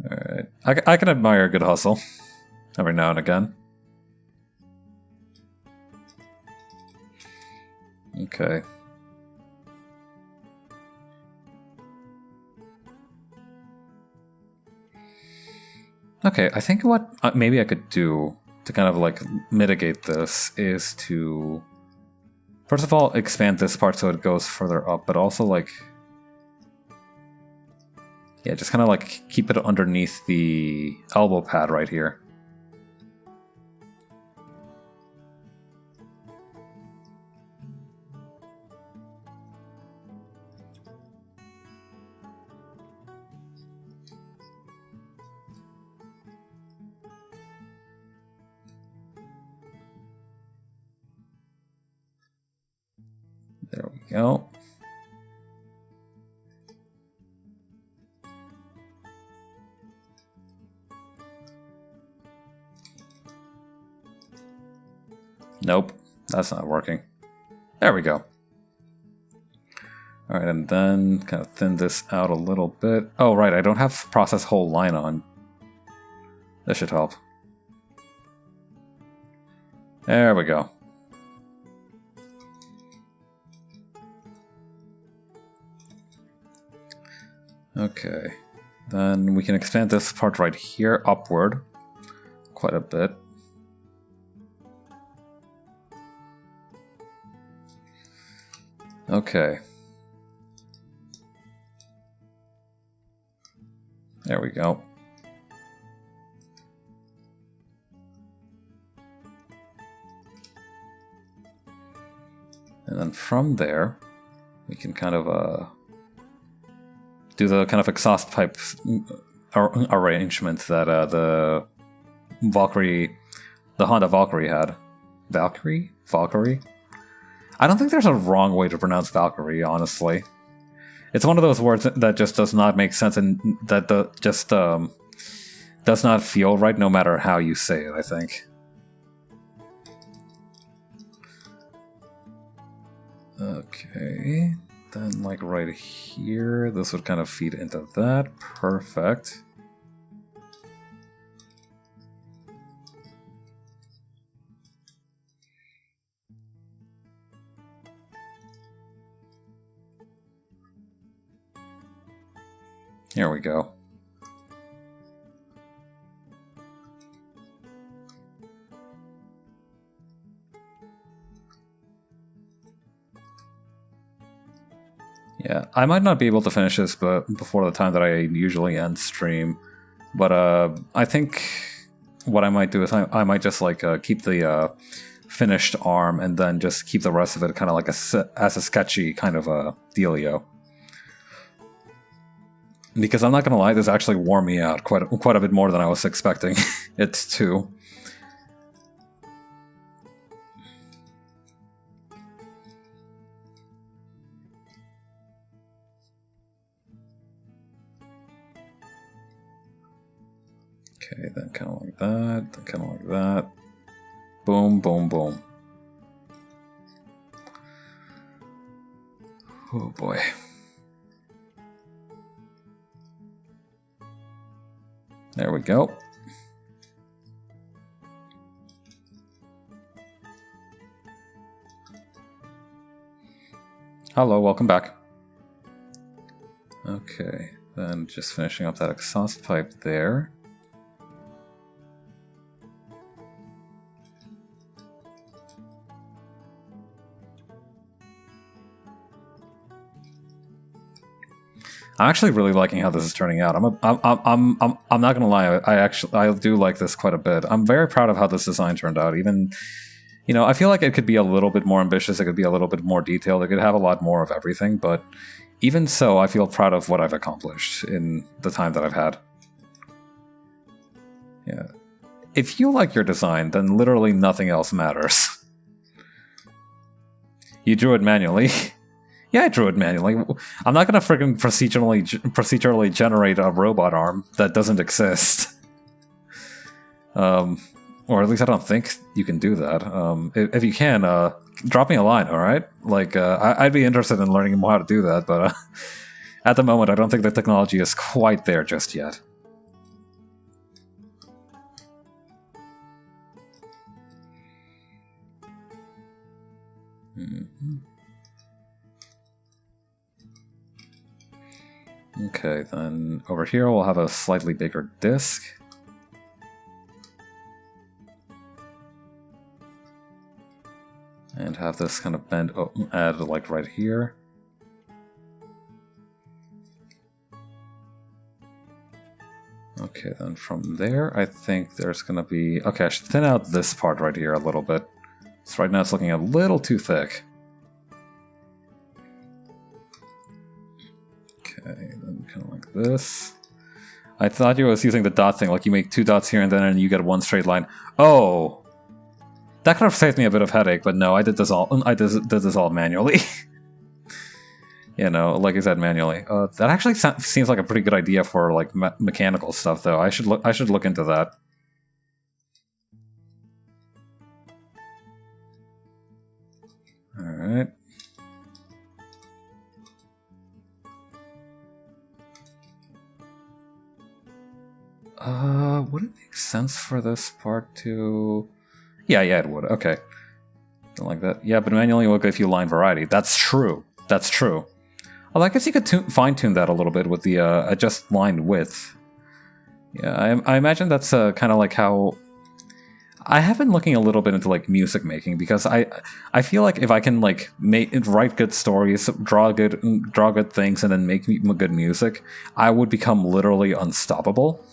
Alright. I can admire a good hustle. Every now and again. Okay. Okay, I think what maybe I could do to kind of like mitigate this is to, first of all, expand this part so it goes further up, but also like, yeah, just kind of like keep it underneath the elbow pad right here. There we go. Nope, that's not working. There we go. Alright, and then kind of thin this out a little bit. Oh, right, I don't have process whole line on. This should help. There we go. Okay, then we can expand this part right here upward quite a bit. Okay. There we go. And then from there, we can kind of do the kind of exhaust pipe arrangement that the Honda Valkyrie had. Valkyrie? I don't think there's a wrong way to pronounce Valkyrie, honestly. It's one of those words that just does not make sense and that just does not feel right no matter how you say it, I think. Okay, then like right here, this would kind of feed into that. Perfect. Here we go. Yeah, I might not be able to finish this before the time that I usually end stream, but I think what I might do is I might just like keep the finished arm and then just keep the rest of it kind of like as a sketchy kind of a dealio. Because I'm not gonna lie, this actually wore me out quite a bit more than I was expecting it to. Okay, then kind of like that, then kind of like that. Boom, boom, boom. Oh boy. There we go. Hello, welcome back. Okay, then just finishing up that exhaust pipe there. I'm actually really liking how this is turning out. I'm not gonna lie. I do like this quite a bit. I'm very proud of how this design turned out. Even You know, I feel like it could be a little bit more ambitious, it could be a little bit more detailed, it could have a lot more of everything, but even so, I feel proud of what I've accomplished in the time that I've had. Yeah. If you like your design, then literally nothing else matters. You drew it manually. Yeah, I drew it manually. I'm not gonna friggin' procedurally generate a robot arm that doesn't exist. Or at least I don't think you can do that. If you can, drop me a line, alright? Like, I'd be interested in learning more how to do that, but at the moment I don't think the technology is quite there just yet. Okay, then over here we'll have a slightly bigger disc. And have this kind of bend add like right here. Okay, then from there I think there's gonna be... Okay, I should thin out this part right here a little bit. So right now it's looking a little too thick. Okay, then kind of like this. I thought you was using the dot thing, like you make 2 dots here and then you get 1 straight line. Oh! That could have saved me a bit of headache, but no, I did this all manually. You know, like I said, manually. That actually seems like a pretty good idea for like mechanical stuff, though. I should look into that. All right. Would it make sense for this part to... Yeah, it would. Okay. Something like that. Yeah, but manually will give you line variety. That's true. That's true. Although I guess you could fine-tune that a little bit with the adjust line width. Yeah, I imagine that's kind of like how... I have been looking a little bit into like music making because I feel like if I can like write good stories, draw good things, and then make good music, I would become literally unstoppable.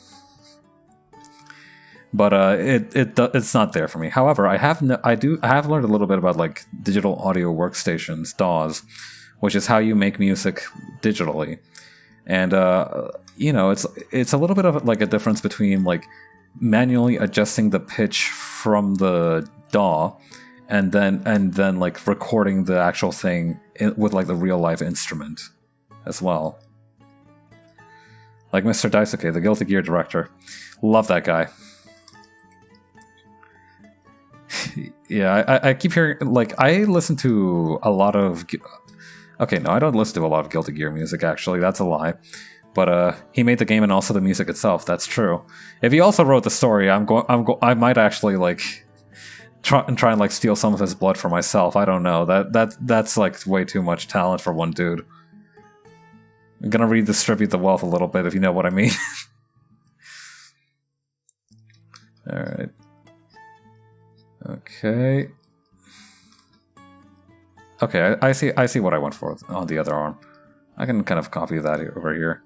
But it's not there for me. However, I have learned a little bit about like digital audio workstations, DAWs, which is how you make music digitally. And you know, it's a little bit of like a difference between like manually adjusting the pitch from the DAW and then like recording the actual thing with like the real live instrument as well. Like Mr. Daisuke, the Guilty Gear director. Love that guy. Yeah, I keep hearing, like, I listen to a lot of... Okay, no, I don't listen to a lot of Guilty Gear music, actually. That's a lie. But he made the game and also the music itself. That's true. If he also wrote the story, I might actually, like, try and, like, steal some of his blood for myself. I don't know. That's, like, way too much talent for one dude. I'm gonna redistribute the wealth a little bit, if you know what I mean. Alright. Okay. Okay, I see what I went for on the other arm. I can kind of copy that over here.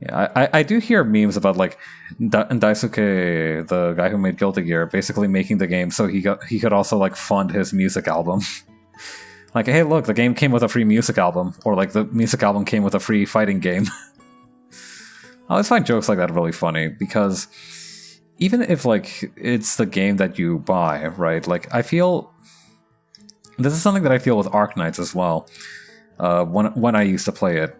Yeah, I do hear memes about like Daisuke, the guy who made Guilty Gear, basically making the game so he could also like fund his music album. Like, hey, look, the game came with a free music album, or like the music album came with a free fighting game. I always find jokes like that really funny because even if like it's the game that you buy, right? Like I feel this is something that I feel with Arknights as well. When I used to play it,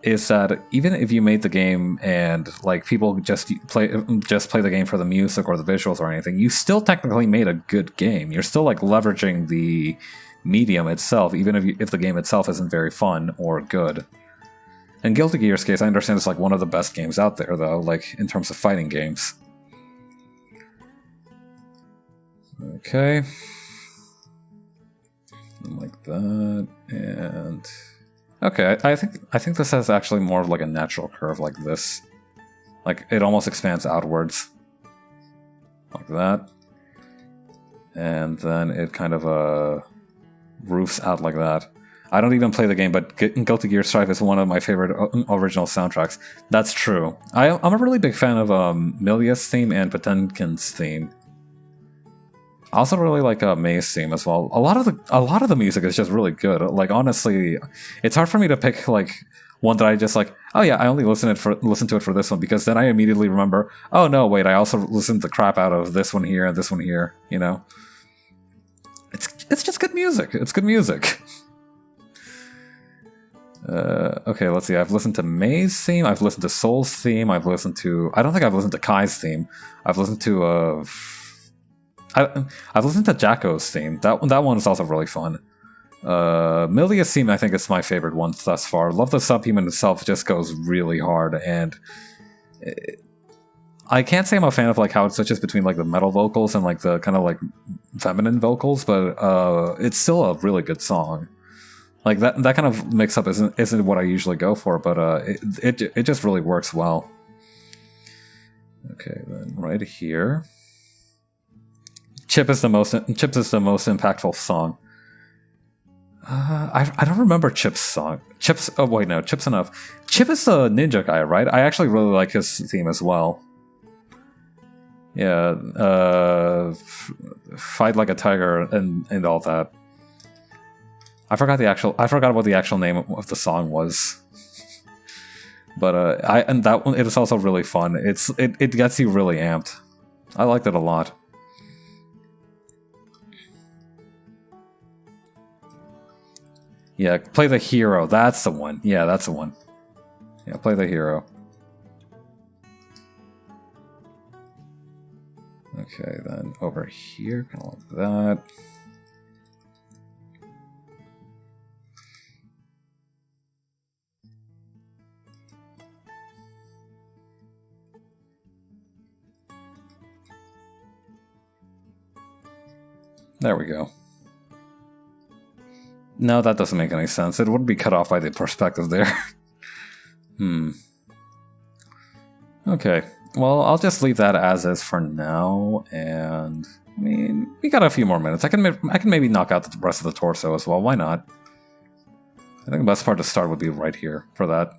is that even if you made the game and like people just play the game for the music or the visuals or anything, you still technically made a good game. You're still like leveraging the medium itself, even if the game itself isn't very fun or good. In Guilty Gear's case, I understand it's like one of the best games out there, though, like in terms of fighting games. Okay. Like that, and okay, I think this has actually more of like a natural curve like this. Like it almost expands outwards. Like that. And then it kind of roofs out like that. I don't even play the game, but Guilty Gear Strive is one of my favorite original soundtracks. That's true. I'm a really big fan of Milia's theme and Potemkin's theme. I also really like May's theme as well. A lot of the music is just really good. Like honestly, it's hard for me to pick like one that I just like. Oh yeah, I only listen to it for this one, because then I immediately remember. Oh no, wait, I also listened the crap out of this one here and this one here. You know, it's just good music. It's good music. Okay, let's see. I've listened to May's theme. I've listened to Soul's theme. I've listened to. I don't think I've listened to Kai's theme. I've listened to. I've listened to Jacko's theme. That one is also really fun. Milia's theme, I think, is my favorite one thus far. Love the Subhuman itself just goes really hard, and I can't say I'm a fan of like how it switches between like the metal vocals and like the kind of like feminine vocals, but it's still a really good song. Like that kind of mix up isn't what I usually go for, but it just really works well. Okay, then right here. Chip is the most impactful song. I don't remember Chip's song. Chip's enough. Chip is the ninja guy, right? I actually really like his theme as well. Yeah, fight like a tiger and all that. I forgot what the actual name of the song was. But that one, it is also really fun. It gets you really amped. I liked it a lot. Yeah, play the hero. That's the one. Yeah, that's the one. Yeah, play the hero. Okay, then over here, kind of like that. There we go. No, that doesn't make any sense. It wouldn't be cut off by the perspective there. Okay. Well, I'll just leave that as is for now, and I mean, we got a few more minutes. I can maybe knock out the rest of the torso as well. Why not? I think the best part to start would be right here for that.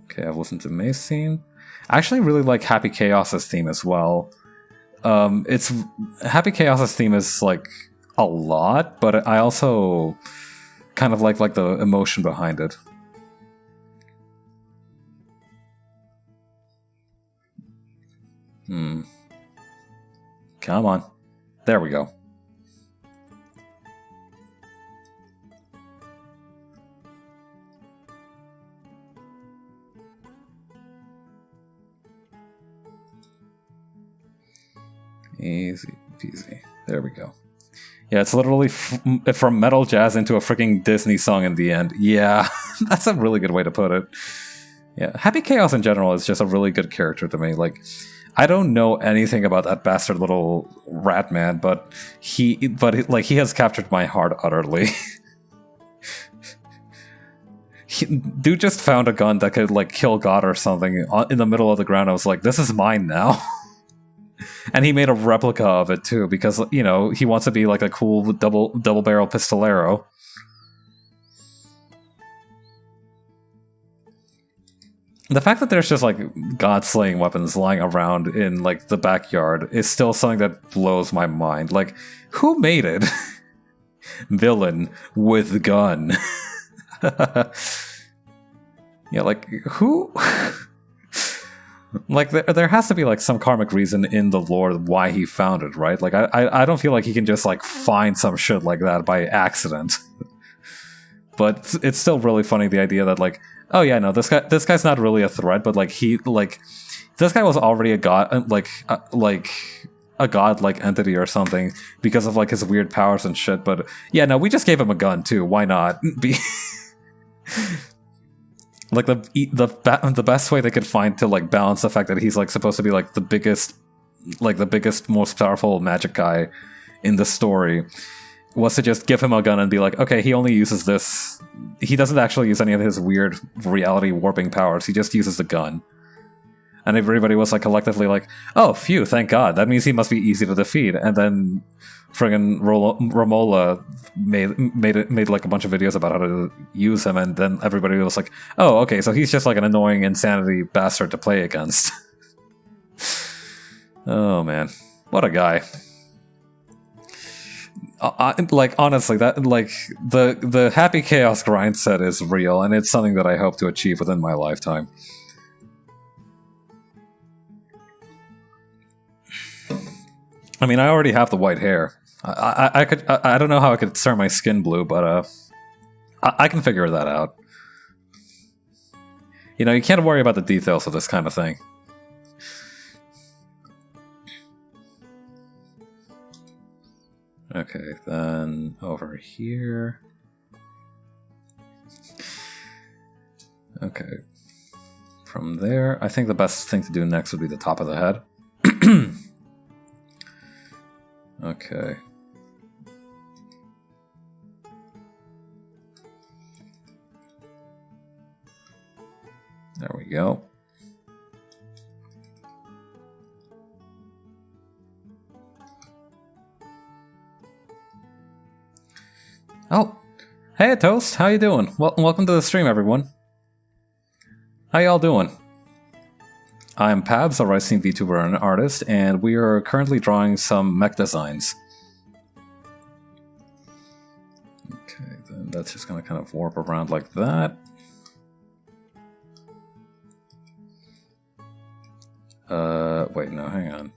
Okay, I've listened to May's theme. I actually really like Happy Chaos's theme as well. It's Happy Chaos's theme is like a lot, but I also kind of like the emotion behind it. Come on. There we go. Easy peasy. There we go. Yeah, it's literally from metal jazz into a freaking Disney song in the end. Yeah, that's a really good way to put it. Yeah, Happy Chaos in general is just a really good character to me. Like, I don't know anything about that bastard little rat man, but he has captured my heart utterly. Dude just found a gun that could like kill God or something in the middle of the ground. I was like, this is mine now. And he made a replica of it too, because, you know, he wants to be like a cool double barrel pistolero. The fact that there's just like god-slaying weapons lying around in like the backyard is still something that blows my mind. Like, who made it? Villain with gun. Yeah, like, who? Like, there has to be like some karmic reason in the lore why he found it, right? Like, I don't feel like he can just like find some shit like that by accident. But it's still really funny, the idea that like, oh yeah, no, this guy's not really a threat, but like this guy was already a god, like a god-like entity or something because of like his weird powers and shit. But yeah, no, we just gave him a gun too. Why not? Like the best way they could find to like balance the fact that he's like supposed to be like the biggest, most powerful magic guy in the story was to just give him a gun and be like, okay, he only uses this. He doesn't actually use any of his weird reality warping powers. He just uses the gun. And everybody was like collectively like, oh, phew, thank God. That means he must be easy to defeat. And then friggin' Romola made like a bunch of videos about how to use him, and then everybody was like, oh, okay, so he's just like an annoying insanity bastard to play against. Oh man. What a guy. Like, honestly, that, like, the Happy Chaos grind set is real, and it's something that I hope to achieve within my lifetime. I mean, I already have the white hair. I don't know how I could turn my skin blue, but I can figure that out. You know, you can't worry about the details of this kind of thing. Okay, then over here. Okay. From there, I think the best thing to do next would be the top of the head. Okay. There we go. Oh, hey Toast, how you doing? Welcome to the stream, everyone. How y'all doing? I'm Pabs, a rising VTuber and artist, and we are currently drawing some mech designs. Okay, then that's just gonna kind of warp around like that. Wait, no, hang on.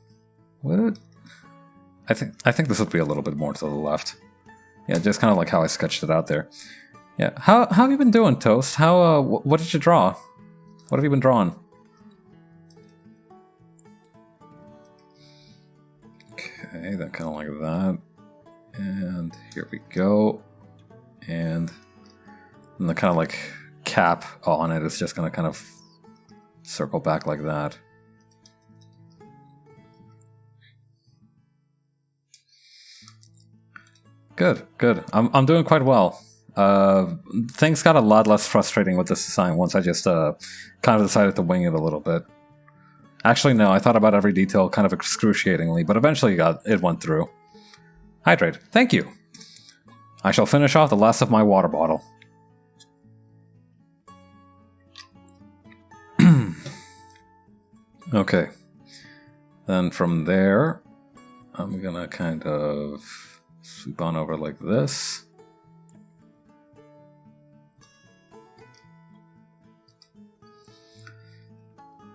What? I think this would be a little bit more to the left. Yeah, just kind of like how I sketched it out there. Yeah, how have you been doing, Toast? How what did you draw? What have you been drawing? Okay, then kind of like that. And here we go. And the kind of like cap on it is just gonna kind of circle back like that. Good, good. I'm doing quite well. Things got a lot less frustrating with this design once I just kind of decided to wing it a little bit. Actually, no, I thought about every detail kind of excruciatingly, but eventually it went through. Hydrate. Thank you. I shall finish off the last of my water bottle. Okay. Then from there, I'm gonna kind of sweep on over like this.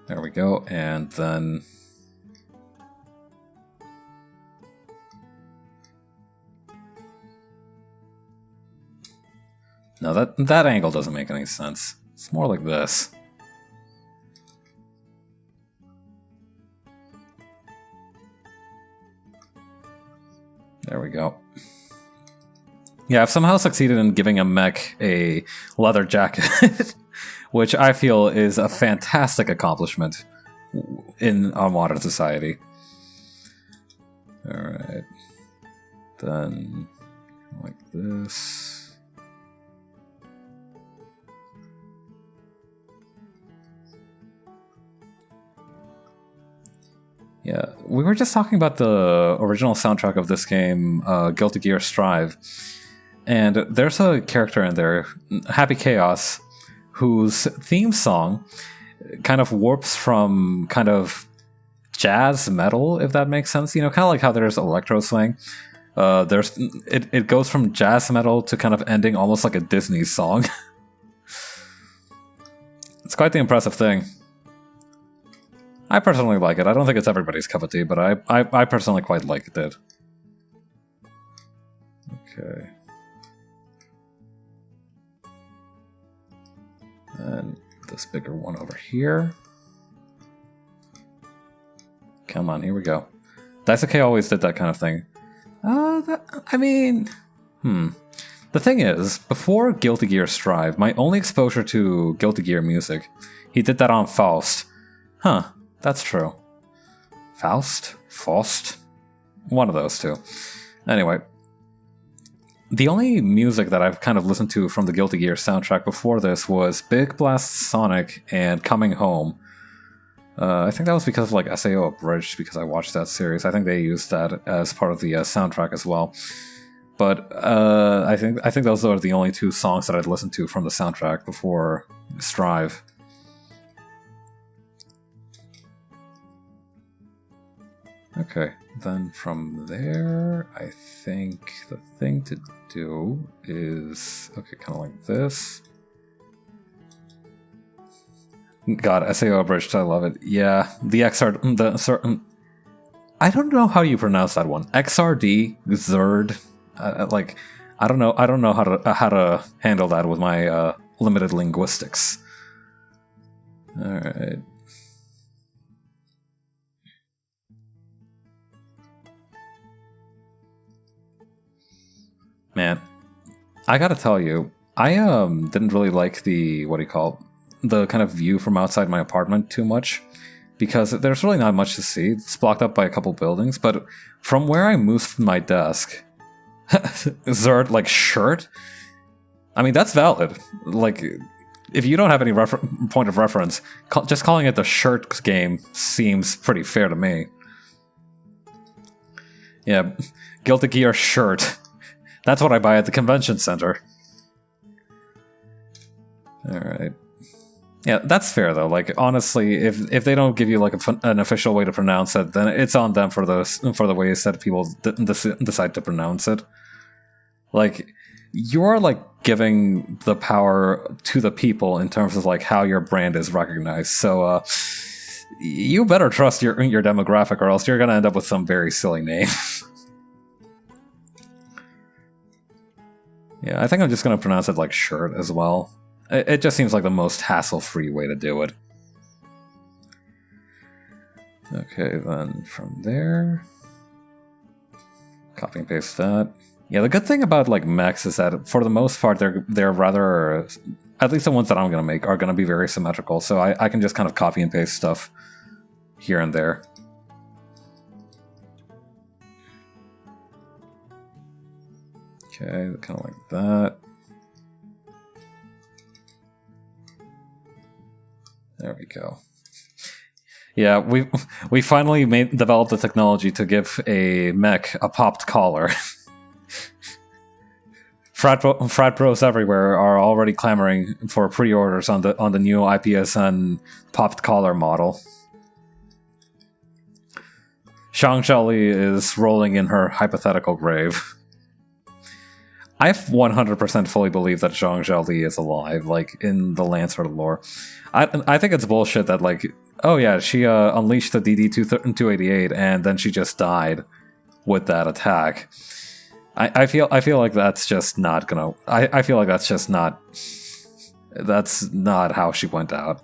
There we go, and then no, that angle doesn't make any sense. It's more like this. There we go. Yeah, I've somehow succeeded in giving a mech a leather jacket, which I feel is a fantastic accomplishment in our modern society. Alright. Then, like this. Yeah, we were just talking about the original soundtrack of this game, Guilty Gear Strive, and there's a character in there, Happy Chaos, whose theme song kind of warps from kind of jazz metal, if that makes sense. You know, kind of like how there's electro swing. It goes from jazz metal to kind of ending almost like a Disney song. It's quite the impressive thing. I personally like it. I don't think it's everybody's cup of tea, but I personally quite liked it. Okay. And this bigger one over here. Come on, here we go. Daisuke always did that kind of thing. The thing is, before Guilty Gear Strive, my only exposure to Guilty Gear music, he did that on Faust. Huh. That's true. Faust? One of those two. Anyway, the only music that I've kind of listened to from the Guilty Gear soundtrack before this was Big Blast Sonic and Coming Home. I think that was because of like SAO Abridged, because I watched that series. I think they used that as part of the soundtrack as well. But I think those are the only two songs that I'd listened to from the soundtrack before Strive. Okay, then from there, I think the thing to do is... Okay, kind of like this. God, SAO abridged, I love it. Yeah, the XR... the certain... I don't know how you pronounce that one. XRD, Zerd. Like, I don't know how to handle that with my limited linguistics. Alright. Man, I gotta tell you, I didn't really like the the kind of view from outside my apartment too much, because there's really not much to see. It's blocked up by a couple buildings, but from where I moved my desk, Zerd, like, shirt? I mean, that's valid. Like, if you don't have any point of reference, just calling it the shirt game seems pretty fair to me. Yeah, Guilty Gear shirt. That's what I buy at the convention center. Alright. Yeah, that's fair though. Like, honestly, if they don't give you like an official way to pronounce it, then it's on them for the ways that people decide to pronounce it. Like, you're like giving the power to the people in terms of like how your brand is recognized. So you better trust your demographic, or else you're gonna end up with some very silly name. Yeah, I think I'm just gonna pronounce it like shirt as well. It just seems like the most hassle-free way to do it. Okay, then from there... Copy and paste that. Yeah, the good thing about like mechs is that for the most part they're rather... At least the ones that I'm gonna make are gonna be very symmetrical, so I can just kind of copy and paste stuff here and there. Okay, kind of like that. There we go. Yeah, we finally developed the technology to give a mech a popped collar. Frat bros everywhere are already clamoring for pre-orders on the new IPSN popped collar model. Zhang Xiaoli is rolling in her hypothetical grave. I 100% fully believe that Zheng Xiaoli is alive, like, in the Lancer lore. I think it's bullshit that, like, oh yeah, she unleashed the DD-288 and then she just died with that attack. I feel like that's just not gonna... I feel like that's just not... That's not how she went out.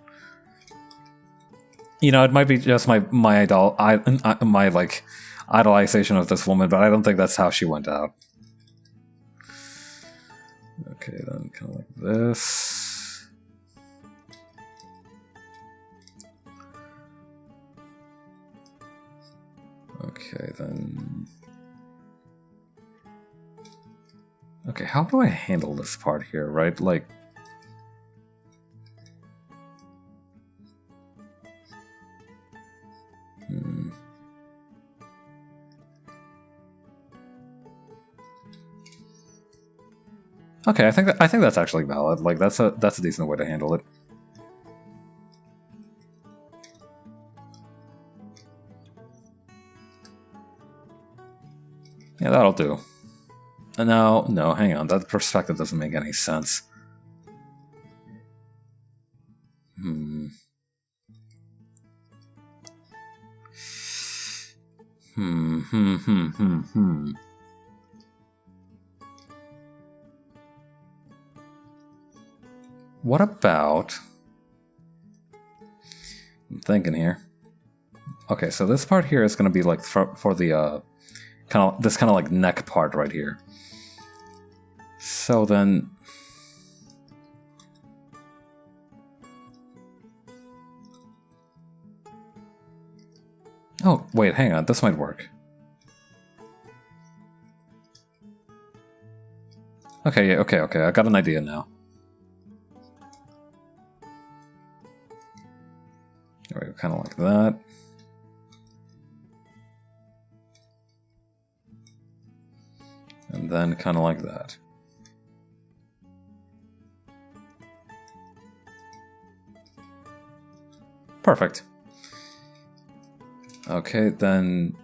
You know, it might be just my like, idolization of this woman, but I don't think that's how she went out. Okay, then kind of like this. Okay, then... Okay, how do I handle this part here, right? Like... Okay, I think that's actually valid. Like, that's a decent way to handle it. Yeah, that'll do. No, hang on. That perspective doesn't make any sense. What about... I'm thinking here. Okay, so this part here is going to be like for the this kind of like neck part right here. So then... Oh, wait, hang on. This might work. Okay, yeah, okay. I got an idea now. There we go, kind of like that. And then kind of like that. Perfect. Okay, then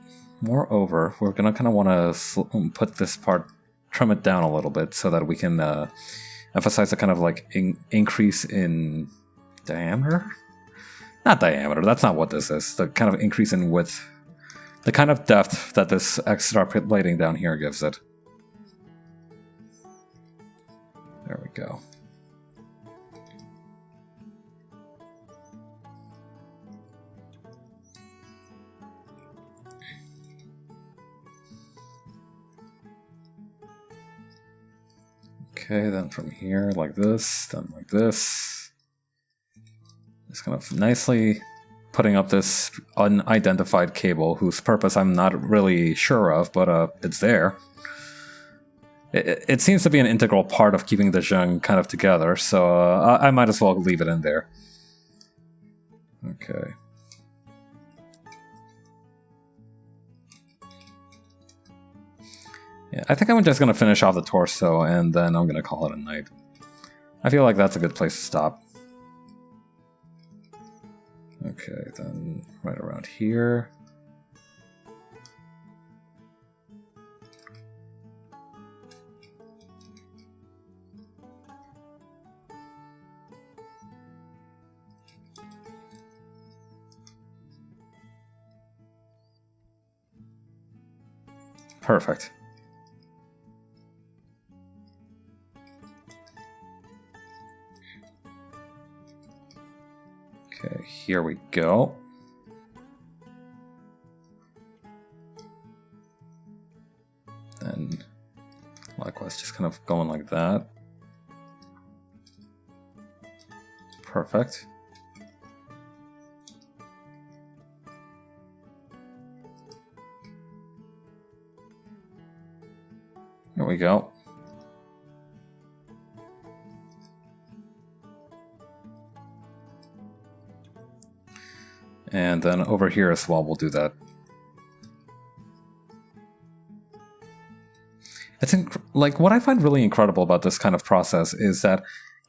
moreover, we're gonna kind of want to put this part, trim it down a little bit so that we can emphasize the kind of like increase in diameter. Not diameter. That's not what this is. The kind of increase in width, the kind of depth that this extra plating down here gives it. There we go. Okay, then from here, like this, then like this. Just kind of nicely putting up this unidentified cable, whose purpose I'm not really sure of, but it's there. It seems to be an integral part of keeping the Zheng kind of together, so I might as well leave it in there. Okay. Yeah, I think I'm just going to finish off the torso, and then I'm going to call it a night. I feel like that's a good place to stop. Okay, then right around here. Perfect. Okay, here we go. And likewise, just kind of going like that. Perfect. There we go. And then over here as well, we'll do that. It's like what I find really incredible about this kind of process is that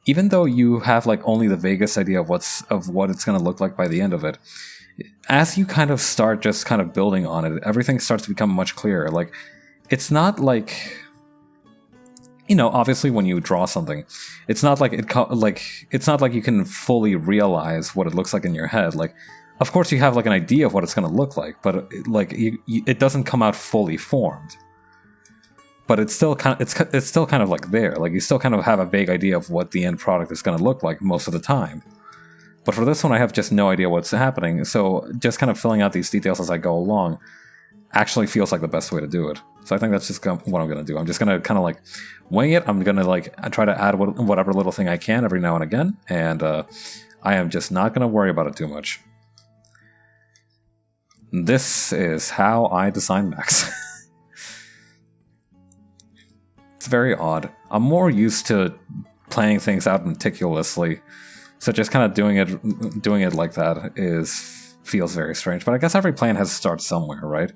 even though you have like only the vaguest idea of what it's going to look like by the end of it, as you kind of start just kind of building on it, everything starts to become much clearer. Like, it's not like, you know, obviously when you draw something, it's not like it's not like you can fully realize what it looks like in your head. Like, of course you have like an idea of what it's going to look like, but it doesn't come out fully formed. But it's still kind of like there. Like, you still kind of have a vague idea of what the end product is going to look like most of the time. But for this one, I have just no idea what's happening. So just kind of filling out these details as I go along actually feels like the best way to do it. So I think that's just what I'm going to do. I'm just going to kind of like wing it. I'm going to like try to add whatever little thing I can every now and again. And I am just not going to worry about it too much. This is how I design mechs. It's very odd. I'm more used to planning things out meticulously, so just kind of doing it like that feels very strange. But I guess every plan has to start somewhere, right?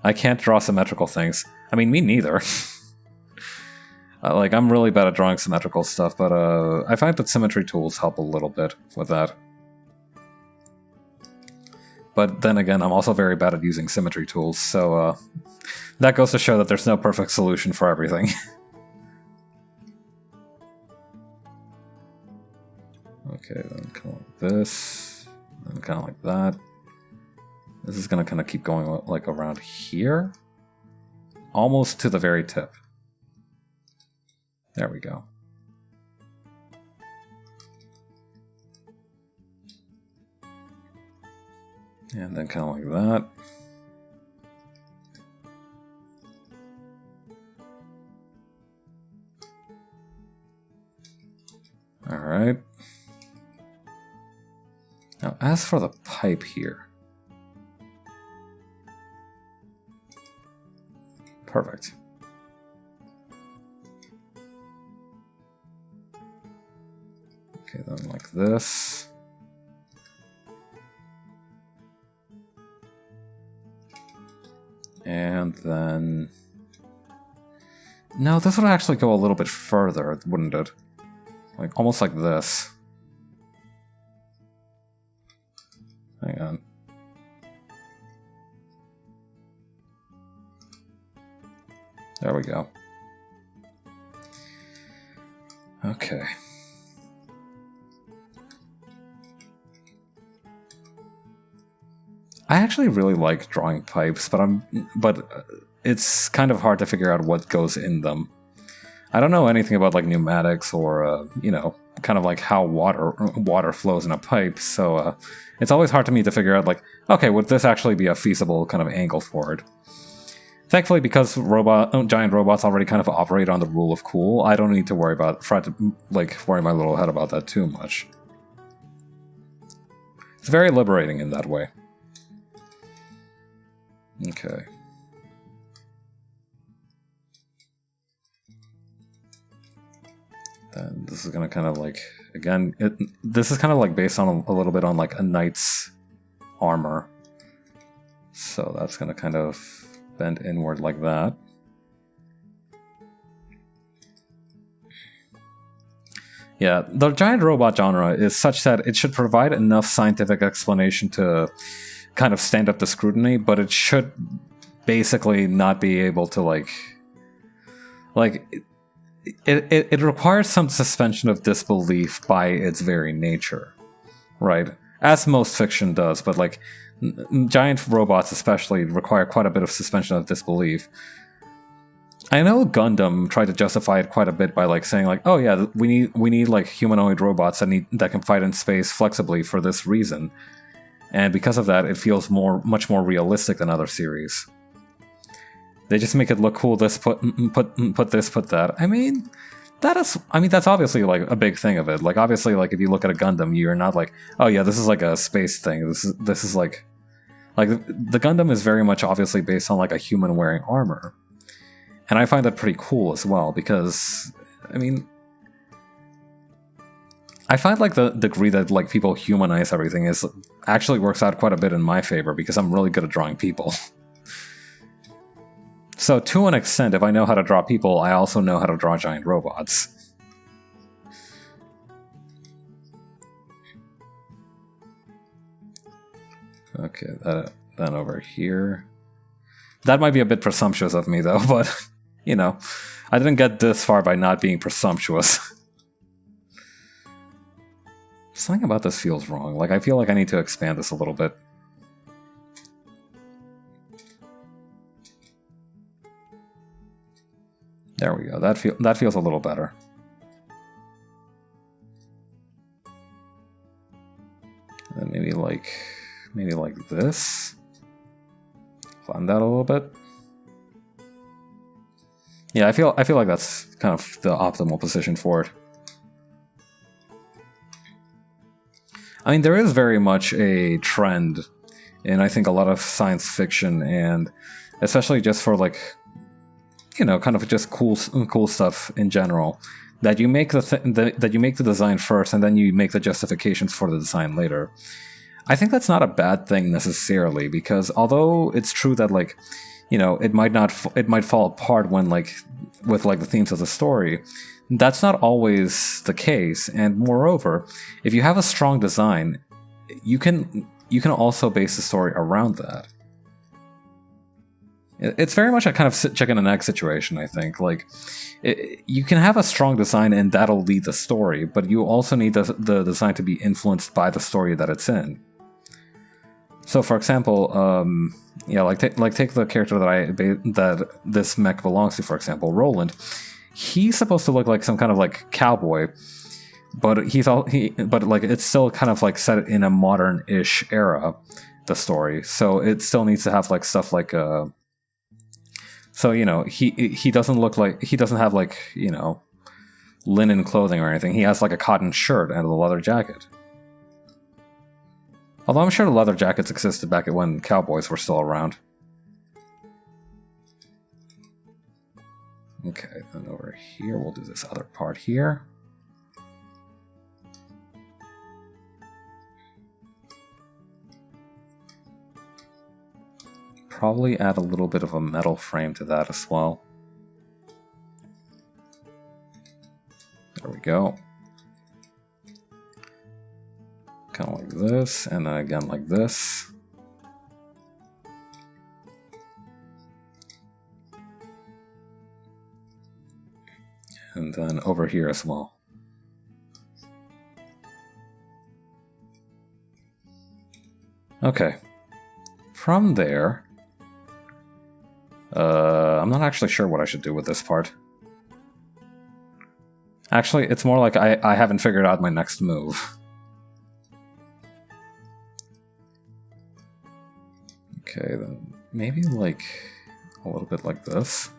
I can't draw symmetrical things. I mean, me neither. Like, I'm really bad at drawing symmetrical stuff, but I find that symmetry tools help a little bit with that. But then again, I'm also very bad at using symmetry tools, so that goes to show that there's no perfect solution for everything. Okay, then kind of like this, and kind of like that. This is going to kind of keep going like around here, almost to the very tip. There we go. And then kind of like that. All right. Now, as for the pipe here. Perfect. Okay, then like this. And then... No, this would actually go a little bit further, wouldn't it? Like, almost like this. Hang on. There we go. Okay. I actually really like drawing pipes, but it's kind of hard to figure out what goes in them. I don't know anything about like pneumatics or you know, kind of like how water flows in a pipe, so it's always hard to me to figure out like, okay, would this actually be a feasible kind of angle for it? Thankfully, because giant robots already kind of operate on the rule of cool, I don't need to worry my little head about that too much. It's very liberating in that way. Okay. And this is gonna kind of like, again, this is kind of like based on a little bit on like a knight's armor. So that's gonna kind of bend inward like that. Yeah, the giant robot genre is such that it should provide enough scientific explanation to kind of stand up to scrutiny, but it should basically not be able to like it requires some suspension of disbelief by its very nature, right? As most fiction does, but like giant robots especially require quite a bit of suspension of disbelief. I know Gundam tried to justify it quite a bit by like saying like, oh yeah, we need like humanoid robots that can fight in space flexibly for this reason. And because of that, it feels much more realistic than other series. They just make it look cool. This put this, put that. I mean, that's obviously like a big thing of it. Like obviously, like if you look at a Gundam, you're not like, oh yeah, this is like a space thing. This is like the Gundam is very much obviously based on like a human wearing armor, and I find that pretty cool as well because I mean, I find like the degree that like people humanize everything is actually works out quite a bit in my favor because I'm really good at drawing people. So to an extent, if I know how to draw people, I also know how to draw giant robots. Okay, then over here. That might be a bit presumptuous of me though, but you know, I didn't get this far by not being presumptuous. Something about this feels wrong. Like I feel like I need to expand this a little bit. There we go. That feels a little better. And maybe like this. Flatten that a little bit. Yeah, I feel like that's kind of the optimal position for it. I mean, there is very much a trend in I think a lot of science fiction, and especially just for like, you know, kind of just cool stuff in general, that you make that you make the design first and then you make the justifications for the design later. I think that's not a bad thing necessarily, because although it's true that like, you know, it might fall apart when like with like the themes of the story, that's not always the case. And moreover, if you have a strong design, you can also base the story around that. It's very much a kind of chicken and egg situation, I think. Like, you can have a strong design and that'll lead the story, but you also need the design to be influenced by the story that it's in. So, for example, yeah, like take the character that this mech belongs to, for example, Roland. He's supposed to look like some kind of like cowboy, but but like it's still kind of like set in a modern-ish era, the story. So it still needs to have like stuff like so, you know, he doesn't have like, you know, linen clothing or anything. He has like a cotton shirt and a leather jacket. Although I'm sure the leather jackets existed back when cowboys were still around. Okay, then over here we'll do this other part here. Probably add a little bit of a metal frame to that as well. There we go. Kind of like this, and then again like this. And then over here as well. Okay. From there... I'm not actually sure what I should do with this part. Actually, it's more like I haven't figured out my next move. Okay, then maybe like a little bit like this.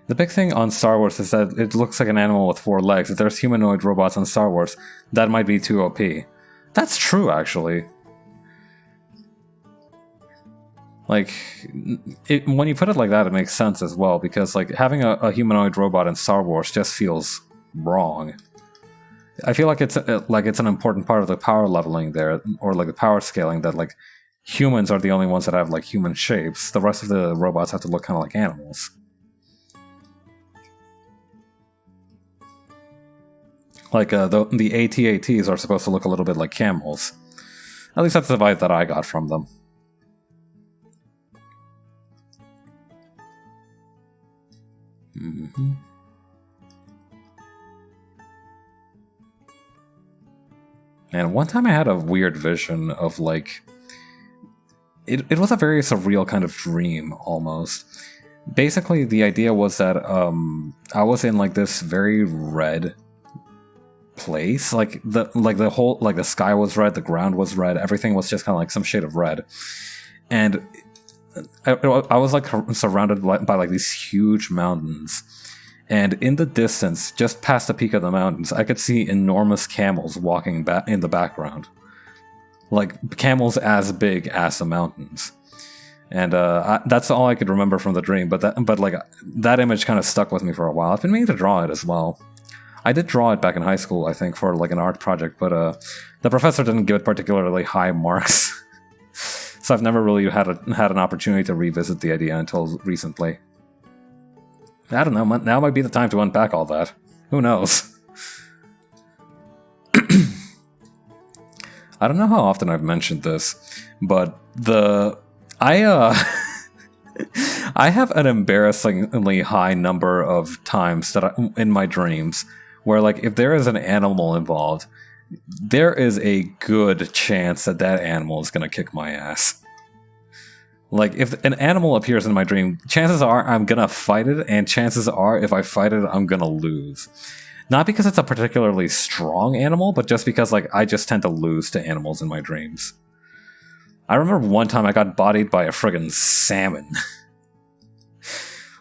The big thing on Star Wars is that it looks like an animal with 4 legs. If there's humanoid robots on Star Wars, that might be too OP. That's true, actually. Like, when you put it like that, it makes sense as well, because like having a humanoid robot in Star Wars just feels wrong. I feel like it's an important part of the power leveling there, or like the power scaling, that like humans are the only ones that have like human shapes. The rest of the robots have to look kind of like animals. Like the AT-ATs are supposed to look a little bit like camels. At least that's the vibe that I got from them. Mm-hmm. And one time I had a weird vision of like... It was a very surreal kind of dream, almost. Basically, the idea was that I was in like this very red place. Like the sky was red, the ground was red, everything was just kind of like some shade of red. And I was like surrounded by like these huge mountains, and in the distance, just past the peak of the mountains, I could see enormous camels walking in the background, like camels as big as the mountains. And that's all I could remember from the dream. But that image kind of stuck with me for a while. I've been meaning to draw it as well. I did draw it back in high school, I think, for like an art project, but the professor didn't give it particularly high marks. So I've never really had an opportunity to revisit the idea until recently. I don't know, now might be the time to unpack all that. Who knows? I don't know how often I've mentioned this, but I have an embarrassingly high number of times that in my dreams where, like, if there is an animal involved, there is a good chance that animal is going to kick my ass. Like, if an animal appears in my dream, chances are I'm going to fight it, and chances are if I fight it, I'm going to lose. Not because it's a particularly strong animal, but just because, like, I just tend to lose to animals in my dreams. I remember one time I got bodied by a friggin' salmon.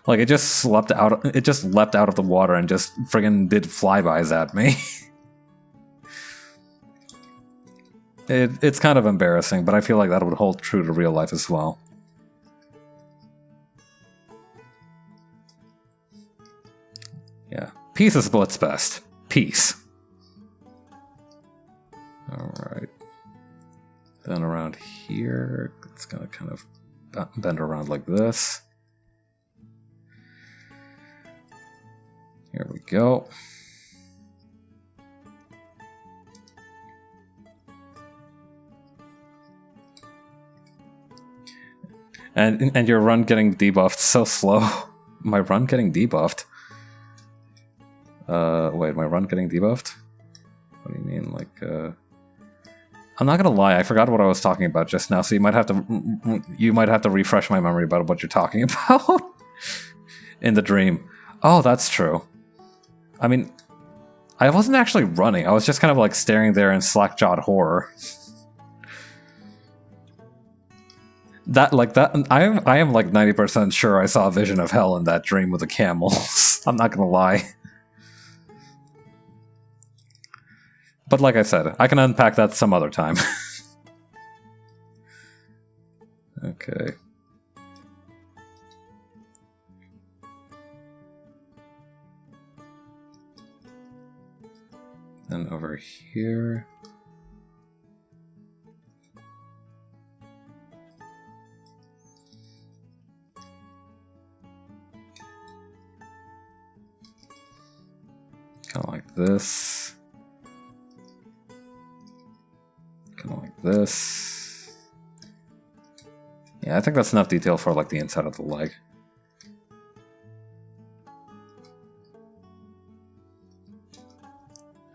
Like, it just leapt out of the water and just friggin' did flybys at me. It's kind of embarrassing, but I feel like that would hold true to real life as well. Yeah. Peace is what's best. Peace. Alright. Then around here, it's gonna kind of bend around like this. Here we go. And your run getting debuffed so slow. My run getting debuffed? Wait, my run getting debuffed? What do you mean? Like, I'm not gonna lie, I forgot what I was talking about just now, so you might have to refresh my memory about what you're talking about in the dream. Oh, that's true. I mean, I wasn't actually running, I was just kind of like staring there in slack-jawed horror. I am like 90% sure I saw a vision of hell in that dream with the camels. I'm not gonna lie. But like I said, I can unpack that some other time. Okay. Then over here. Kind of like this. Kind of like this. Yeah, I think that's enough detail for like the inside of the leg.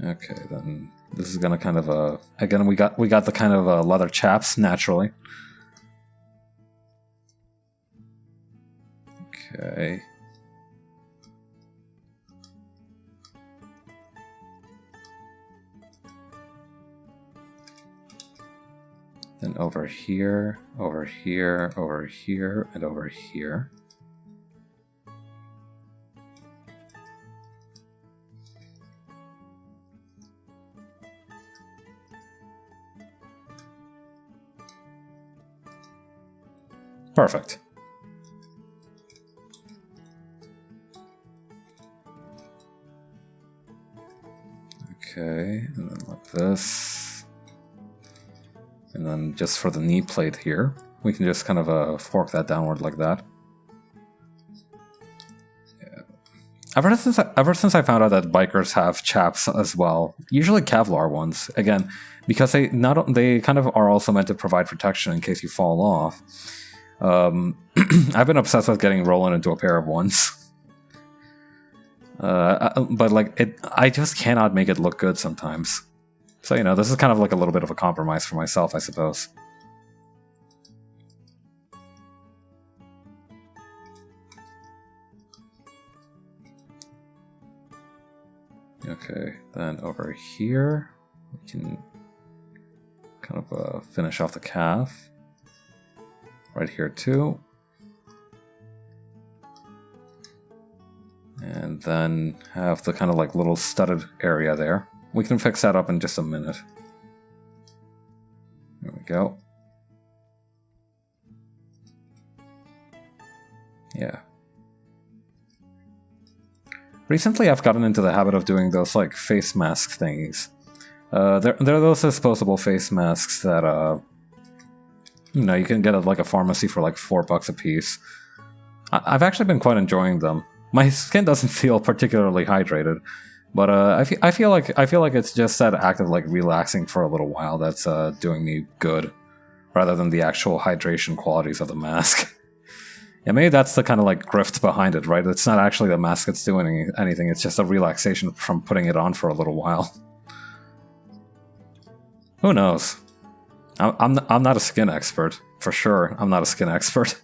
Okay, then this is gonna kind of again we got the kind of leather chaps naturally. Okay. Then over here, over here, over here, and over here. Perfect. Okay, and then like this. And then just for the knee plate here, we can just kind of fork that downward like that. Yeah. Ever since I found out that bikers have chaps as well, usually Kevlar ones, again, because they kind of are also meant to provide protection in case you fall off. I've been obsessed with getting Roland into a pair of ones. But like I just cannot make it look good sometimes. So, you know, this is kind of like a little bit of a compromise for myself, I suppose. Okay, then over here, we can kind of finish off the calf. Right here too. And then have the kind of like little studded area there. We can fix that up in just a minute. There we go. Yeah. Recently I've gotten into the habit of doing those like face mask thingies. They're those disposable face masks that you know, you can get at like a pharmacy for like $4 a piece. I've actually been quite enjoying them. My skin doesn't feel particularly hydrated, but I feel like it's just that act of like relaxing for a little while that's doing me good, rather than the actual hydration qualities of the mask. Yeah, maybe that's the kind of like grift behind it, right? It's not actually the mask that's doing anything; it's just a relaxation from putting it on for a little while. Who knows? I'm not a skin expert for sure. I'm not a skin expert.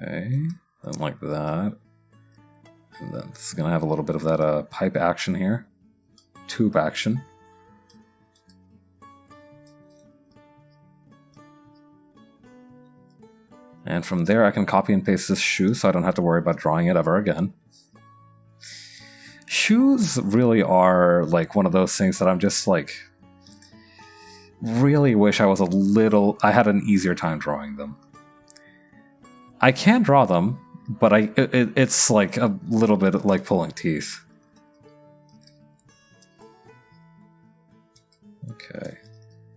Okay, then like that. And then it's going to have a little bit of that pipe action here. Tube action. And from there I can copy and paste this shoe so I don't have to worry about drawing it ever again. Shoes really are like one of those things that I'm just like... really wish I had an easier time drawing them. I can draw them, but it's like a little bit like pulling teeth. Okay,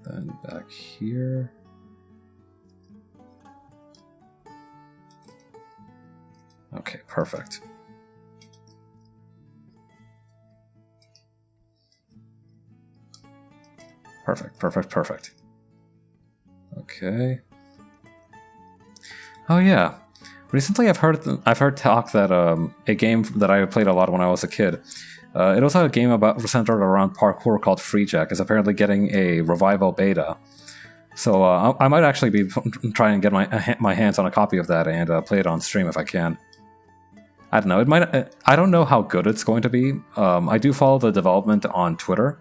then back here. Okay, perfect. Perfect. Okay. Oh yeah. Recently I've heard talk that a game that I played a lot when I was a kid. It was a game centered around parkour called Freejack is apparently getting a revival beta. So I might actually be trying to get my hands on a copy of that and play it on stream if I can. I don't know. It might. I don't know how good it's going to be. I do follow the development on Twitter,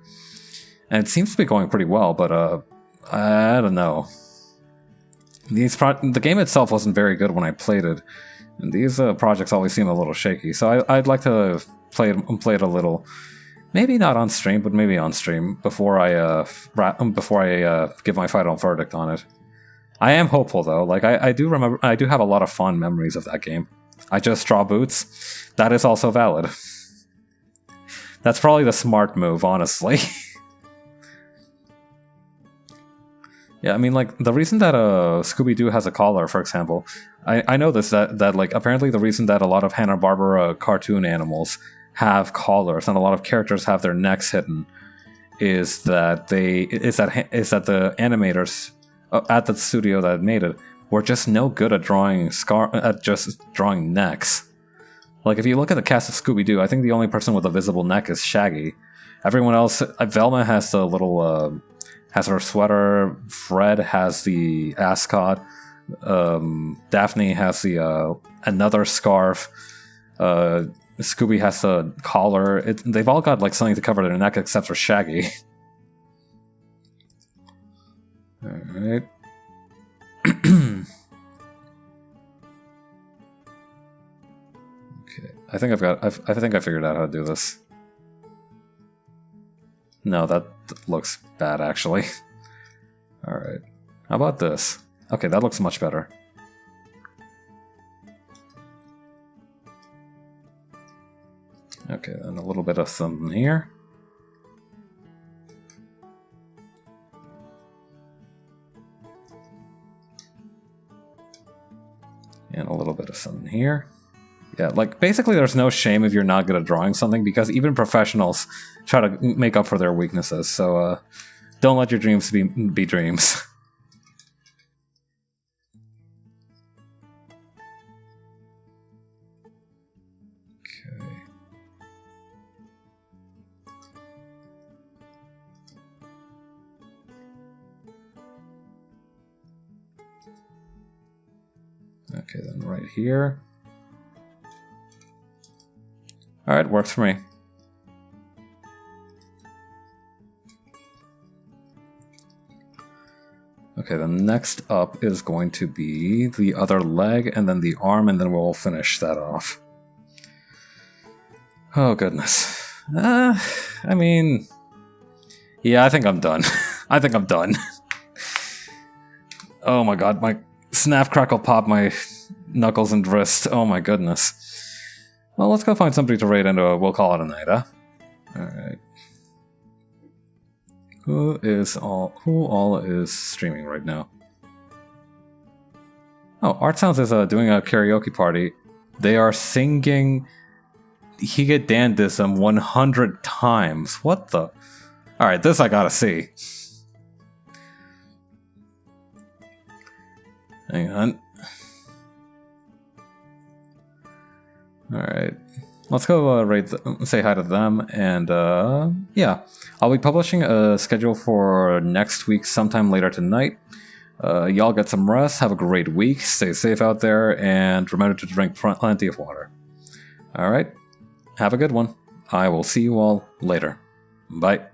and it seems to be going pretty well. But I don't know. The game itself wasn't very good when I played it, and these projects always seem a little shaky. So I'd like to play it a little. Maybe not on stream, but maybe on stream before I give my final verdict on it. I am hopeful though. Like I do have a lot of fond memories of that game. I just draw boots. That is also valid. That's probably the smart move, honestly. Yeah, I mean, like, the reason that Scooby-Doo has a collar, for example, I know this, that like, apparently the reason that a lot of Hanna-Barbera cartoon animals have collars and a lot of characters have their necks hidden is that the animators at the studio that made it were just no good at drawing necks. Like, if you look at the cast of Scooby-Doo, I think the only person with a visible neck is Shaggy. Everyone else, Velma has the little, has her sweater, Fred has the ascot, Daphne has the, another scarf, Scooby has the collar. They've all got, like, something to cover their neck except for Shaggy. Alright. Okay, I think I think I figured out how to do this. No, that looks bad, actually. Alright. How about this? Okay, that looks much better. Okay, then a little bit of something here. And a little bit of something here. Yeah, like, basically there's no shame if you're not good at drawing something, because even professionals try to make up for their weaknesses, so, don't let your dreams be dreams. Okay. Okay, then right here. Alright, works for me. Okay, then next up is going to be the other leg, and then the arm, and then we'll finish that off. Oh, goodness. I mean... Yeah, I think I'm done. I think I'm done. Oh my god, my snap, crackle, pop, my knuckles and wrist. Oh my goodness. Well, let's go find somebody to raid and we'll call it a night, huh? Alright. Who all is streaming right now? Oh, Art Sounds is doing a karaoke party. They are singing Higa Dandism 100 times. What the? Alright, this I gotta see. Hang on. Alright. Let's go say hi to them, and yeah. I'll be publishing a schedule for next week sometime later tonight. Y'all get some rest, have a great week, stay safe out there, and remember to drink plenty of water. Alright, have a good one. I will see you all later. Bye.